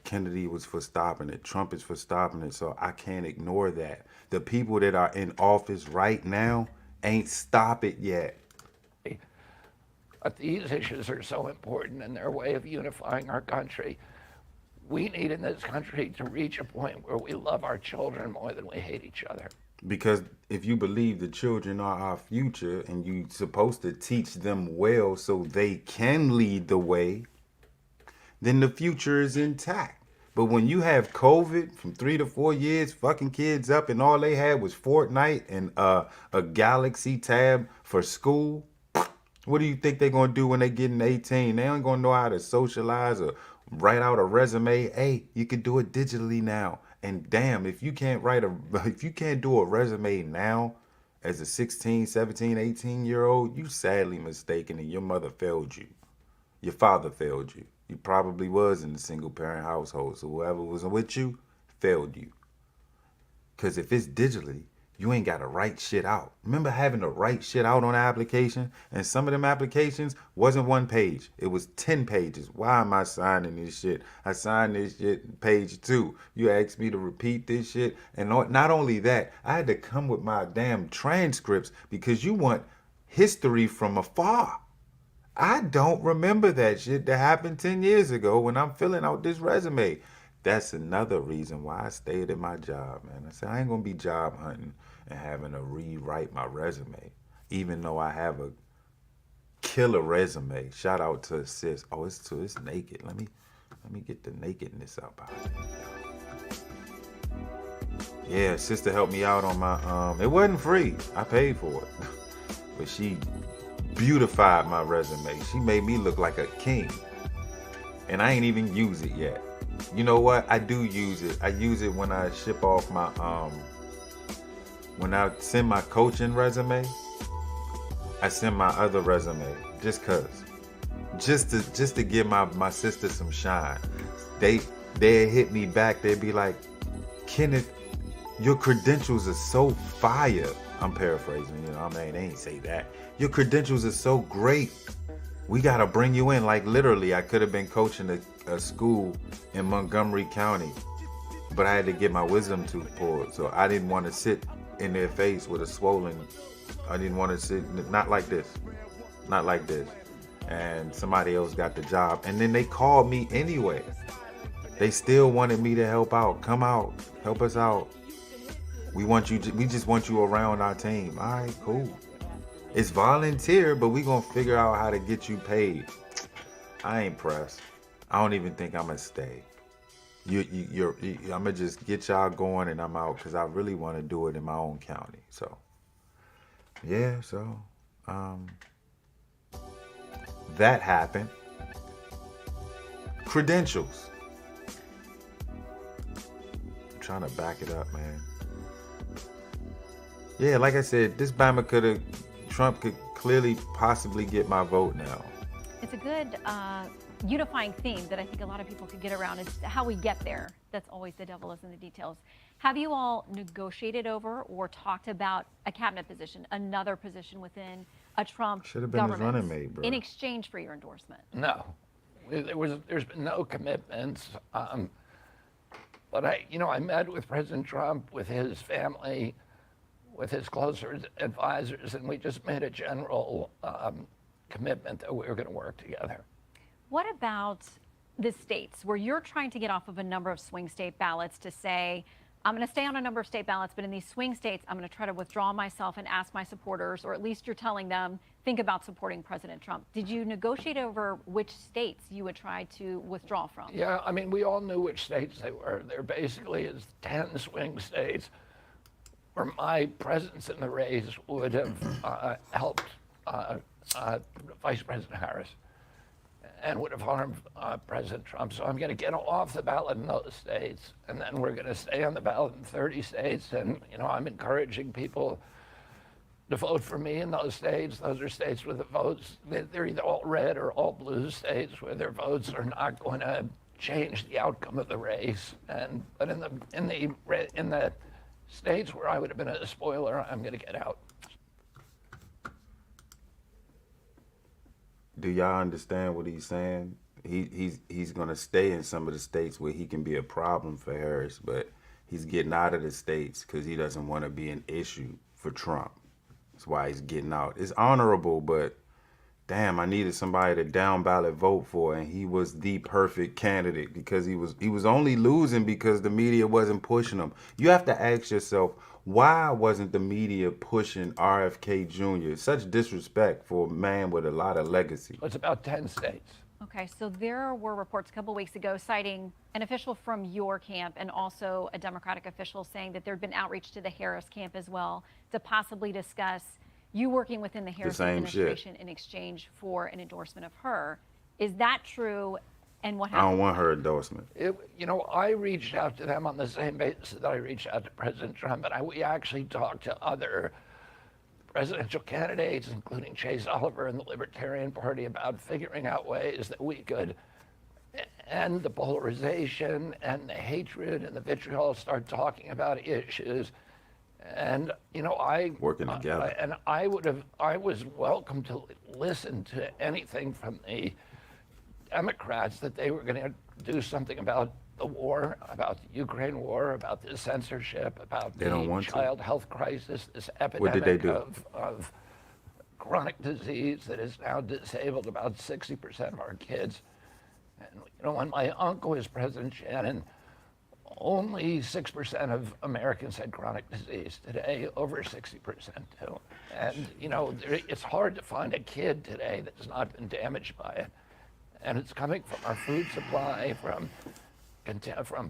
Kennedy was for stopping it. Trump is for stopping it. So I can't ignore that. The people that are in office right now ain't stop it yet. But these issues are so important in their way of unifying our country. We need in this country to reach a point where we love our children more than we hate each other. Because if you believe the children are our future and you're supposed to teach them well so they can lead the way, then the future is intact. But when you have COVID from 3 to 4 years, fucking kids up and all they had was Fortnite and a Galaxy tab for school, what do you think they're going to do when they get in 18? They ain't going to know how to socialize or write out a resume. Hey, you can do it digitally now. And damn, if you can't do a resume now as a 16, 17, 18-year-old, you sadly mistaken and your mother failed you. Your father failed you. You probably was in a single parent household. So whoever was with you failed you. Because if it's digitally, you ain't got to write shit out. Remember having to write shit out on an application? And some of them applications wasn't 1 page. It was 10 pages. Why am I signing this shit? I signed this shit page 2. You asked me to repeat this shit. And not only that, I had to come with my damn transcripts because you want history from afar. I don't remember that shit that happened 10 years ago when I'm filling out this resume. That's another reason why I stayed at my job, man. I said, I ain't going to be job hunting and having to rewrite my resume, even though I have a killer resume. Shout out to sis. Oh, it's naked. Let me get the nakedness up out of here. Yeah, sister helped me out on my, it wasn't free. I paid for it. But she beautified my resume. She made me look like a king. And I ain't even use it yet. You know what? I do use it. I use it when I ship off my when I send my coaching resume. I send my other resume just to give my sister some shine. They hit me back. They'd be like, Kenneth, Your credentials are so fire. I'm paraphrasing, you know, I mean, they ain't say that. Your credentials are so great. We gotta bring you in. Like literally, I could have been coaching a school in Montgomery County, but I had to get my wisdom tooth pulled. So I didn't want to sit in their face with a swollen. I didn't want to sit, not like this, not like this. And somebody else got the job. And then they called me anyway. They still wanted me to help out. Come out, help us out. We want you. We just want you around our team. All right, cool. It's volunteer, but we gonna figure out how to get you paid. I ain't pressed. I don't even think I'm gonna stay. I'm gonna just get y'all going and I'm out because I really want to do it in my own county. So, yeah. So, that happened. Credentials. I'm trying to back it up, man. Yeah, like I said, this Bama Trump could clearly possibly get my vote now. It's a good unifying theme that I think a lot of people could get around. It's how we get there. That's always the devil is in the details. Have you all negotiated over or talked about a cabinet position, another position within a Trump Should have been his government running mate, bro. in exchange for your endorsement? No, there's been no commitments. But I met with President Trump, with his family, with his closer advisors, and we just made a general commitment that we were going to work together. What about the states where you're trying to get off of a number of swing state ballots to say, I'm going to stay on a number of state ballots, but in these swing states, I'm going to try to withdraw myself and ask my supporters, or at least you're telling them, think about supporting President Trump. Did you negotiate over which states you would try to withdraw from? Yeah, I mean, we all knew which states they were. There basically is 10 swing states where my presence in the race would have helped Vice President Harris and would have harmed President Trump. So I'm going to get off the ballot in those states, and then we're going to stay on the ballot in 30 states. And, I'm encouraging people to vote for me in those states. Those are states where the votes, they're either all red or all blue states where their votes are not going to change the outcome of the race. But in the states where I would have been a spoiler, I'm going to get out. Do y'all understand what he's saying? He's gonna stay in some of the states where he can be a problem for Harris, but he's getting out of the states because he doesn't want to be an issue for Trump. That's why he's getting out. It's honorable, but damn, I needed somebody to down ballot vote for, and he was the perfect candidate because he was only losing because the media wasn't pushing him. You have to ask yourself, why wasn't the media pushing RFK Jr.? Such disrespect for a man with a lot of legacy. It's about 10 states. Okay, so there were reports a couple weeks ago citing an official from your camp and also a Democratic official saying that there'd been outreach to the Harris camp as well to possibly discuss you working within the Harris administration in exchange for an endorsement of her. Is that true? And what happened? I don't want her endorsement. I reached out to them on the same basis that I reached out to President Trump, and we actually talked to other presidential candidates, including Chase Oliver and the Libertarian Party, about figuring out ways that we could end the polarization and the hatred and the vitriol, start talking about issues. And working together. And I was welcome to listen to anything from the Democrats that they were going to do something about the war, about the Ukraine war, about the censorship, about the child health crisis, this epidemic of chronic disease that has now disabled about 60% of our kids. And when my uncle was President Shannon, only 6% of Americans had chronic disease. Today, over 60% do. And it's hard to find a kid today that's not been damaged by it. And it's coming from our food supply, from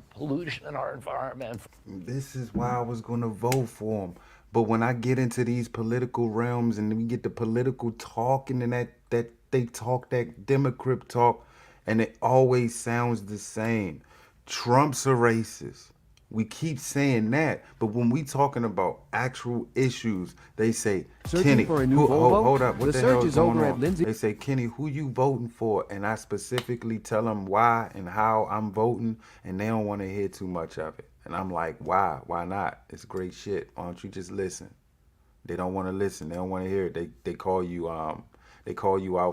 pollution in our environment. This is why I was going to vote for him. But when I get into these political realms and we get the political talking and that they talk that Democrat talk, and it always sounds the same. Trump's a racist. We keep saying that, but when we talking about actual issues, they say, Kenny, for a new Volvo? hold up, what the hell is over going at on? Lindsay. They say, Kenny, who you voting for? And I specifically tell them why and how I'm voting, and they don't want to hear too much of it. And I'm like, why? Why not? It's great shit. Why don't you just listen? They don't want to listen. They don't want to hear it. They call you out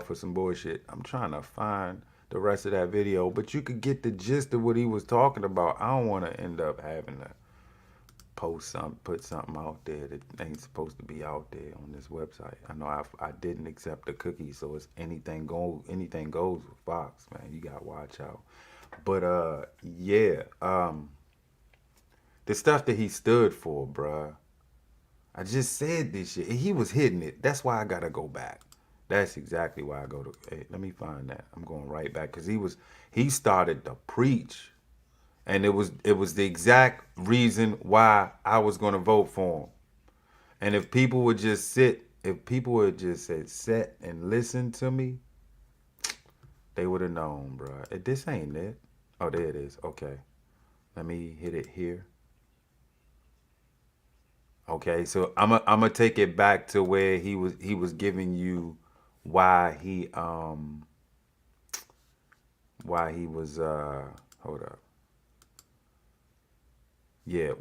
for some bullshit. I'm trying to find the rest of that video, but you could get the gist of what he was talking about. I don't want to end up having to put something out there that ain't supposed to be out there on this website. I know I didn't accept the cookies, so it's anything goes with Fox, man. You gotta watch out. But yeah, the stuff that he stood for, bruh. I just said this shit. He was hitting it. That's why I gotta go back. That's exactly why I go to. Hey, let me find that. I'm going right back because he started to preach, and it was the exact reason why I was gonna vote for him. And if people would just sit and listen to me, they would have known, bro. This ain't it. Oh, there it is. Okay, let me hit it here. Okay, so I'm gonna take it back to where he was giving you why he was hold up. Yeah,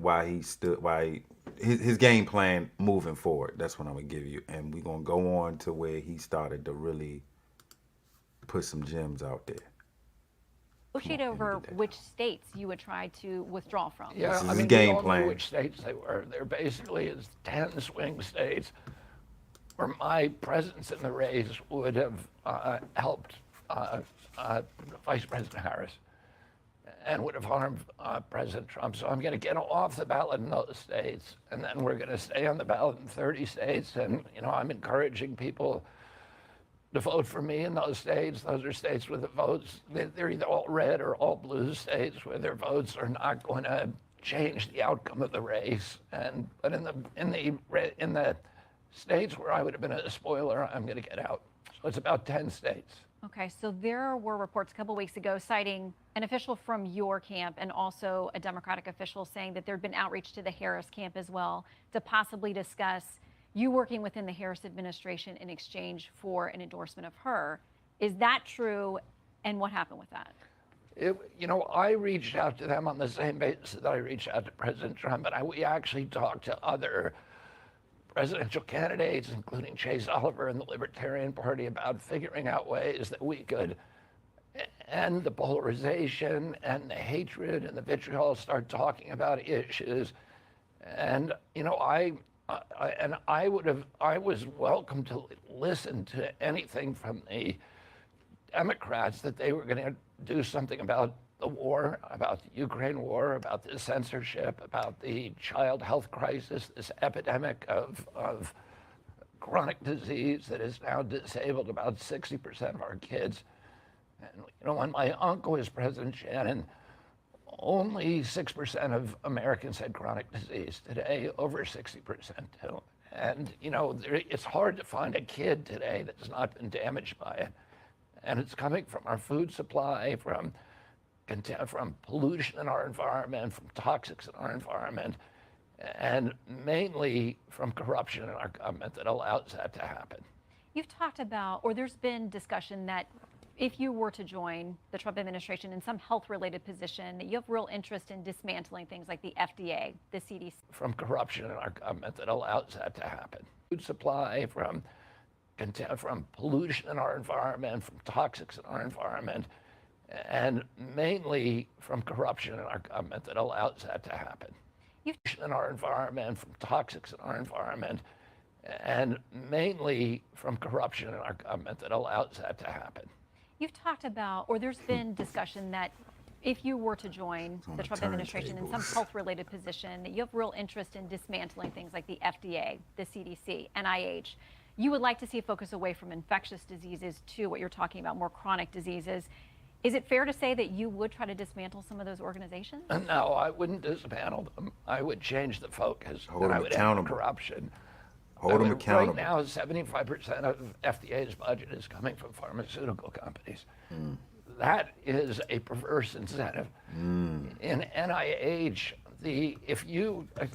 his game plan moving forward. That's what I'm gonna give you, and we're gonna go on to where he started to really put some gems out there. Negotiate over which states you would try to withdraw from. Yeah, I mean, game we all plan. knew which states they were. They're basically 10 swing states where my presence in the race would have helped Vice President Harris and would have harmed President Trump. So I'm going to get off the ballot in those states, and then we're going to stay on the ballot in 30 states. And, I'm encouraging people to vote for me in those states. Those are states where the votes, they're either all red or all blue states where their votes are not going to change the outcome of the race. But in the states where I would have been a spoiler, I'm going to get out. So it's about 10 states. Okay, so there were reports a couple weeks ago citing an official from your camp and also a Democratic official saying that there'd been outreach to the Harris camp as well to possibly discuss you working within the Harris administration in exchange for an endorsement of her. Is that true? And what happened with that? I reached out to them on the same basis that I reached out to President Trump, and we actually talked to other presidential candidates, including Chase Oliver and the Libertarian Party, about figuring out ways that we could end the polarization and the hatred and the vitriol, start talking about issues. And, I was welcome to listen to anything from the Democrats that they were going to do something about the war, about the Ukraine war, about the censorship, about the child health crisis, this epidemic of chronic disease that has now disabled about 60% of our kids. And, when my uncle was President, Shannon, only 6% of Americans had chronic disease. Today, over 60% do. And, it's hard to find a kid today that's not been damaged by it. And it's coming from our food supply, from pollution in our environment, from toxics in our environment, and mainly from corruption in our government that allows that to happen. You've talked about, or there's been discussion that if you were to join the Trump administration in some health-related position, that you have real interest in dismantling things like the FDA, the CDC. From corruption in our government that allows that to happen. Food supply, from pollution in our environment, from toxics in our environment, and mainly from corruption in our government that allows that to happen. In our environment, from toxics in our environment, and mainly from corruption in our government that allows that to happen. You've talked about, or there's been discussion that if you were to join the Trump administration in some health-related position, that you have real interest in dismantling things like the FDA, the CDC, NIH. You would like to see a focus away from infectious diseases to what you're talking about, more chronic diseases. Is it fair to say that you would try to dismantle some of those organizations? No, I wouldn't dismantle them. I would change the focus. Hold them I would accountable. end corruption. Hold them accountable. Right now, 75% of FDA's budget is coming from pharmaceutical companies. That is a perverse incentive. In NIH,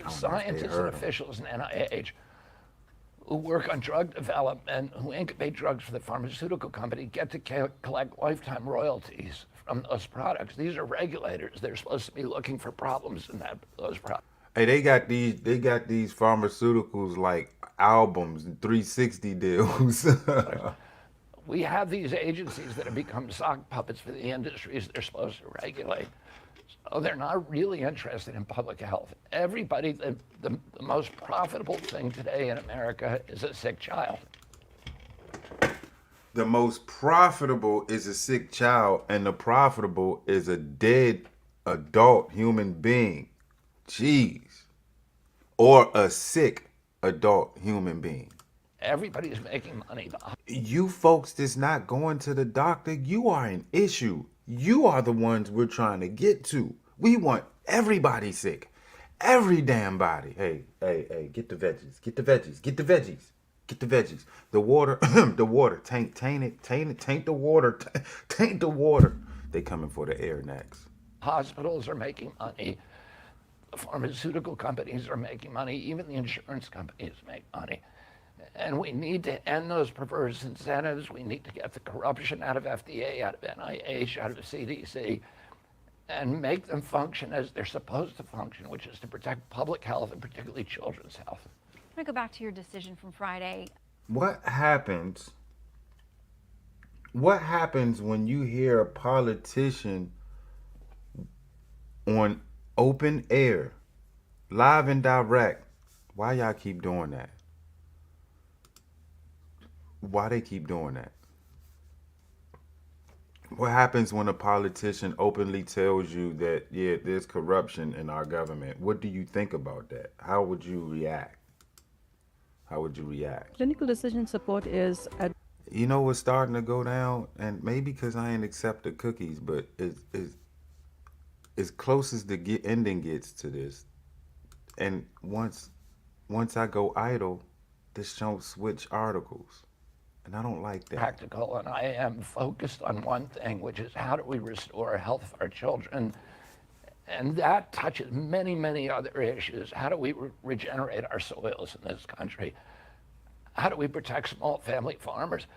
scientists and officials in NIH who work on drug development, who incubate drugs for the pharmaceutical company, get to collect lifetime royalties from those products. These are regulators. They're supposed to be looking for problems in those products. Hey, they got these pharmaceuticals like albums and 360 deals. We have these agencies that have become sock puppets for the industries they're supposed to regulate. So they're not really interested in public health. Everybody, the most profitable thing today in America is a sick child. The most profitable is a sick child, and the profitable is a dead adult human being. Jeez. Or a sick adult human being. Everybody's making money. You folks that's not going to the doctor, you are an issue. You are the ones we're trying to get to. We want everybody sick. Every damn body. Hey, get the veggies. Get the veggies. Get the veggies. Get the veggies. The water, the water. Taint the water. Taint the water. They coming for the air next. Hospitals are making money. The pharmaceutical companies are making money. Even the insurance companies make money. And we need to end those perverse incentives. We need to get the corruption out of FDA, out of NIH, out of the CDC, and make them function as they're supposed to function, which is to protect public health and particularly children's health. I'm going to go back to your decision from Friday. What happens when you hear a politician on open air, live and direct? Why y'all keep doing that? Why they keep doing that? What happens when a politician openly tells you that, yeah, there's corruption in our government? What do you think about that? How would you react? How would you react? Clinical decision support is You know what's starting to go down? And maybe because I ain't accept the cookies, but it's as close as the ending gets to this. And once I go idle, this don't switch articles. And I don't like that. Practical, and I am focused on one thing, which is how do we restore health for our children? And that touches many, many other issues. How do we regenerate our soils in this country? How do we protect small family farmers?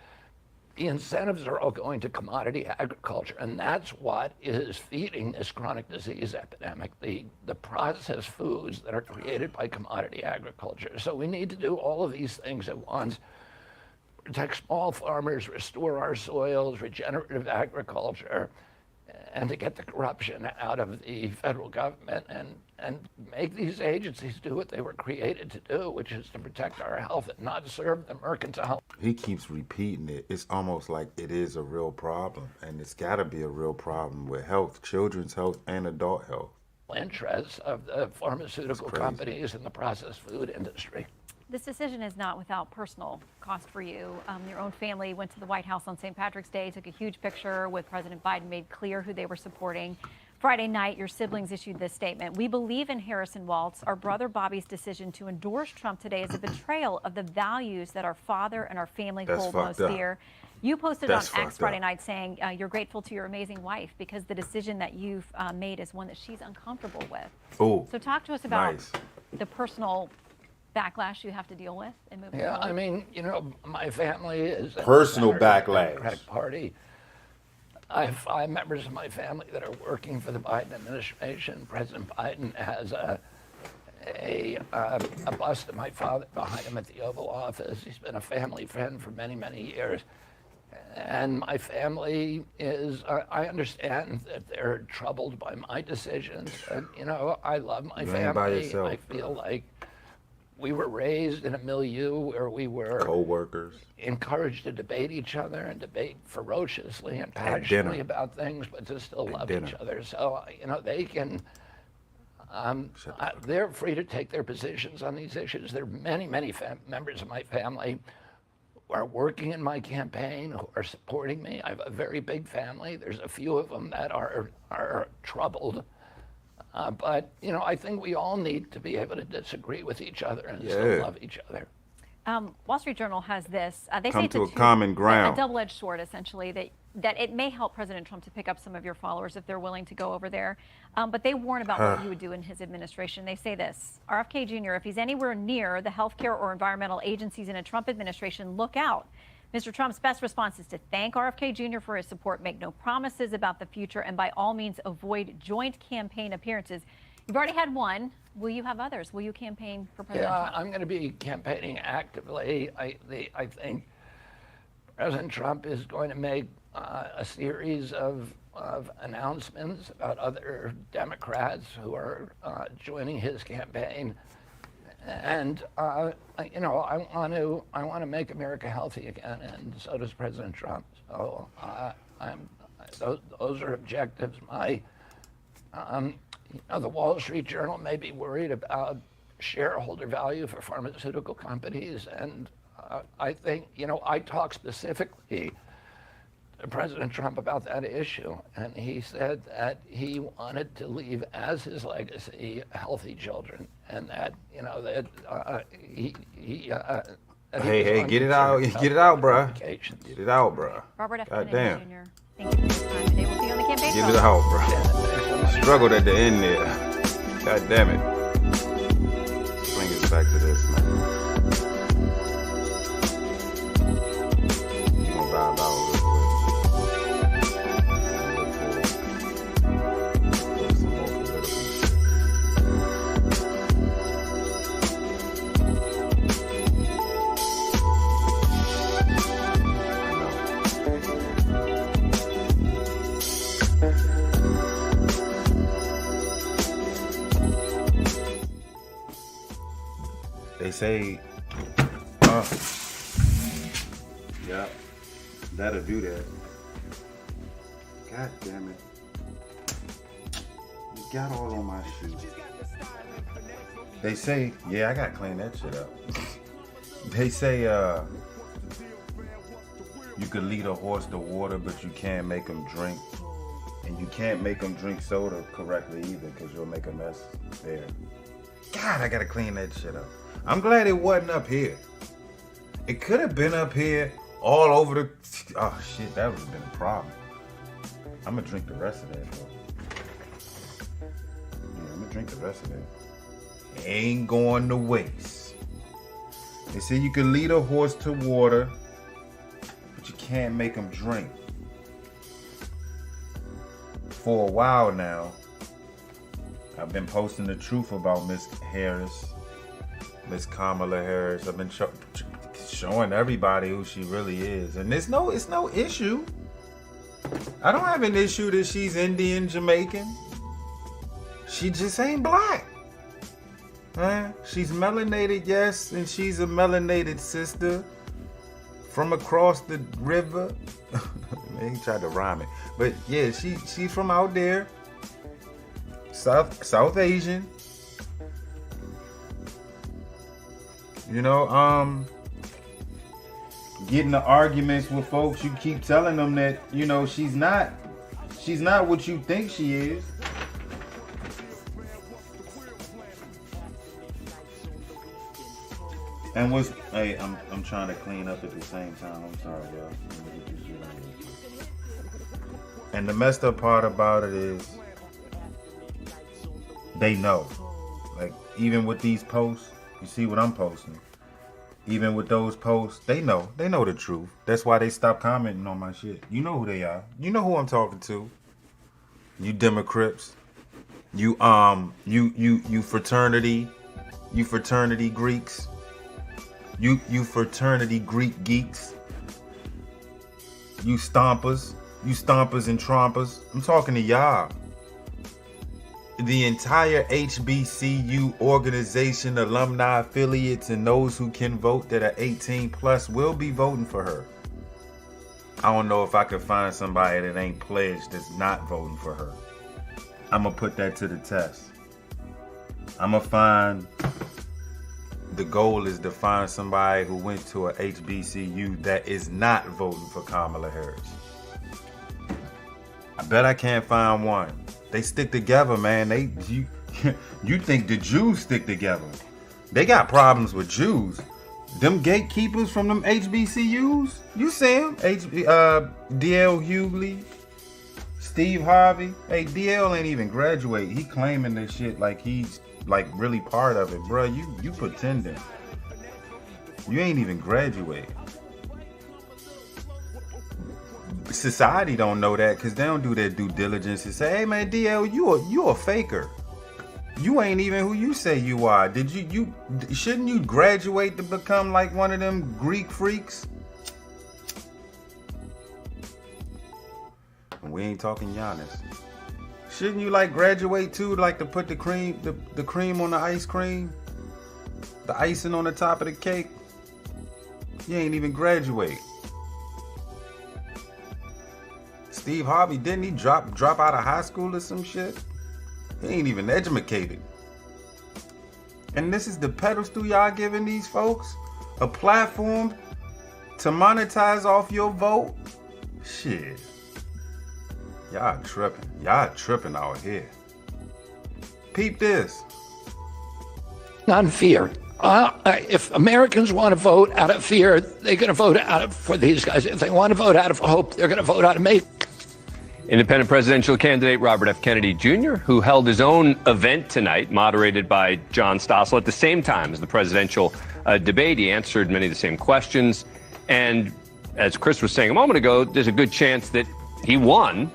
The incentives are all going to commodity agriculture, and that's what is feeding this chronic disease epidemic, the processed foods that are created by commodity agriculture. So we need to do all of these things at once. Protect small farmers, restore our soils, regenerative agriculture, and to get the corruption out of the federal government and make these agencies do what they were created to do, which is to protect our health and not serve the mercantile. He keeps repeating it. It's almost like it is a real problem, and it's got to be a real problem with health, children's health and adult health. Interests of the pharmaceutical companies and the processed food industry. This decision is not without personal cost for you. Your own family went to the White House on St. Patrick's Day, took a huge picture with President Biden, made clear who they were supporting. Friday night, your siblings issued this statement. We believe in Harrison Waltz. Our brother Bobby's decision to endorse Trump today is a betrayal of the values that our father and our family hold most dear. You posted on X Friday night saying you're grateful to your amazing wife because the decision that you've made is one that she's uncomfortable with. Oh, so talk to us about the personal backlash you have to deal with and moving forward. I mean, you know, my family is personal backlash. Democratic Party. I have 5 members of my family that are working for the Biden administration. President Biden has a bust of my father behind him at the Oval Office. He's been a family friend for many, many years. And my family is, I understand that they're troubled by my decisions. And, you know, I love my family. I feel like we were raised in a milieu where we were co-workers, encouraged to debate each other and debate ferociously and passionately about things, but to still love each other. So, you know, they can, they're free to take their positions on these issues. There are many, many members of my family who are working in my campaign, who are supporting me. I have a very big family. There's a few of them that are troubled. But, you know, I think we all need to be able to disagree with each other and still love each other. Wall Street Journal has this. They Come say to it's a common ground. A double-edged sword, essentially, that it may help President Trump to pick up some of your followers if they're willing to go over there. But they warn about what he would do in his administration. They say this, RFK Jr., if he's anywhere near the healthcare or environmental agencies in a Trump administration, look out. Mr. Trump's best response is to thank RFK Jr. for his support, make no promises about the future, and by all means avoid joint campaign appearances. You've already had one. Will you have others? Will you campaign for President Trump? I'm going to be campaigning actively. I think President Trump is going to make a series of announcements about other Democrats who are joining his campaign. And you know, I want to make America healthy again, and so does President Trump. So those are objectives. You know, the Wall Street Journal may be worried about shareholder value for pharmaceutical companies, and I think, you know, I talked specifically to President Trump about that issue, and he said that he wanted to leave as his legacy healthy children, and that, you know, that Hey, get it out, bruh. Get it out, bruh. Robert F. God Kennedy damn. Jr. Thank you for your time today. We'll see you on the campaign Get trail. it out, bruh. Struggled at the end there. God damn it. Bring us back to this, man. You gonna vibe out real quick. Some more political shit. They say, yeah, that'll do that. God damn it. You got all on my shoes. They say, yeah, I gotta clean that shit up. They say, you could lead a horse to water, but you can't make him drink. And you can't make him drink soda correctly either, because you'll make a mess there. God, I gotta clean that shit up. I'm glad it wasn't up here. It could have been up here all over the... Oh, shit, that would have been a problem. I'm going to drink the rest of that, though. Yeah, I'm going to drink the rest of that. It ain't going to waste. They say you can lead a horse to water, but you can't make him drink. For a while now, I've been posting the truth about Miss Harris. Miss Kamala Harris. I've been showing everybody who she really is, and it's no issue. I don't have an issue that she's Indian, Jamaican. She just ain't black. She's melanated, yes, and she's a melanated sister from across the river. Man, he tried to rhyme it, but yeah, she's from out there, South Asian. You know, getting the arguments with folks, you keep telling them that, you know, she's not what you think she is. And hey, I'm trying to clean up at the same time. I'm sorry, y'all. And the messed up part about it is they know. Like, even with these posts, you see what I'm posting. Even with those posts, they know the truth. That's why they stopped commenting on my shit. You know who they are. You know who I'm talking to. You Democrats. You fraternity. You fraternity Greeks. You fraternity Greek geeks. You stompers. You stompers and trompers. I'm talking to y'all. The entire HBCU organization, alumni affiliates, and those who can vote that are 18 plus will be voting for her. I don't know if I could find somebody that ain't pledged that's not voting for her. I'm going to put that to the test. I'm going to find... The goal is to find somebody who went to a HBCU that is not voting for Kamala Harris. I bet I can't find one. They stick together, man. You think the Jews stick together. They got problems with Jews. Them gatekeepers from them HBCUs, you see them? D.L. Hughley, Steve Harvey. Hey, D.L. ain't even graduate. He claiming this shit like he's like really part of it, bro. You pretending. You ain't even graduate. Society don't know that because they don't do their due diligence and say, hey man, DL, you a faker. You ain't even who you say you are. Did you shouldn't you graduate to become like one of them Greek freaks? And we ain't talking Giannis. Shouldn't you like graduate too, like to put the cream on the ice cream? The icing on the top of the cake? You ain't even graduate. Steve Harvey, didn't he drop out of high school or some shit? He ain't even educated. And this is the pedestal y'all giving these folks? A platform to monetize off your vote? Shit. Y'all tripping. Y'all tripping out here. Peep this. On fear. If Americans want to vote out of fear, they're going to vote for these guys. If they want to vote out of hope, they're going to vote out of me. Independent presidential candidate Robert F. Kennedy Jr., who held his own event tonight, moderated by John Stossel, at the same time as the presidential debate. He answered many of the same questions. And as Chris was saying a moment ago, there's a good chance that he won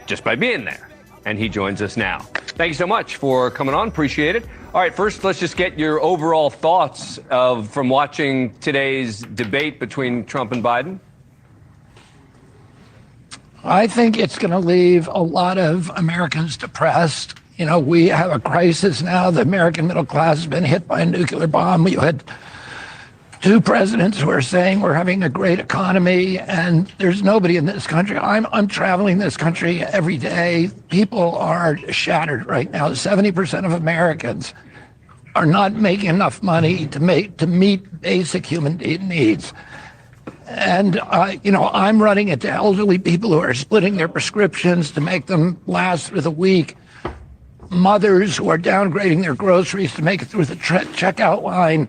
just by being there. And he joins us now. Thank you so much for coming on. Appreciate it. All right, first, let's just get your overall thoughts from watching today's debate between Trump and Biden. I think it's going to leave a lot of Americans depressed. You know, we have a crisis now. The American middle class has been hit by a nuclear bomb. You had two presidents who are saying we're having a great economy, and there's nobody in this country. I'm traveling this country every day. People are shattered right now. 70% of Americans are not making enough money to meet basic human needs. And, I'm running into elderly people who are splitting their prescriptions to make them last through the week. Mothers who are downgrading their groceries to make it through the checkout line.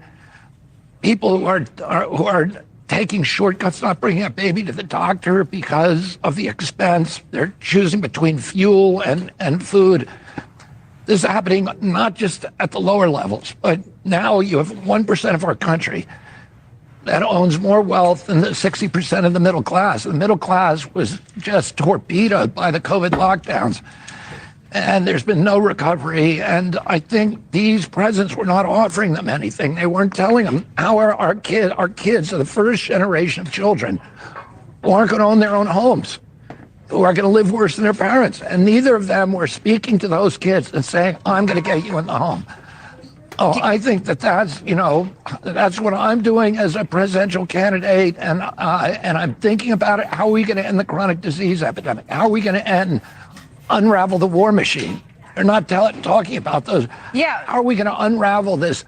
People who are taking shortcuts, not bringing a baby to the doctor because of the expense. They're choosing between fuel and food. This is happening not just at the lower levels, but now you have 1% of our country that owns more wealth than the 60% of the middle class. The middle class was just torpedoed by the COVID lockdowns. And there's been no recovery. And I think these presidents were not offering them anything. They weren't telling them how our kids are the first generation of children who aren't going to own their own homes, who are going to live worse than their parents. And neither of them were speaking to those kids and saying, I'm going to get you in the home. Oh, I think that's what I'm doing as a presidential candidate, and I'm thinking about it. How are we going to end the chronic disease epidemic? How are we going to unravel the war machine? They're not talking about those. Yeah. How are we going to unravel this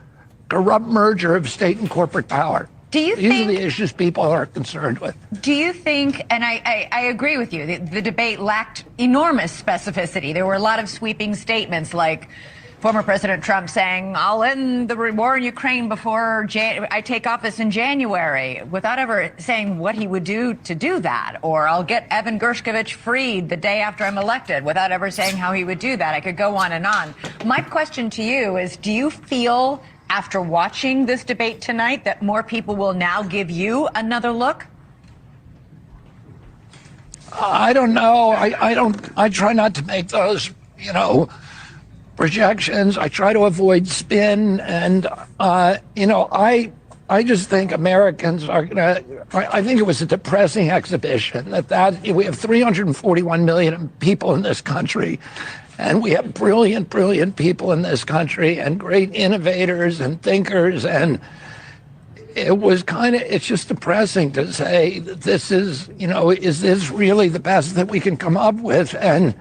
corrupt merger of state and corporate power? These are the issues people are concerned with. Do you think, and I agree with you, the debate lacked enormous specificity. There were a lot of sweeping statements like former President Trump saying, I'll end the war in Ukraine before I take office in January, without ever saying what he would do to do that. Or I'll get Evan Gershkovich freed the day after I'm elected, without ever saying how he would do that. I could go on and on. My question to you is, do you feel, after watching this debate tonight, that more people will now give you another look? I don't know. I try not to make those, projections. I try to avoid spin, and I just think Americans are gonna. I think it was a depressing exhibition that we have 341 million people in this country, and we have brilliant people in this country, and great innovators and thinkers, and it's just depressing to say that this is this really the best that we can come up with? And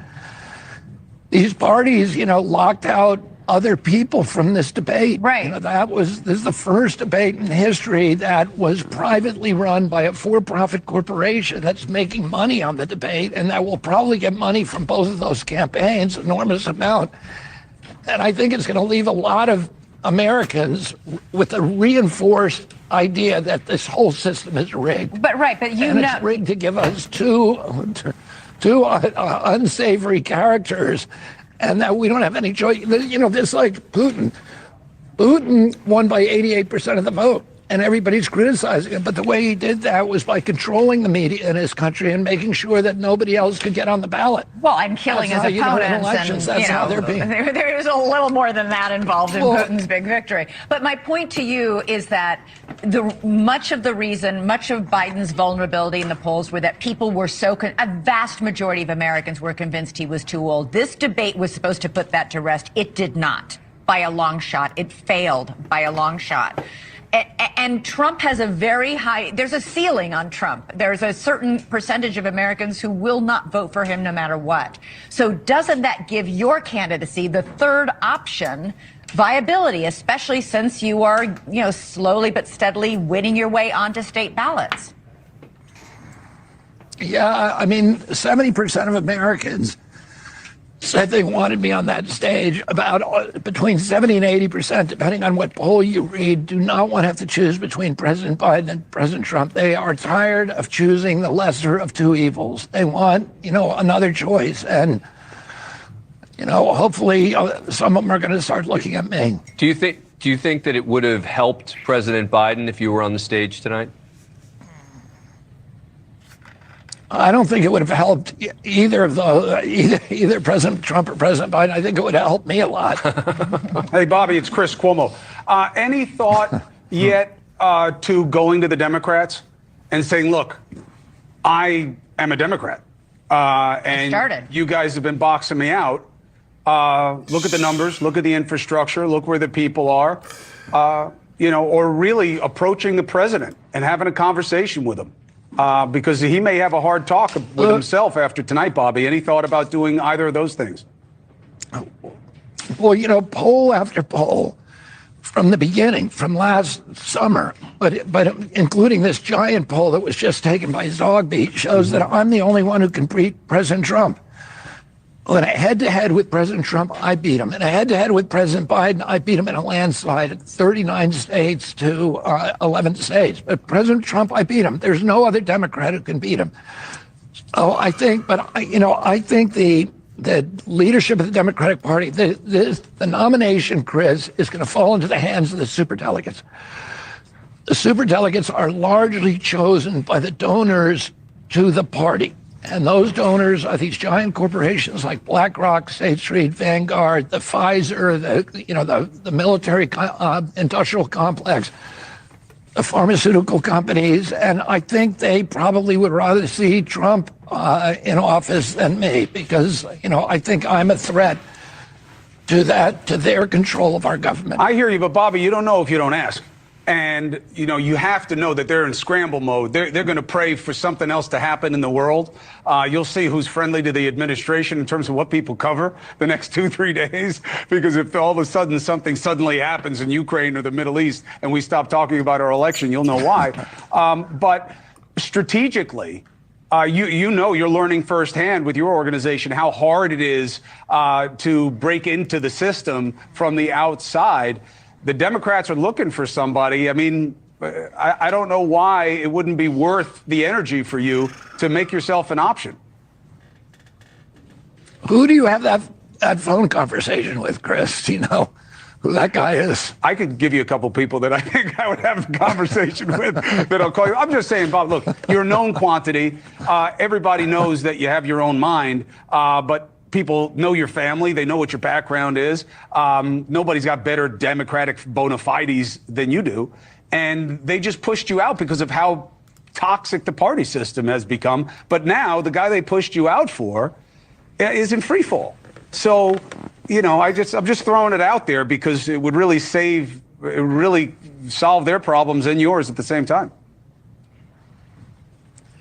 these parties, locked out other people from this debate. Right. This is the first debate in history that was privately run by a for-profit corporation that's making money on the debate, and that will probably get money from both of those campaigns, enormous amount. And I think it's going to leave a lot of Americans with a reinforced idea that this whole system is rigged. But it's rigged to give us two unsavory characters, and that we don't have any choice. You know, this like Putin. Putin won by 88% of the vote, and everybody's criticizing him. But the way he did that was by controlling the media in his country and making sure that nobody else could get on the ballot. Well, and killing his opponents, there's a little more than that involved in Putin's big victory. But my point to you is that much of Biden's vulnerability in the polls were that people were a vast majority of Americans were convinced he was too old. This debate was supposed to put that to rest. It did not, by a long shot. It failed by a long shot. And Trump has there's a ceiling on Trump. There's a certain percentage of Americans who will not vote for him no matter what. So doesn't that give your candidacy, the third option, viability, especially since you are, slowly but steadily winning your way onto state ballots? Yeah, I mean, 70% of Americans said they wanted me on that stage. About between 70 and 80%, depending on what poll you read, do not want to have to choose between President Biden and President Trump. They are tired of choosing the lesser of two evils. They want, another choice. And, hopefully some of them are going to start looking at me. Do you think that it would have helped President Biden if you were on the stage tonight? I don't think it would have helped either President Trump or President Biden. I think it would have helped me a lot. Hey, Bobby, it's Chris Cuomo. Any thought yet to going to the Democrats and saying, look, I am a Democrat, and you guys have been boxing me out. Look at the numbers, look at the infrastructure, look where the people are, or really approaching the president and having a conversation with him. Because he may have a hard talk with himself after tonight, Bobby. Any thought about doing either of those things? Well, poll after poll from the beginning, from last summer, but including this giant poll that was just taken by Zogby, shows that I'm the only one who can beat President Trump. In a head-to-head with President Trump, I beat him. In a head-to-head with President Biden, I beat him in a landslide at 39 states to 11 states. But President Trump, I beat him. There's no other Democrat who can beat him. So I think the leadership of the Democratic Party, the nomination, Chris, is going to fall into the hands of the superdelegates. The superdelegates are largely chosen by the donors to the party. And those donors are these giant corporations like BlackRock, State Street, Vanguard, the Pfizer, the military industrial complex, the pharmaceutical companies. And I think they probably would rather see Trump in office than me because, I think I'm a threat to their control of our government. I hear you, but Bobby, you don't know if you don't ask. And, you have to know that they're in scramble mode. They're going to pray for something else to happen in the world. You'll see who's friendly to the administration in terms of what people cover the next 2-3 days. Because if all of a sudden something suddenly happens in Ukraine or the Middle East and we stop talking about our election, you'll know why. But strategically, you're learning firsthand with your organization how hard it is to break into the system from the outside. The Democrats are looking for somebody. I mean, I don't know why it wouldn't be worth the energy for you to make yourself an option. Who do you have that phone conversation with, Chris? Do you know who that guy is? I could give you a couple people that I think I would have a conversation with that I'll call you. I'm just saying, Bob, look, you're a known quantity. Everybody knows that you have your own mind, but people know your family. They know what your background is. Nobody's got better Democratic bona fides than you do. And they just pushed you out because of how toxic the party system has become. But now the guy they pushed you out for is in free fall. So, I'm just throwing it out there because it would really solve their problems and yours at the same time.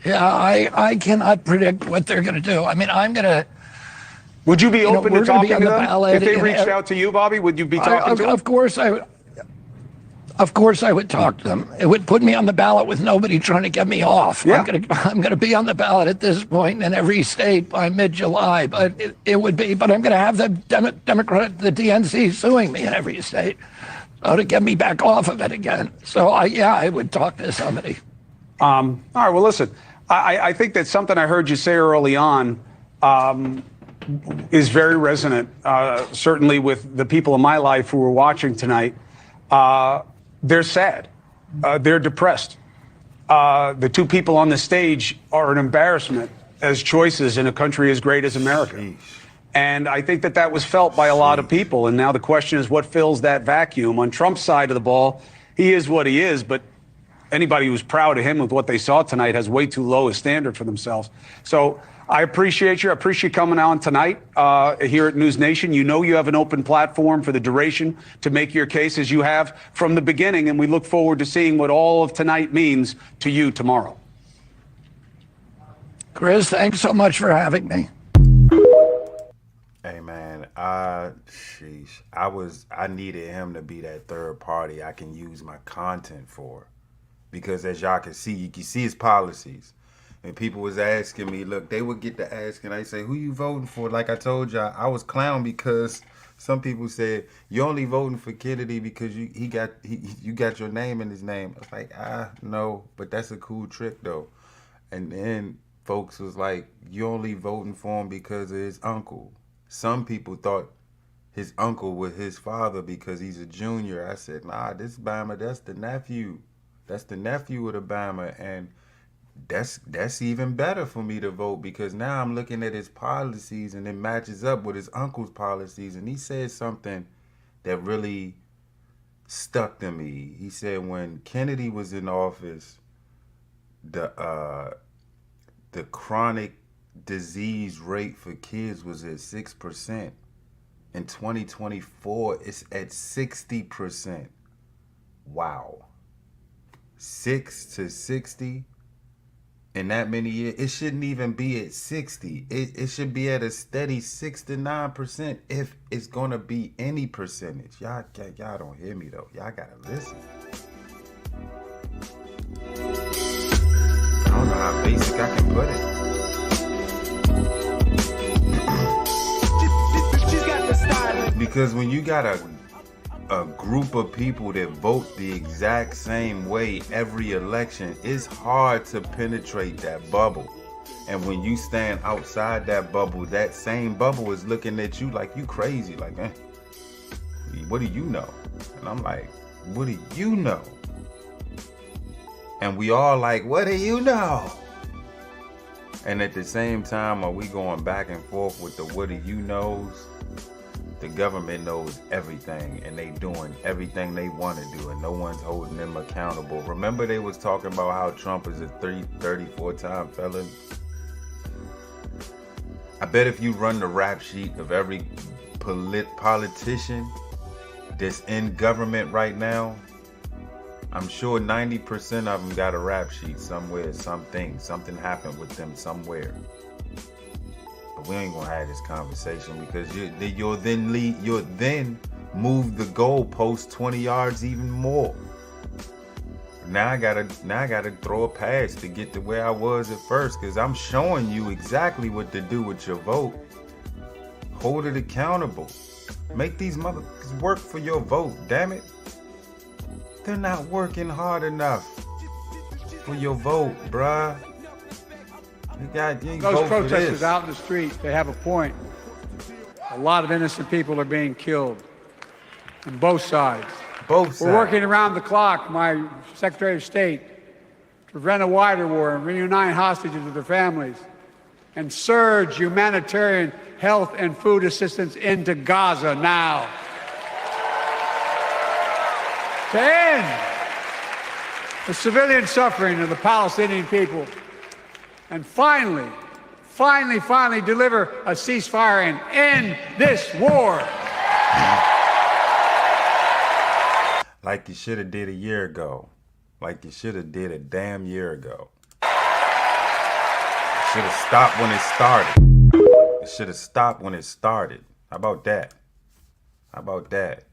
Yeah, I cannot predict what they're going to do. I mean, Would you be open to talking to them? If they reached out to you, Bobby, would you be talking to them? Of course I would. Of course I would talk to them. It would put me on the ballot with nobody trying to get me off. Yeah. I'm going to be on the ballot at this point in every state by mid-July. But I'm going to have the DNC suing me in every state. to get me back off of it again. So I would talk to somebody. All right, well, listen, I think that something I heard you say early on is very resonant, certainly with the people in my life who were watching tonight. They're sad. They're depressed. The two people on the stage are an embarrassment as choices in a country as great as America. Jeez. And I think that that was felt by a lot of people. And now the question is, what fills that vacuum? On Trump's side of the ball, he is what he is, but anybody who's proud of him with what they saw tonight has way too low a standard for themselves. So I appreciate you. I appreciate coming on tonight here at News Nation. You know you have an open platform for the duration to make your case as you have from the beginning, and we look forward to seeing what all of tonight means to you tomorrow. Chris, thanks so much for having me. Hey man, sheesh. I needed him to be that third party I can use my content for. Because as y'all can see, you can see his policies. And people was asking me, look, they would get to asking, I say, who you voting for? Like I told y'all, I was clown because some people said, you only voting for Kennedy because you got your name in his name. I was like, no, but that's a cool trick though. And then folks was like, you only voting for him because of his uncle. Some people thought his uncle was his father because he's a junior. I said, nah, this Bama, that's the nephew. That's the nephew of the Bama. And that's even better for me to vote because now I'm looking at his policies and it matches up with his uncle's policies. And he said something that really stuck to me. He said when Kennedy was in office, the chronic disease rate for kids was at 6%. In 2024, it's at 60%. Wow. 6 to 60 in that many years. It shouldn't even be at 60. It should be at a steady 6 to 9% if it's gonna be any percentage. Y'all don't hear me though. Y'all gotta listen. I don't know how basic I can put it. Because when you got a group of people that vote the exact same way every election, it's hard to penetrate that bubble. And when you stand outside that bubble, that same bubble is looking at you like you crazy. Like, man, what do you know? And I'm like, what do you know? And we all like, what do you know? And at the same time, are we going back and forth with the what do you knows? The government knows everything and they doing everything they want to do and no one's holding them accountable. Remember they was talking about how Trump is a 34-time felon? I bet if you run the rap sheet of every politician that's in government right now, I'm sure 90% of them got a rap sheet somewhere, something happened with them somewhere. But we ain't gonna have this conversation because you'll then move the goalpost 20 yards even more. Now I gotta throw a pass to get to where I was at first because I'm showing you exactly what to do with your vote. Hold it accountable. Make these motherfuckers work for your vote, damn it. They're not working hard enough for your vote, bruh. Those protesters out in the street, they have a point. A lot of innocent people are being killed on both sides. We're working around the clock, my Secretary of State, to prevent a wider war and reunite hostages with their families and surge humanitarian health and food assistance into Gaza now. To end the civilian suffering of the Palestinian people. And finally deliver a ceasefire and end this war. Like you should have did a year ago. Like you should have did a damn year ago. Should have stopped when it started. It should have stopped when it started. How about that? How about that?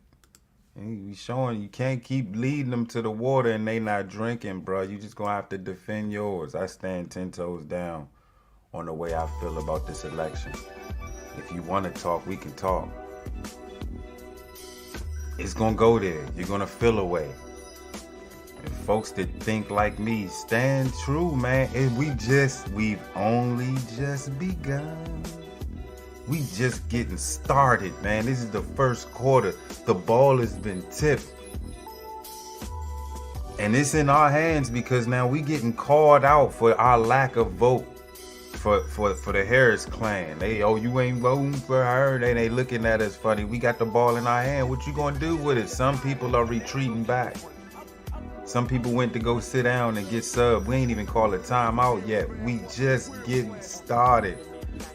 You showing you can't keep leading them to the water and they not drinking, bro. You just gonna have to defend yours. I stand 10 toes down on the way I feel about this election. If you want to talk, we can talk. it's gonna go there. You're gonna feel away. And folks that think like me, stand true, man. And we've only just begun. We just getting started, man. This is the first quarter. The ball has been tipped. And it's in our hands because now we getting called out for our lack of vote for the Harris clan. You ain't voting for her. They looking at us funny. We got the ball in our hand. What you gonna do with it? Some people are retreating back. Some people went to go sit down and get subbed. We ain't even called a timeout yet. We just getting started.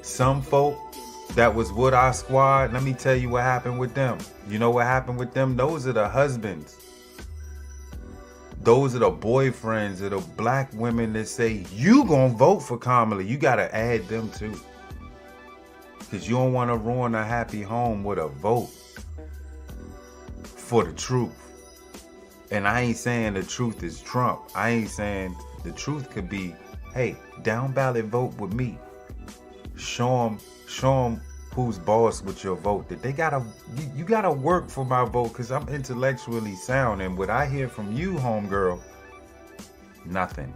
Some folk that was with our squad, let me tell you what happened with them. You know what happened with them? Those are the husbands. Those are the boyfriends of the black women that say, you gonna vote for Kamala. You gotta add them too. Because you don't want to ruin a happy home with a vote for the truth. And I ain't saying the truth is Trump. I ain't saying the truth could be, hey, down ballot vote with me. Show them who's boss with your vote. That you gotta work for my vote because I'm intellectually sound. And what I hear from you, homegirl, nothing.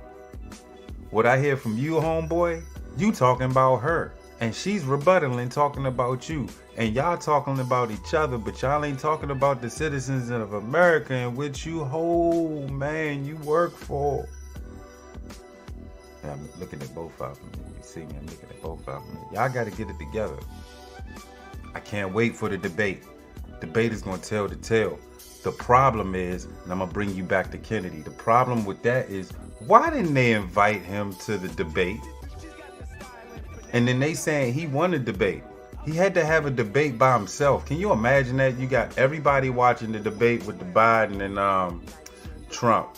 What I hear from you, homeboy, you talking about her. And she's rebuttaling talking about you. And y'all talking about each other, but y'all ain't talking about the citizens of America in which you hold, man, you work for. And I'm looking at both of them. You see me, I'm looking at both of them. Y'all got to get it together. I can't wait for the debate. Debate is going to tell the tale. The problem is, and I'm going to bring you back to Kennedy. The problem with that is, why didn't they invite him to the debate? And then they saying he won a debate. He had to have a debate by himself. Can you imagine that? You got everybody watching the debate with the Biden and Trump.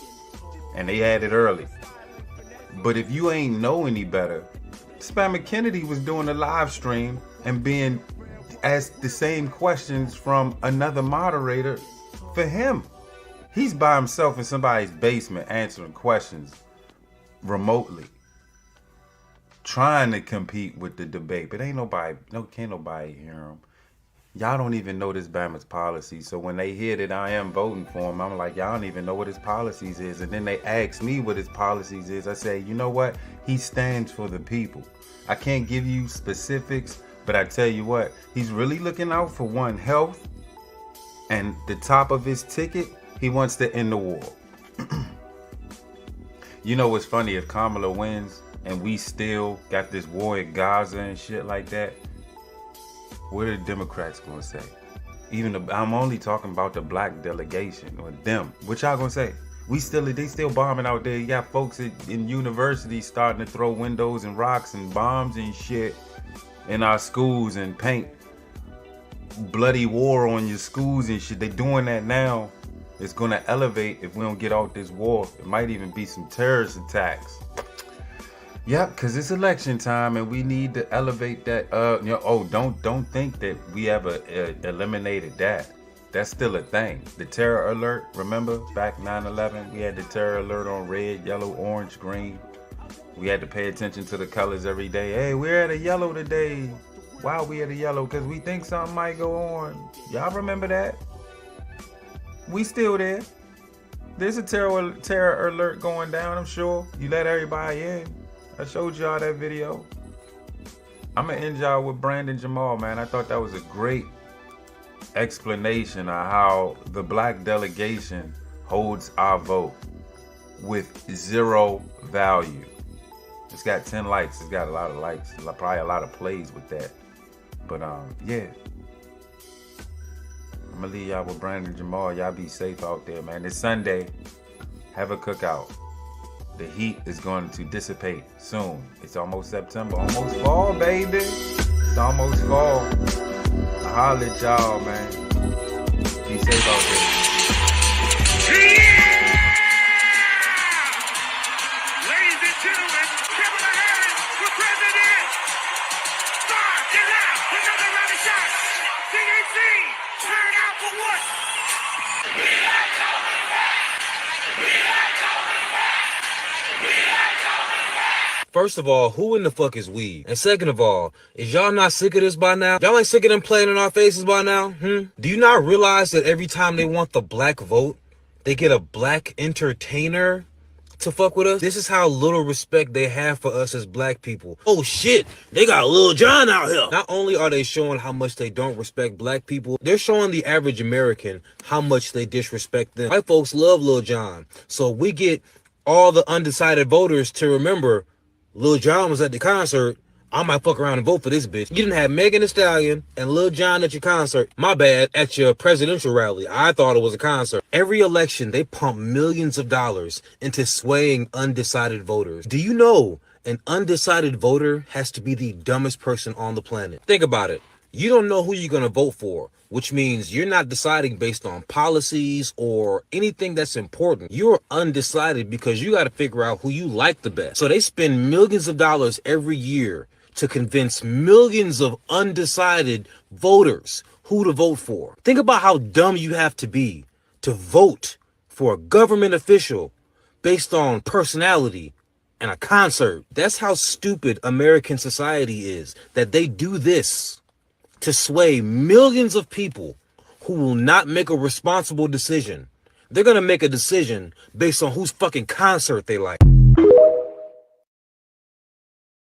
And they had it early. But if you ain't know any better, Spammer Kennedy was doing a live stream and being asked the same questions from another moderator for him. He's by himself in somebody's basement answering questions remotely, trying to compete with the debate. But can't nobody hear him. Y'all don't even know this Bama's policy. So when they hear that I am voting for him, I'm like, y'all don't even know what his policies is. And then they ask me what his policies is. I say, you know what? He stands for the people. I can't give you specifics, but I tell you what, he's really looking out for one, health. And the top of his ticket, he wants to end the war. You know what's funny? If Kamala wins and we still got this war in Gaza and shit like that, what are the Democrats gonna say? I'm only talking about the black delegation or them. What y'all gonna say? They still bombing out there. You got folks in universities starting to throw windows and rocks and bombs and shit in our schools and paint bloody war on your schools and shit. They doing that now. It's gonna elevate if we don't get out this war. It might even be some terrorist attacks. Yep, because it's election time and we need to elevate that. Don't think that we ever eliminated that. That's still a thing. The terror alert, remember back 9/11, we had the terror alert on red, yellow, orange, green. We had to pay attention to the colors every day. Hey, we're at a yellow today. Why are we at a yellow? Because we think something might go on. Y'all remember that? We still there. There's a terror alert going down, I'm sure. You let everybody in. I showed y'all that video. I'm gonna end y'all with Brandon Jamal, man. I thought that was a great explanation of how the black delegation holds our vote with zero value. It's got 10 likes. It's got a lot of likes. Probably a lot of plays with that. But yeah. I'm gonna leave y'all with Brandon Jamal. Y'all be safe out there, man. It's Sunday. Have a cookout. The heat is going to dissipate soon. It's almost September, almost fall, baby. It's almost fall. I holla at y'all, man. Be safe out there. Ladies and gentlemen, Kamala Harris for president. Start it out. Another round of shots. CAC, turn out for what? We are coming back. We are coming back. We are coming back. First of all, who in the fuck is we? And second of all, is y'all not sick of this by now? Y'all ain't sick of them playing in our faces by now? Do you not realize that every time they want the black vote, they get a black entertainer to fuck with us? This is how little respect they have for us as black people. Oh shit, they got Lil Jon out here. Not only are they showing how much they don't respect black people, they're showing the average American how much they disrespect them. White folks love Lil Jon, so we get all the undecided voters to remember Lil Jon was at the concert. I might fuck around and vote for this bitch. You didn't have Megan Thee Stallion and Lil Jon at your concert. My bad, at your presidential rally. I thought it was a concert. Every election, they pump millions of dollars into swaying undecided voters. Do you know an undecided voter has to be the dumbest person on the planet? Think about it. You don't know who you're going to vote for, which means you're not deciding based on policies or anything that's important. You're undecided because you got to figure out who you like the best. So they spend millions of dollars every year to convince millions of undecided voters who to vote for. Think about how dumb you have to be to vote for a government official based on personality and a concert. That's how stupid American society is, that they do this to sway millions of people who will not make a responsible decision. They're going to make a decision based on whose fucking concert they like.